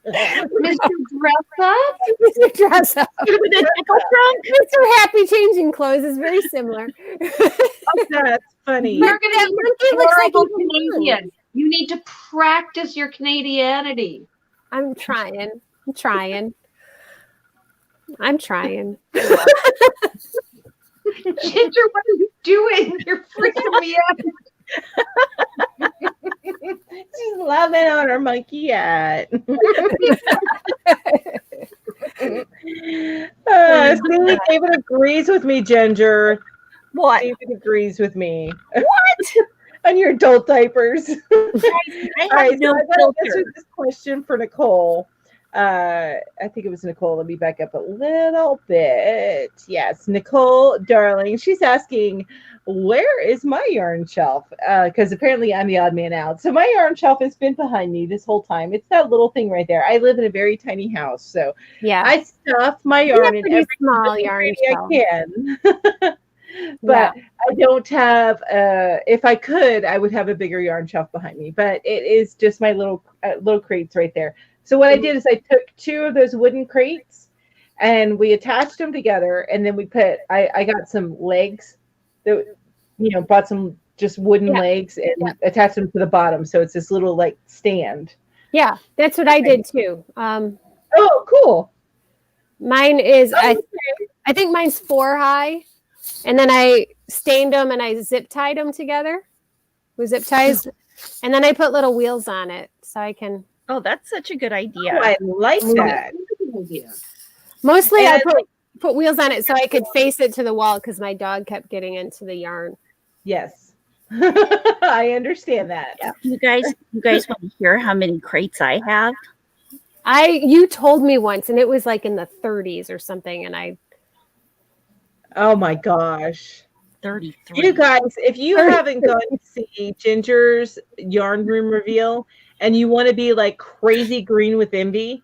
Mr. Dress Up? Mr. Dress Up. With a pickle trunk? Mr. Happy changing clothes is very similar. Oh, that's funny. You're going to monkey be looks like horrible he's Canadian. You need to practice your Canadianity. I'm trying. Ginger, what are you doing? You're freaking me out. She's loving on her monkey hat. See, David agrees with me, Ginger. What? David agrees with me. What? On your adult diapers. I All have right, no so I got filter. to answer this question for Nicole. I think it was Nicole. Let me back up a little bit. Yes, Nicole, darling. She's asking, where is my yarn shelf? Because apparently I'm the odd man out. So my yarn shelf has been behind me this whole time. It's that little thing right there. I live in a very tiny house, so Yeah. I stuff my yarn in every small yarn I shelf. can. But I don't have, if I could, I would have a bigger yarn shelf behind me, but it is just my little crates right there. So what I did is I took 2 of those wooden crates and we attached them together, and then we put I got some legs that bought some just wooden legs and attached them to the bottom, so it's this little like stand. Yeah, that's what I did too. Oh, cool. Mine is I think mine's 4 high, and then I stained them and I zip tied them together with zip ties, and then I put little wheels on it so I can. Oh, that's such a good idea. Oh, I like that. Mostly I put wheels on it so I could face it to the wall because my dog kept getting into the yarn. Yes. I understand that. Yeah. You guys want to hear how many crates I have? You told me once, and it was like in the 30s or something, and oh my gosh. 33. You guys, if you haven't gone to see Ginger's yarn room reveal and you want to be like crazy green with envy,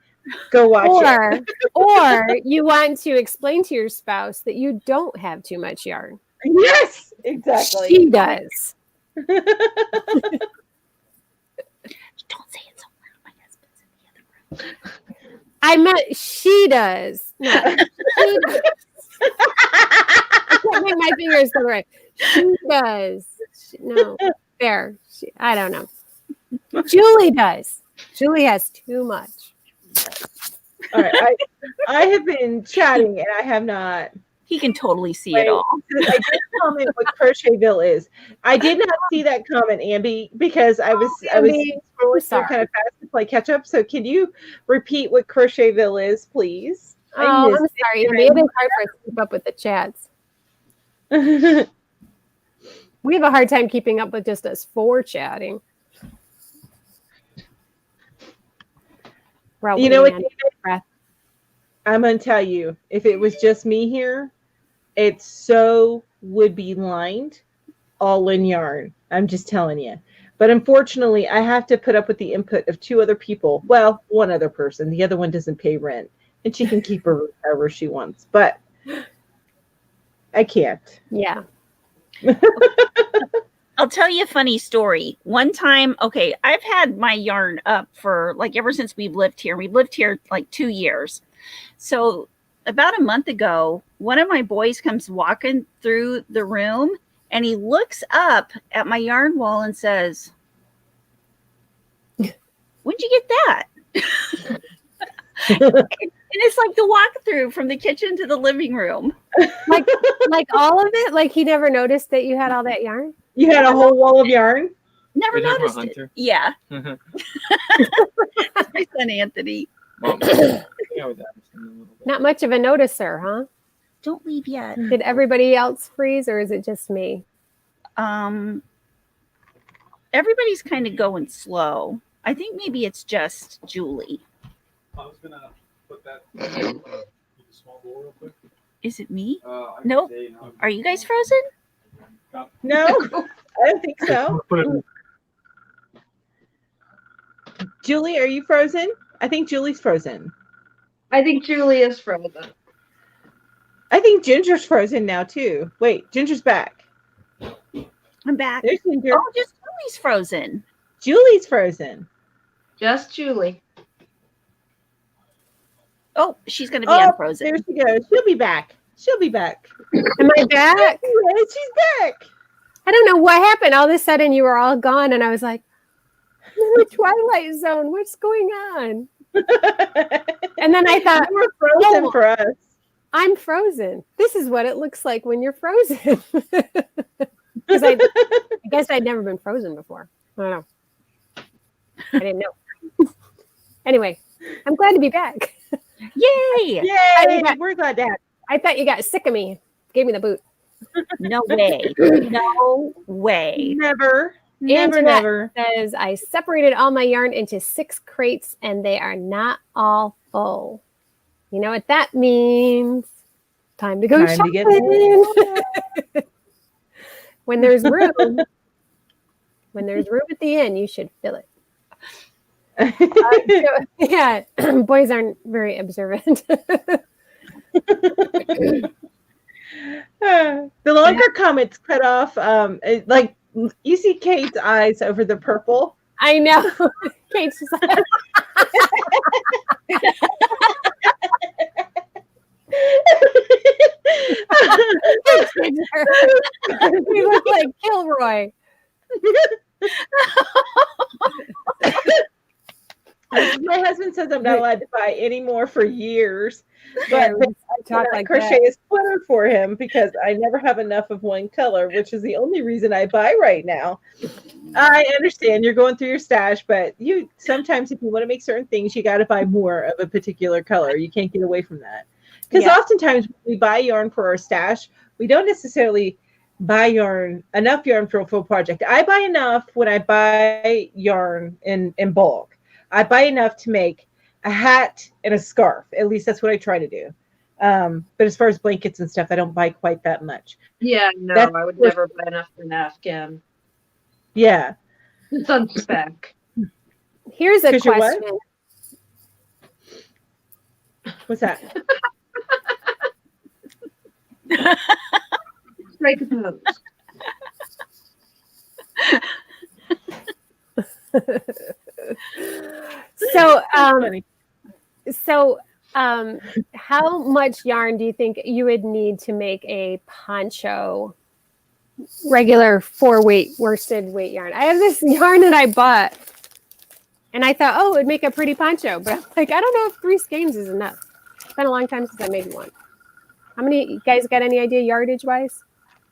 go watch it. Or you want to explain to your spouse that you don't have too much yarn. Yes, exactly. She does. Don't say it so loud. My husband's in the other room. I meant she does. No, she does. I can't make my fingers go right. She does. No, there. I don't know. Julie does. Julie has too much. All right. I have been chatting and I have not. He can totally see it all. I did comment what Crochetville is. I did not see that comment, Ambi, because I was scrolling through kind of fast to play catch up. So can you repeat what Crochetville is, please? I'm sorry. It is hard for us to keep up with the chats. We have a hard time keeping up with just us 4 chatting. You know what, David? I'm going to tell you, if it was just me here, it so would be lined all in yarn. I'm just telling you. But unfortunately, I have to put up with the input of 2 other people. Well, 1 other person. The other one doesn't pay rent. And she can keep her room however she wants. But I can't. Yeah. I'll tell you a funny story. One time, okay, I've had my yarn up for like ever since we've lived here. We've lived here like 2 years. So about a month ago, one of my boys comes walking through the room and he looks up at my yarn wall and says, "When'd you get that?" And it's like the walkthrough from the kitchen to the living room. Like all of it? Like he never noticed that you had all that yarn? You had a whole wall of yarn? Never noticed it. Yeah. That's my son Anthony. Not much of a noticer, huh? Don't leave yet. Did everybody else freeze, or is it just me? Everybody's kind of going slow. I think maybe it's just Julie. I was gonna put that in the small bowl real quick. Is it me? I Nope. can say no. Are you guys frozen? No, I don't think so. Put it in. Julie, are you frozen? I think Julie's frozen. I think Julie is frozen. I think Ginger's frozen now too. Wait, Ginger's back. I'm back. There's Ginger. Oh, just Julie's frozen. Julie's frozen. Just Julie. Oh, she's going to be unfrozen. There she goes. She'll be back. She'll be back. Am I back? She's back. I don't know what happened. All of a sudden, you were all gone, and I was like, I'm in the Twilight Zone. What's going on? And then I thought, you were frozen for us. I'm frozen. This is what it looks like when you're frozen. Because I guess I'd never been frozen before. I don't know. I didn't know. Anyway, I'm glad to be back. Yay! Yay! We're glad to have you. I thought you got sick of me. Gave me the boot. No way. No way. Never. Antoinette Never. says, I separated all my yarn into 6 crates and they are not all full. You know what that means? Time to go Time to get shopping. When there's room at the end, you should fill it. Yeah, boys aren't very observant. The longer comments cut off, like you see Kate's eyes over the purple. I know. Kate's just like, husband says I'm not allowed to buy any more for years. Yeah, But we talk like crochet that. a sweater for him because I never have enough of one color, which is the only reason I buy right now. I understand you're going through your stash, but you sometimes if you want to make certain things, you got to buy more of a particular color. You can't get away from that. Because oftentimes when we buy yarn for our stash, we don't necessarily buy enough yarn for a full project. I buy enough when I buy yarn in bulk. I buy enough to make a hat and a scarf. At least that's what I try to do. But as far as blankets and stuff, I don't buy quite that much. Yeah, no, I would never buy enough for an Afghan. Yeah. It's on spec. Here's a 'Cause you're what? question. What's that? Strike a pose. So, Funny. how much yarn do you think you would need to make a poncho? Regular 4-weight worsted weight yarn. I have this yarn that I bought, and I thought, oh, it would make a pretty poncho. But I'm like, I don't know if 3 skeins is enough. It's been a long time since I made one. How many you guys got any idea yardage wise?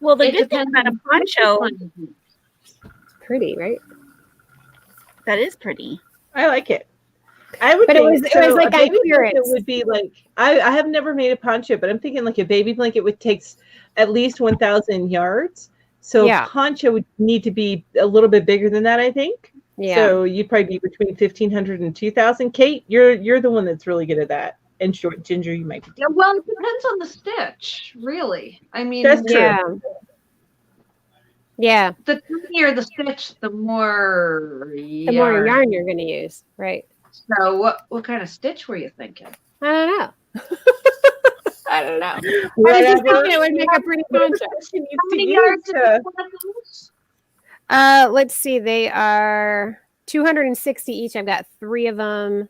Well, the It good thing depends about a on poncho, It's pretty, right? that is pretty. I like it. I would But it think was like a on baby clearance. blanket would be like I have never made a poncho, but I'm thinking like a baby blanket would take at least 1,000 yards. So Yeah. a poncho would need to be a little bit bigger than that, I think. Yeah. So you'd probably be between 1,500 and 2,000. Kate, you're the one that's really good at that. And short Ginger, you might be. Yeah, well, it depends on the stitch, really. I mean, That's true. Yeah. Yeah. the tinier the stitch, the more The more yarn you're going to use, right? So, what kind of stitch were you thinking? I don't know. I don't know. I was just Whatever. thinking it would make a pretty poncho. She needs How to many use yards did to- you want those? Let's see. They are 260 each. I've got 3 of them.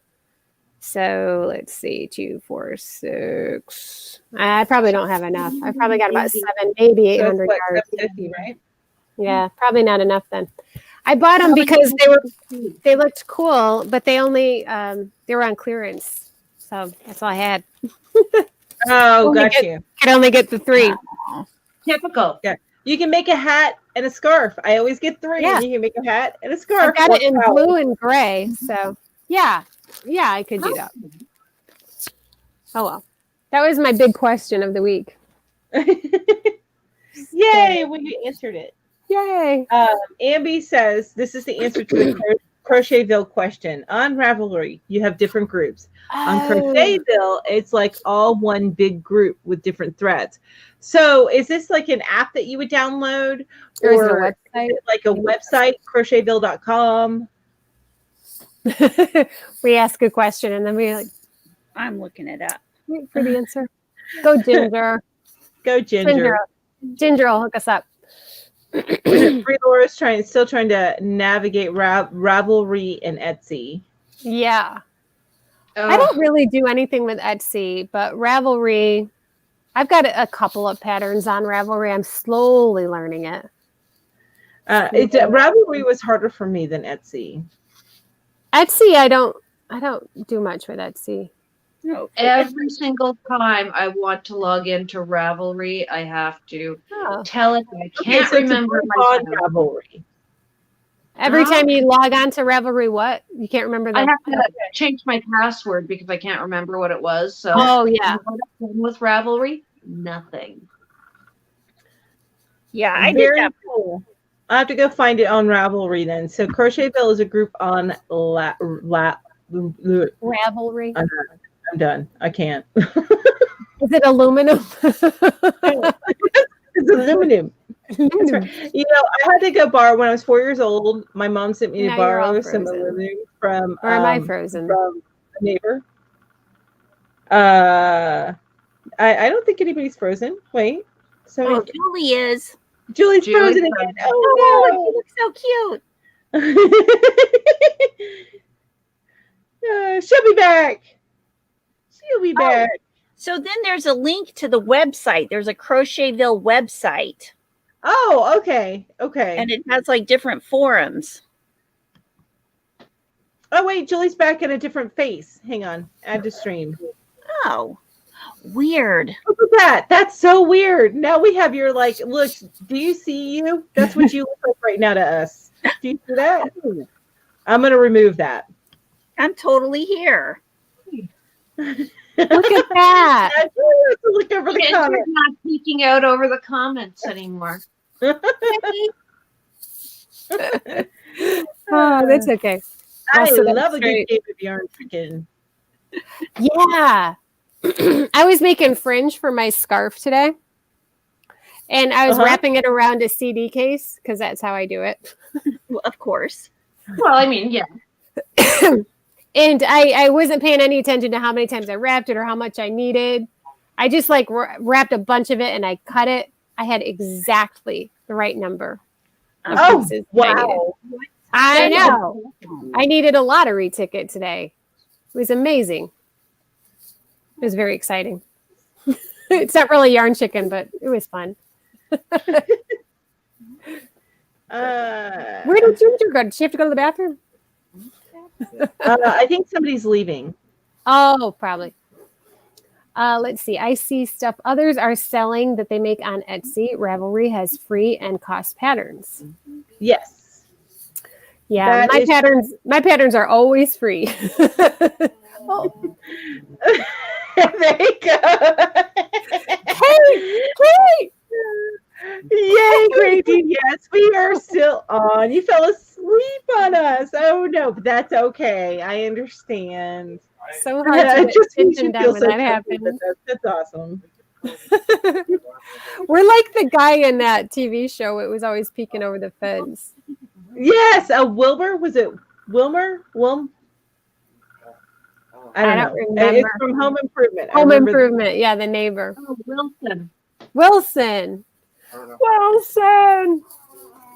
So let's see, 2, 4, 6. I probably don't have enough. I've probably got about 7, maybe so it's 800 what, yards. 750, right? Yeah, probably not enough then. I bought them because they looked cool, but they only they were on clearance, so that's all I had. Oh, Only got you. Could only get the 3. Typical. You can make a hat and a scarf. I always get 3. Yeah. And you can make a hat and a I scarf. got it in Wow. blue and gray, so yeah, I could do that. Oh well, that was my big question of the week. Yay, well, you answered it. Yay! Ambi says this is the answer to the Crochetville question. On Ravelry, you have different groups. On Crochetville, it's like all one big group with different threads. So is this like an app that you would download? Or is it a Or website? is it like a website, crochetville.com? We ask a question and then we like I'm looking it up. wait for the answer. Go Ginger. Go Ginger. Ginger will hook us up. Free Laura's still trying to navigate Ravelry and Etsy. Yeah. I don't really do anything with Etsy, but Ravelry, I've got a couple of patterns on Ravelry. I'm slowly learning it. Ravelry was harder for me than Etsy. Etsy, I don't do much with Etsy. No, Every single time I want to log into Ravelry, I have to Oh. tell it I can't so to remember group my on password. Ravelry. Every Huh? time you log on to Ravelry, what? You can't remember I that? have to change my password because I can't remember what it was. So Oh, yeah. what I've done with Ravelry, nothing. yeah, I did Very that. cool. I have to go find it on Ravelry then. So Crochetville is a group on Ravelry. I'm done. I can't. Is it aluminum? It's aluminum. That's right. You know, I had to go borrow when I was 4 years old. My mom sent me to Now you're all borrow some frozen. aluminum from Or am I frozen? from a neighbor. I don't think anybody's frozen. Wait. So Oh, Julie is. Julie's Julie's frozen again. frozen. Oh, Oh you look so cute. no. She'll be back. She'll be back. So then there's a link to the website. There's a Crochetville website, Oh, okay. Okay. and it has like different forums. Oh wait, Julie's back in a different face. Hang on, add to stream. Oh, weird. Look at that. That's so weird. Now we have your like. Look, do you see you? That's what you look like right now to us. Do you see that? I'm gonna remove that. I'm totally here. Look at that. I really have to look over the Ginger's comments. not peeking out over the comments anymore. Oh, that's okay. I Also, that's love a good great. game of yarn freaking. Yeah. I was making fringe for my scarf today. And I was wrapping it around a CD case because that's how I do it. Well, of course. Well, I mean, yeah. And I wasn't paying any attention to how many times I wrapped it or how much I needed. I just like wrapped a bunch of it and I cut it. I had exactly the right number of Oh, pieces that I needed. wow. I know. I needed a lottery ticket today. It was amazing. It was very exciting. It's not really yarn chicken, but it was fun. Where did Ginger go? Did she have to go to the bathroom? I think somebody's leaving. Oh, probably. Let's see. I see stuff others are selling that they make on Etsy. Ravelry has free and cost patterns. Yes. Yeah, my patterns are always free. Oh. There you go. Hey! Yay, Grady. Yes, we are still on. You fell asleep on us. Oh, no, but that's okay. I understand. So hard to It just makes attention you down feel when so that happy, but happens. that's awesome. We're like the guy in that TV show. It was always peeking over the fence. Yes, Wilbur. Was it Wilmer? I don't know. remember. It's from Home Improvement. I Home remember Improvement. Yeah, the neighbor. Oh, Wilson. Wilson. I don't know. Wilson.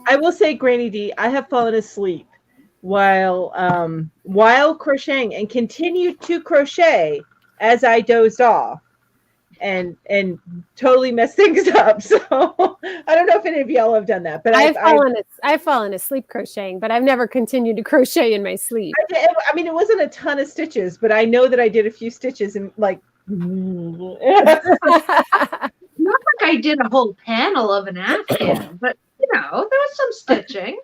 I will say, Granny D, I have fallen asleep while crocheting and continued to crochet as I dozed off and totally messed things up. So I don't know if any of y'all have done that, but I've fallen asleep crocheting, but I've never continued to crochet in my sleep. I mean, it wasn't a ton of stitches, but I know that I did a few stitches and like. Not like I did a whole panel of an Afghan, but you know, there was some stitching.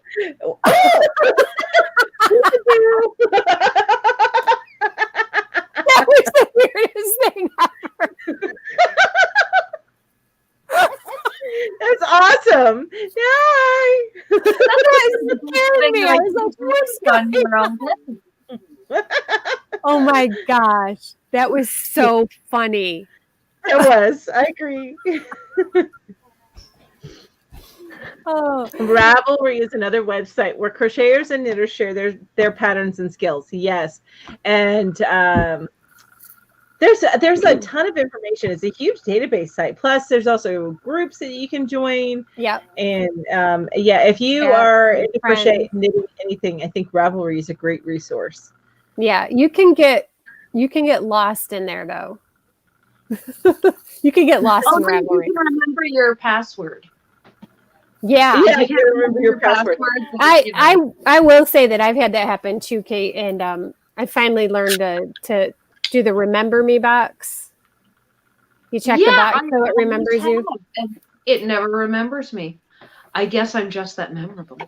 That was the weirdest thing ever. That's awesome. Yay! That scared me. I was like, what's Done going your own business. Oh my gosh. That was so funny. It was. I agree. Oh, Ravelry is another website where crocheters and knitters share their patterns and skills. Yes, and there's a ton of information. It's a huge database site. Plus, there's also groups that you can join. yep. And yeah, if you Yeah, are into friends. crochet, knitting, anything, I think Ravelry is a great resource. Yeah, you can get lost in there though. You can get lost in Only if Ravelry. you can remember your password. Yeah. Yeah, If you you gotta remember your password. I will say that I've had that happen too, Kate, and I finally learned to do the remember me box. You check the box so it remembers you. And it never remembers me. I guess I'm just that memorable.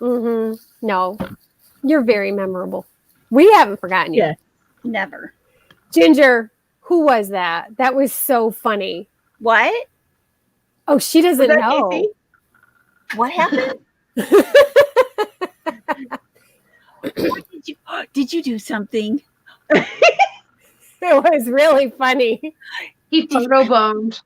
Mm-hmm. No, you're very memorable. We haven't forgotten you. Yeah. Never. Ginger, who was that? That was so funny. What? Oh, she doesn't Was that know. Casey? What happened? Did you do something? It was really funny. He photobombed.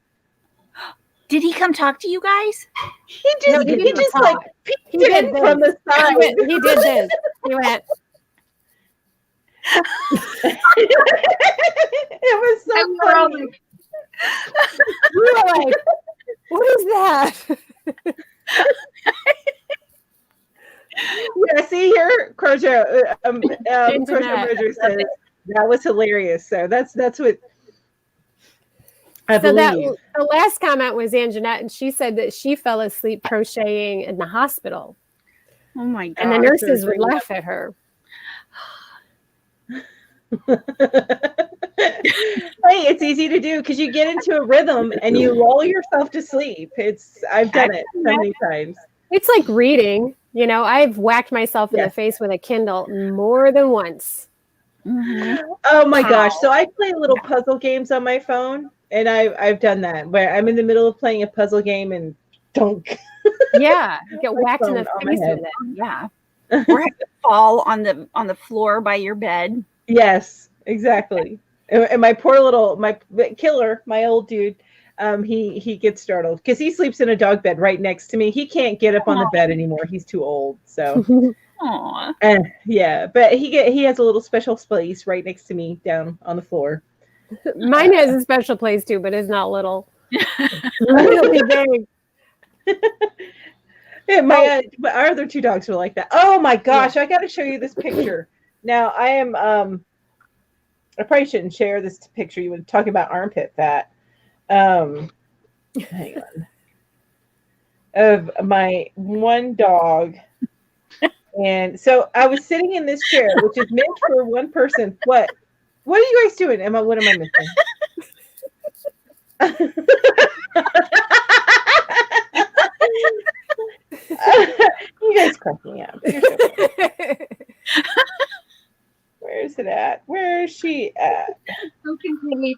Did he come talk to you guys? He No, just he he didn't just talk. like peeked He did in from the side. He did this. He went. It was so And we're all funny. like, We were like, what is that? Yeah, see here, Crochet Roger says that was hilarious. So that's what I So believe. the last comment was Anjanette, and she said that she fell asleep crocheting in the hospital. Oh my god. And the nurses would laugh at her. Hey, it's easy to do because you get into a rhythm and you lull yourself to sleep. I've done it so many times. It's like reading. You know, I've whacked myself in the face with a Kindle more than once. Oh my gosh. So I play little puzzle games on my phone, and I've done that where I'm in the middle of playing a puzzle game and dunk. Yeah, you get whacked in the phone on my face head. with it. Yeah. Or have to fall on the floor by your bed. Yes, exactly. And my poor little killer, my old dude, he gets startled because he sleeps in a dog bed right next to me. He can't get up on the bed anymore. He's too old. So Aw. yeah, but he has a little special place right next to me down on the floor. Mine has a special place too, but it's not little. Really big. Yeah, our other two dogs were like that. Oh my gosh, I got to show you this picture. Now I am I probably shouldn't share this picture. You would talk about armpit fat. Hang on. Of my one dog. And so I was sitting in this chair, which is meant for one person. What are you guys doing? What am I missing? You guys crack me up. You're so funny. Where is it at? Where is she at? Okay, great.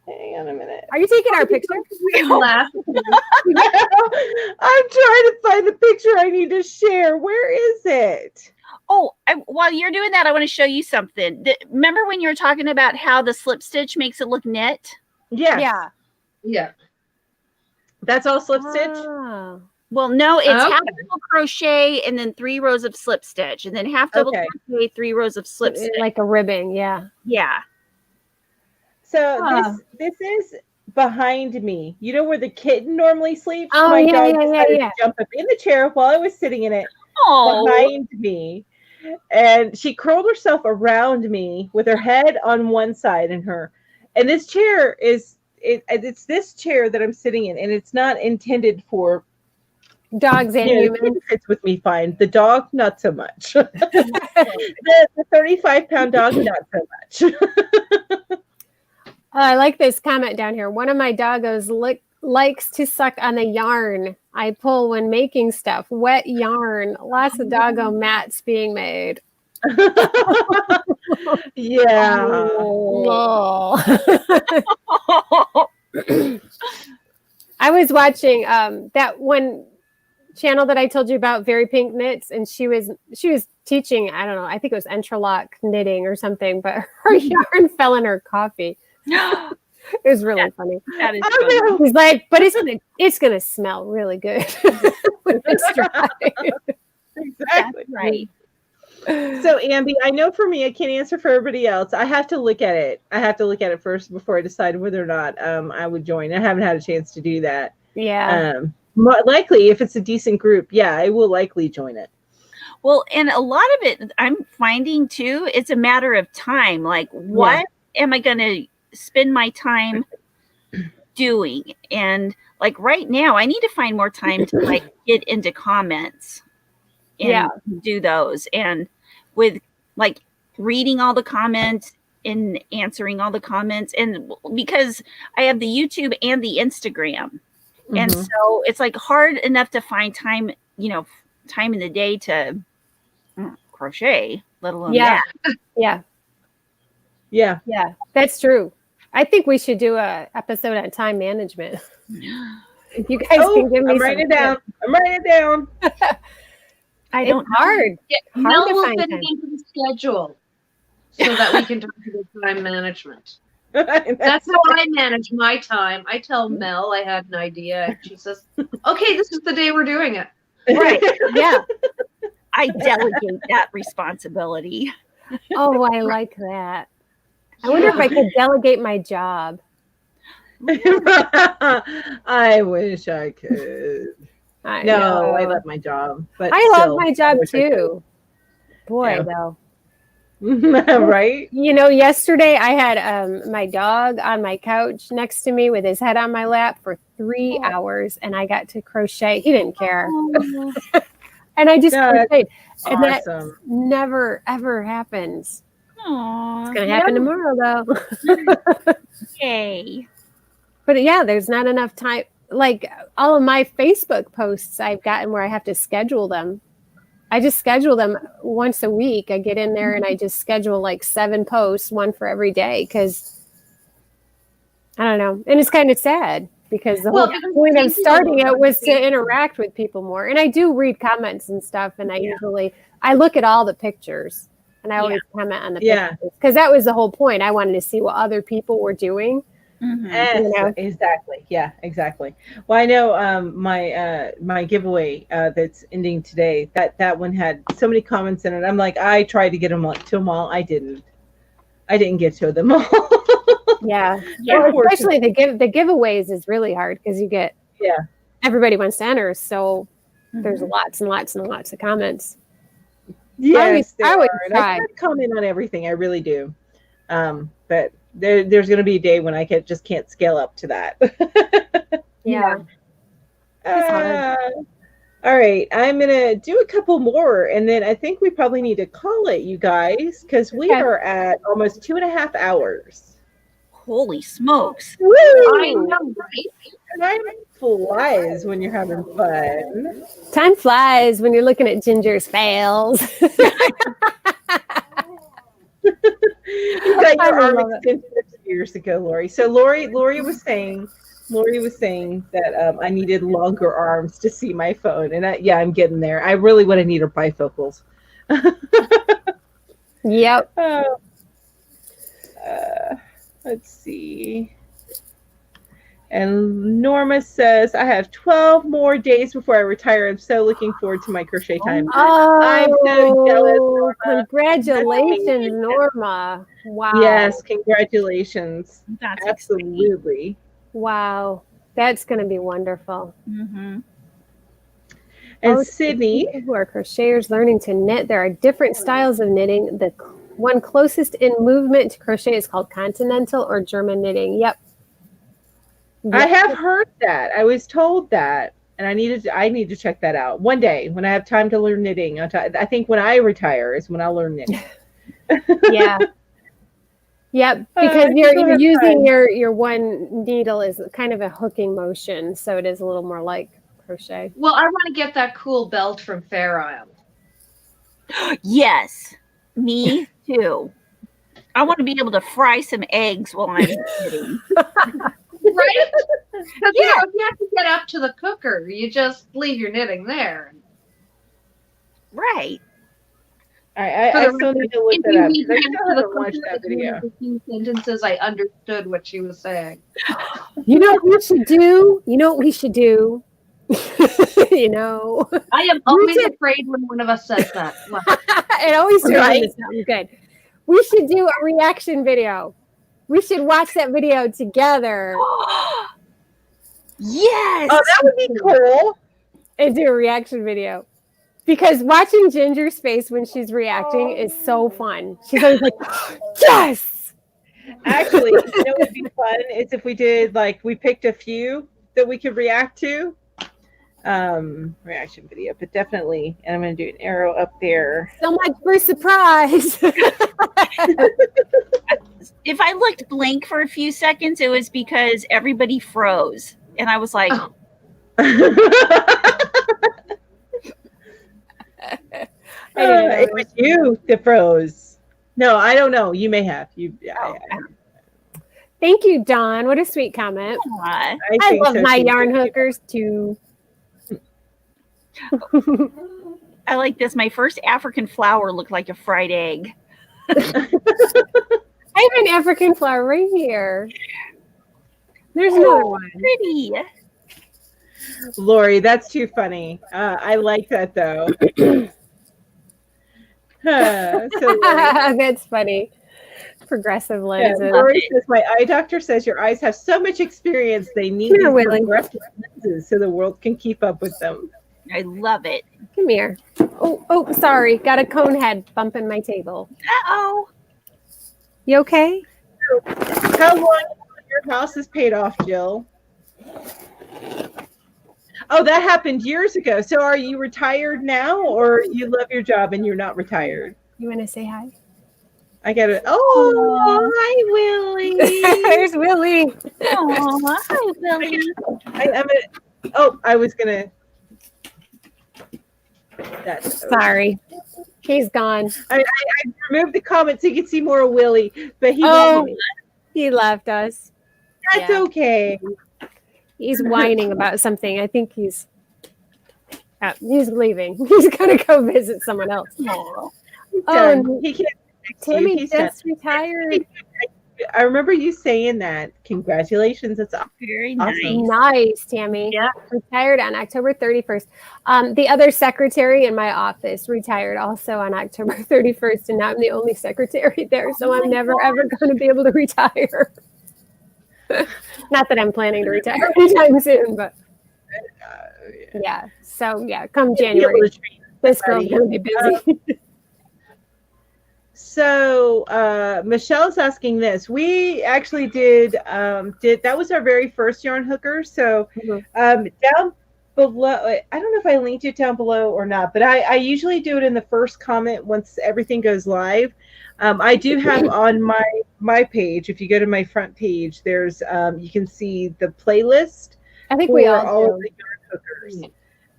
Hang on a minute. Are you taking our picture? Laugh. I'm trying to find the picture I need to share. Where is it? Oh, while you're doing that, I want to show you something. Remember when you were talking about how the slip stitch makes it look knit? Yes. Yeah. Yeah. That's all slip stitch? Oh. Well, no, it's Okay. half double crochet and then 3 rows of slip stitch, and then half double crochet, 3 rows of slip stitch. Like a ribbon, yeah. Yeah. So this is behind me. You know where the kitten normally sleeps? Oh, My yeah, dog yeah, decided yeah. to jump up in the chair while I was sitting in it Oh. behind me. And she curled herself around me with her head on one side and this chair it's this chair that I'm sitting in, and it's not intended for Dogs and the humans. kitten fits with me fine. The dog, not so much. the 35-pound dog, not so much. I like this comment down here. One of my doggos likes to suck on the yarn I pull when making stuff. Wet yarn. Lots of doggo mats being made. Yeah. Lol. I was watching that one channel that I told you about, Very Pink Knits, and she was teaching, I don't know, I think it was interlock knitting or something, but her yarn fell in her coffee. It was really funny. That is funny. He's like, but it's gonna smell really good when it's dry. Exactly. That's right. So, Ambi, I know for me, I can't answer for everybody else. I have to look at it. I have to look at it first before I decide whether or not I would join. I haven't had a chance to do that. Yeah. Likely, if it's a decent group, yeah, I will likely join it. Well, and a lot of it I'm finding too, it's a matter of time. Like, what am I going to spend my time doing? And like right now, I need to find more time to like get into comments and do those. And with like reading all the comments and answering all the comments, and because I have the YouTube and the Instagram. And so it's like hard enough to find time, time in the day to crochet, let alone that. Yeah, that's true. I think we should do a episode on time management. If you guys can give me I'm writing it down. It's hard. Mel to will find fit time. it into the schedule so that we can talk about time management. That's how I manage my time. I tell Mel I had an idea, and she says, "Okay, this is the day we're doing it." Right. Yeah. I delegate that responsibility. Oh, I like that. I wonder if I could delegate my job. I wish I could. I love my job, but I love still, my job wish I too. Boy, Yeah. though. Right? Yesterday I had my dog on my couch next to me with his head on my lap for 3 hours, and I got to crochet. He didn't care. And I just That's crocheted. And that awesome. never, ever happens. Aw, It's going to happen tomorrow, though. yay. But yeah, there's not enough time. Like all of my Facebook posts I've gotten where I have to schedule them. I just schedule them once a week. I get in there and I just schedule like 7 posts, one for every day. Cause I don't know. And it's kind of sad because the whole point of starting it was to interact with people more. And I do read comments and stuff. And I look at all the pictures and I always comment on the pictures. Cause that was the whole point. I wanted to see what other people were doing. Yes, exactly. Yeah, exactly. Well, I know my giveaway that's ending today. That one had so many comments in it. I'm like, I tried to get to them all. I didn't get to them all. Yeah. Well, especially the giveaways is really hard because you get everybody wants to enter, so there's lots and lots and lots of comments. Yes, I would try to comment on everything. I really do, but. There's going to be a day when I just can't scale up to that. Yeah. All right. I'm going to do a couple more, and then I think we probably need to call it, you guys, because we are at almost 2.5 hours. Holy smokes. Woo! I know, right? Time flies when you're having fun. Time flies when you're looking at Ginger's fails. You got your arm extended years ago, Lori. So Lori was saying that I needed longer arms to see my phone, and I'm getting there. I really want to need her bifocals. Yep. Let's see. And Norma says, I have 12 more days before I retire. I'm so looking forward to my crochet time. Oh, I'm so jealous, Norma. Congratulations, Norma. Wow. Yes, congratulations. That's absolutely. Wow. That's going to be wonderful. Mm-hmm. And Sydney, who are crocheters learning to knit, there are different styles of knitting. The one closest in movement to crochet is called continental or German knitting. Yep. I have heard that. I was told that, and I need to check that out one day when I have time to learn knitting. I think when I retire is when I'll learn knitting. Yeah. Yep, because you're using your one needle is kind of a hooking motion, so it is a little more like crochet. Well, I want to get that cool belt from Fair Isle. Yes, me too. I want to be able to fry some eggs while I'm knitting. Right? Because you have to get up to the cooker. You just leave your knitting there. Right. I still need to look that up. I still haven't watched that video. A few sentences, I understood what she was saying. You know what we should do? You know what we should do? You know. I am always afraid when one of us says that. Well, it always turns into something good. We should do a reaction video. We should watch that video together. Yes. Oh, that would be cool. And do a reaction video. Because watching Ginger's face when she's reacting is so fun. She's always like, yes! Actually, you know what would be fun is if we did, we picked a few that we could react to. Reaction video, but definitely, and I'm going to do an arrow up there. So much for surprise. If I looked blank for a few seconds, it was because everybody froze. And I was like, it was you that froze. No, I don't know. You may have. Thank you, Dawn. What a sweet comment. I love my yarn hookers too. I like this. My first African flower looked like a fried egg. I have an African flower right here. There's another one. Pretty. Lori, that's too funny. I like that though. That's funny. Progressive lenses. Yeah, Lori says, my eye doctor says your eyes have so much experience they need these progressive lenses so the world can keep up with them. I love it. Come here. Oh, sorry. Got a cone head bumping my table. Uh-oh. You okay? How long until your house is paid off, Jill? Oh, that happened years ago. So are you retired now, or you love your job and you're not retired? You want to say hi? I got it. Oh, hi, Willie. There's Willie. Aw, hi, Willie. I was gonna. That's Sorry. He's gone. I removed the comment so you could see more of Willie, but Oh, he left us. that's yeah. okay. He's whining about something. I think he's leaving. He's gonna go visit someone else. Aw. Oh, He can't. Timmy He's done. just retired. I remember you saying that. Congratulations. That's Very awesome. nice. Nice, Tammy. Yeah. Retired on October 31st. The other secretary in my office retired also on October 31st, and now I'm the only secretary there, so I'm never ever going to be able to retire. Not that I'm planning to retire anytime soon, but yeah. So yeah, come January, this girl's going to be busy. So Michelle's asking this. We actually did that was our very first yarn hooker. So down below, I don't know if I linked it down below or not, but I usually do it in the first comment once everything goes live. I do have on my page, if you go to my front page, there's you can see the playlist. I think we all all do. of the yarn hookers.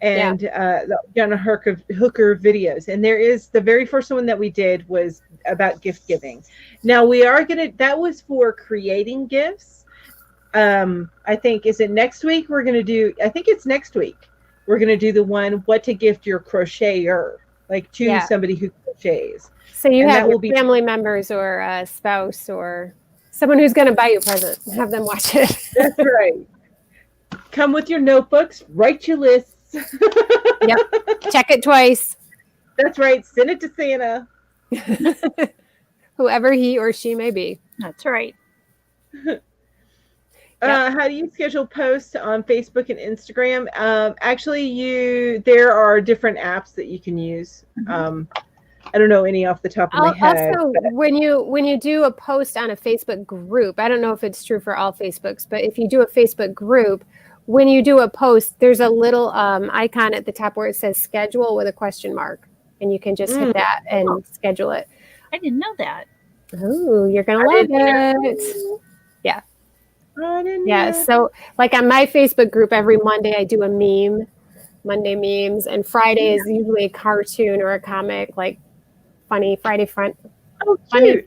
And the yarn hooker videos, and there is the very first one that we did was about gift giving. Now we are that was for creating gifts. I think is it next week we're gonna do. I think it's next week we're gonna do the one what to gift your crocheter, like to somebody who crochets. So you have your family members or a spouse or someone who's going to buy you a present. Have them watch it. That's right. Come with your notebooks. Write your lists. Yep. Check it twice. That's right. Send it to Santa. Whoever he or she may be. That's right. How do you schedule posts on Facebook and Instagram? Actually, there are different apps that you can use. I don't know any off the top of my head. Also, when you do a post on a Facebook group, I don't know if it's true for all Facebooks, but if you do a Facebook group, when you do a post, there's a little icon at the top where it says schedule with a question mark, and you can just hit that and schedule it. I didn't know that. Oh, you're gonna love it. Yeah. Yeah. So, like on my Facebook group, every Monday I do a meme, Monday memes, and Friday is usually a cartoon or a comic, like funny Friday funny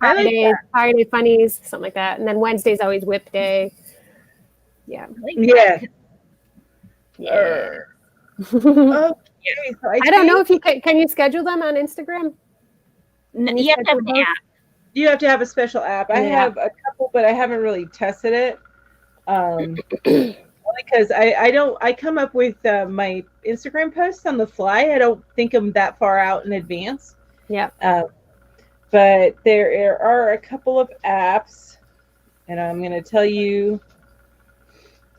Fridays, Friday funnies, something like that. And then Wednesday's always whip day. Yeah. Yeah. Yeah. Okay, so I don't know if you can you schedule them on Instagram? You have to have an app. You have to have a special app. I have a couple, but I haven't really tested it. Because I come up with my Instagram posts on the fly. I don't think I'm that far out in advance. Yeah. But there are a couple of apps, and I'm going to tell you.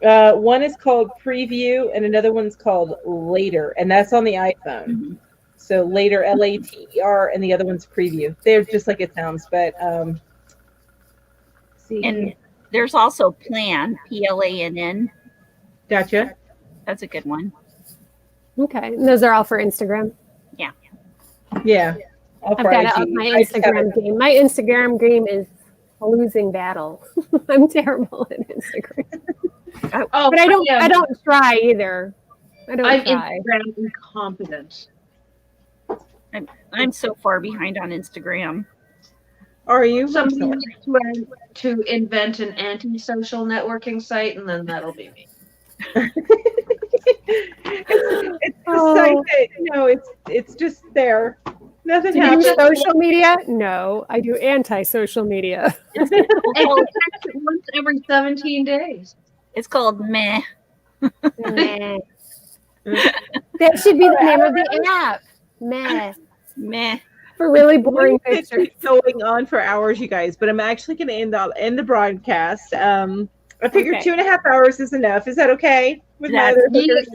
One is called Preview, and another one's called Later, and that's on the iPhone. So Later, Later, and the other one's Preview. They're just like it sounds, but see. And there's also Plan, Plann. Gotcha. That's a good one. Okay. And those are all for Instagram. Yeah. I've got to up my Instagram game. My Instagram game is a losing battle. I'm terrible at Instagram. Oh, but I don't try either. I'm Instagram incompetent. I'm so far behind on Instagram. Are you? Somebody needs to invent an anti-social networking site, and then that'll be me. It's a site that, it's just there. Nothing happens. Do you social media? No, I do anti-social media. Once every 17 days. It's called Meh. Meh. That should be the name of the app. Meh. Meh. For really boring pictures. It's going on for hours, you guys, but I'm actually going to end the broadcast. I figured 2.5 hours is enough. Is that okay with my other hookers?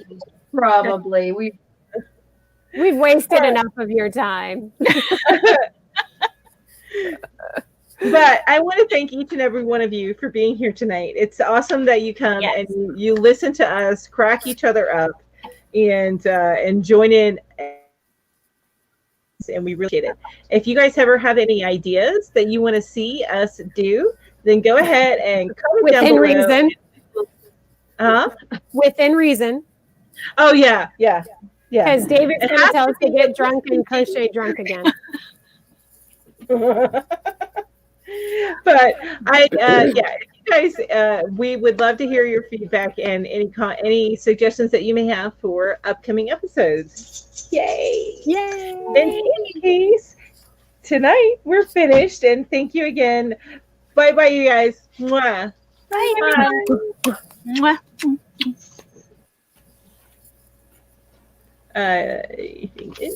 Probably. We've wasted enough of your time. But I want to thank each and every one of you for being here tonight. It's awesome that you come and you listen to us crack each other up. and join in. And we really appreciate it. If you guys ever have any ideas that you want to see us do, then go ahead and comment down Within below. reason. Within reason. Oh yeah. Because David's going to tell us to get drunk and crochet drunk again. But if you guys, we would love to hear your feedback and any suggestions that you may have for upcoming episodes. Yay! In any case, tonight we're finished, and thank you again. Bye, you guys. Mwah. Bye, everybody. Mwah. I think it.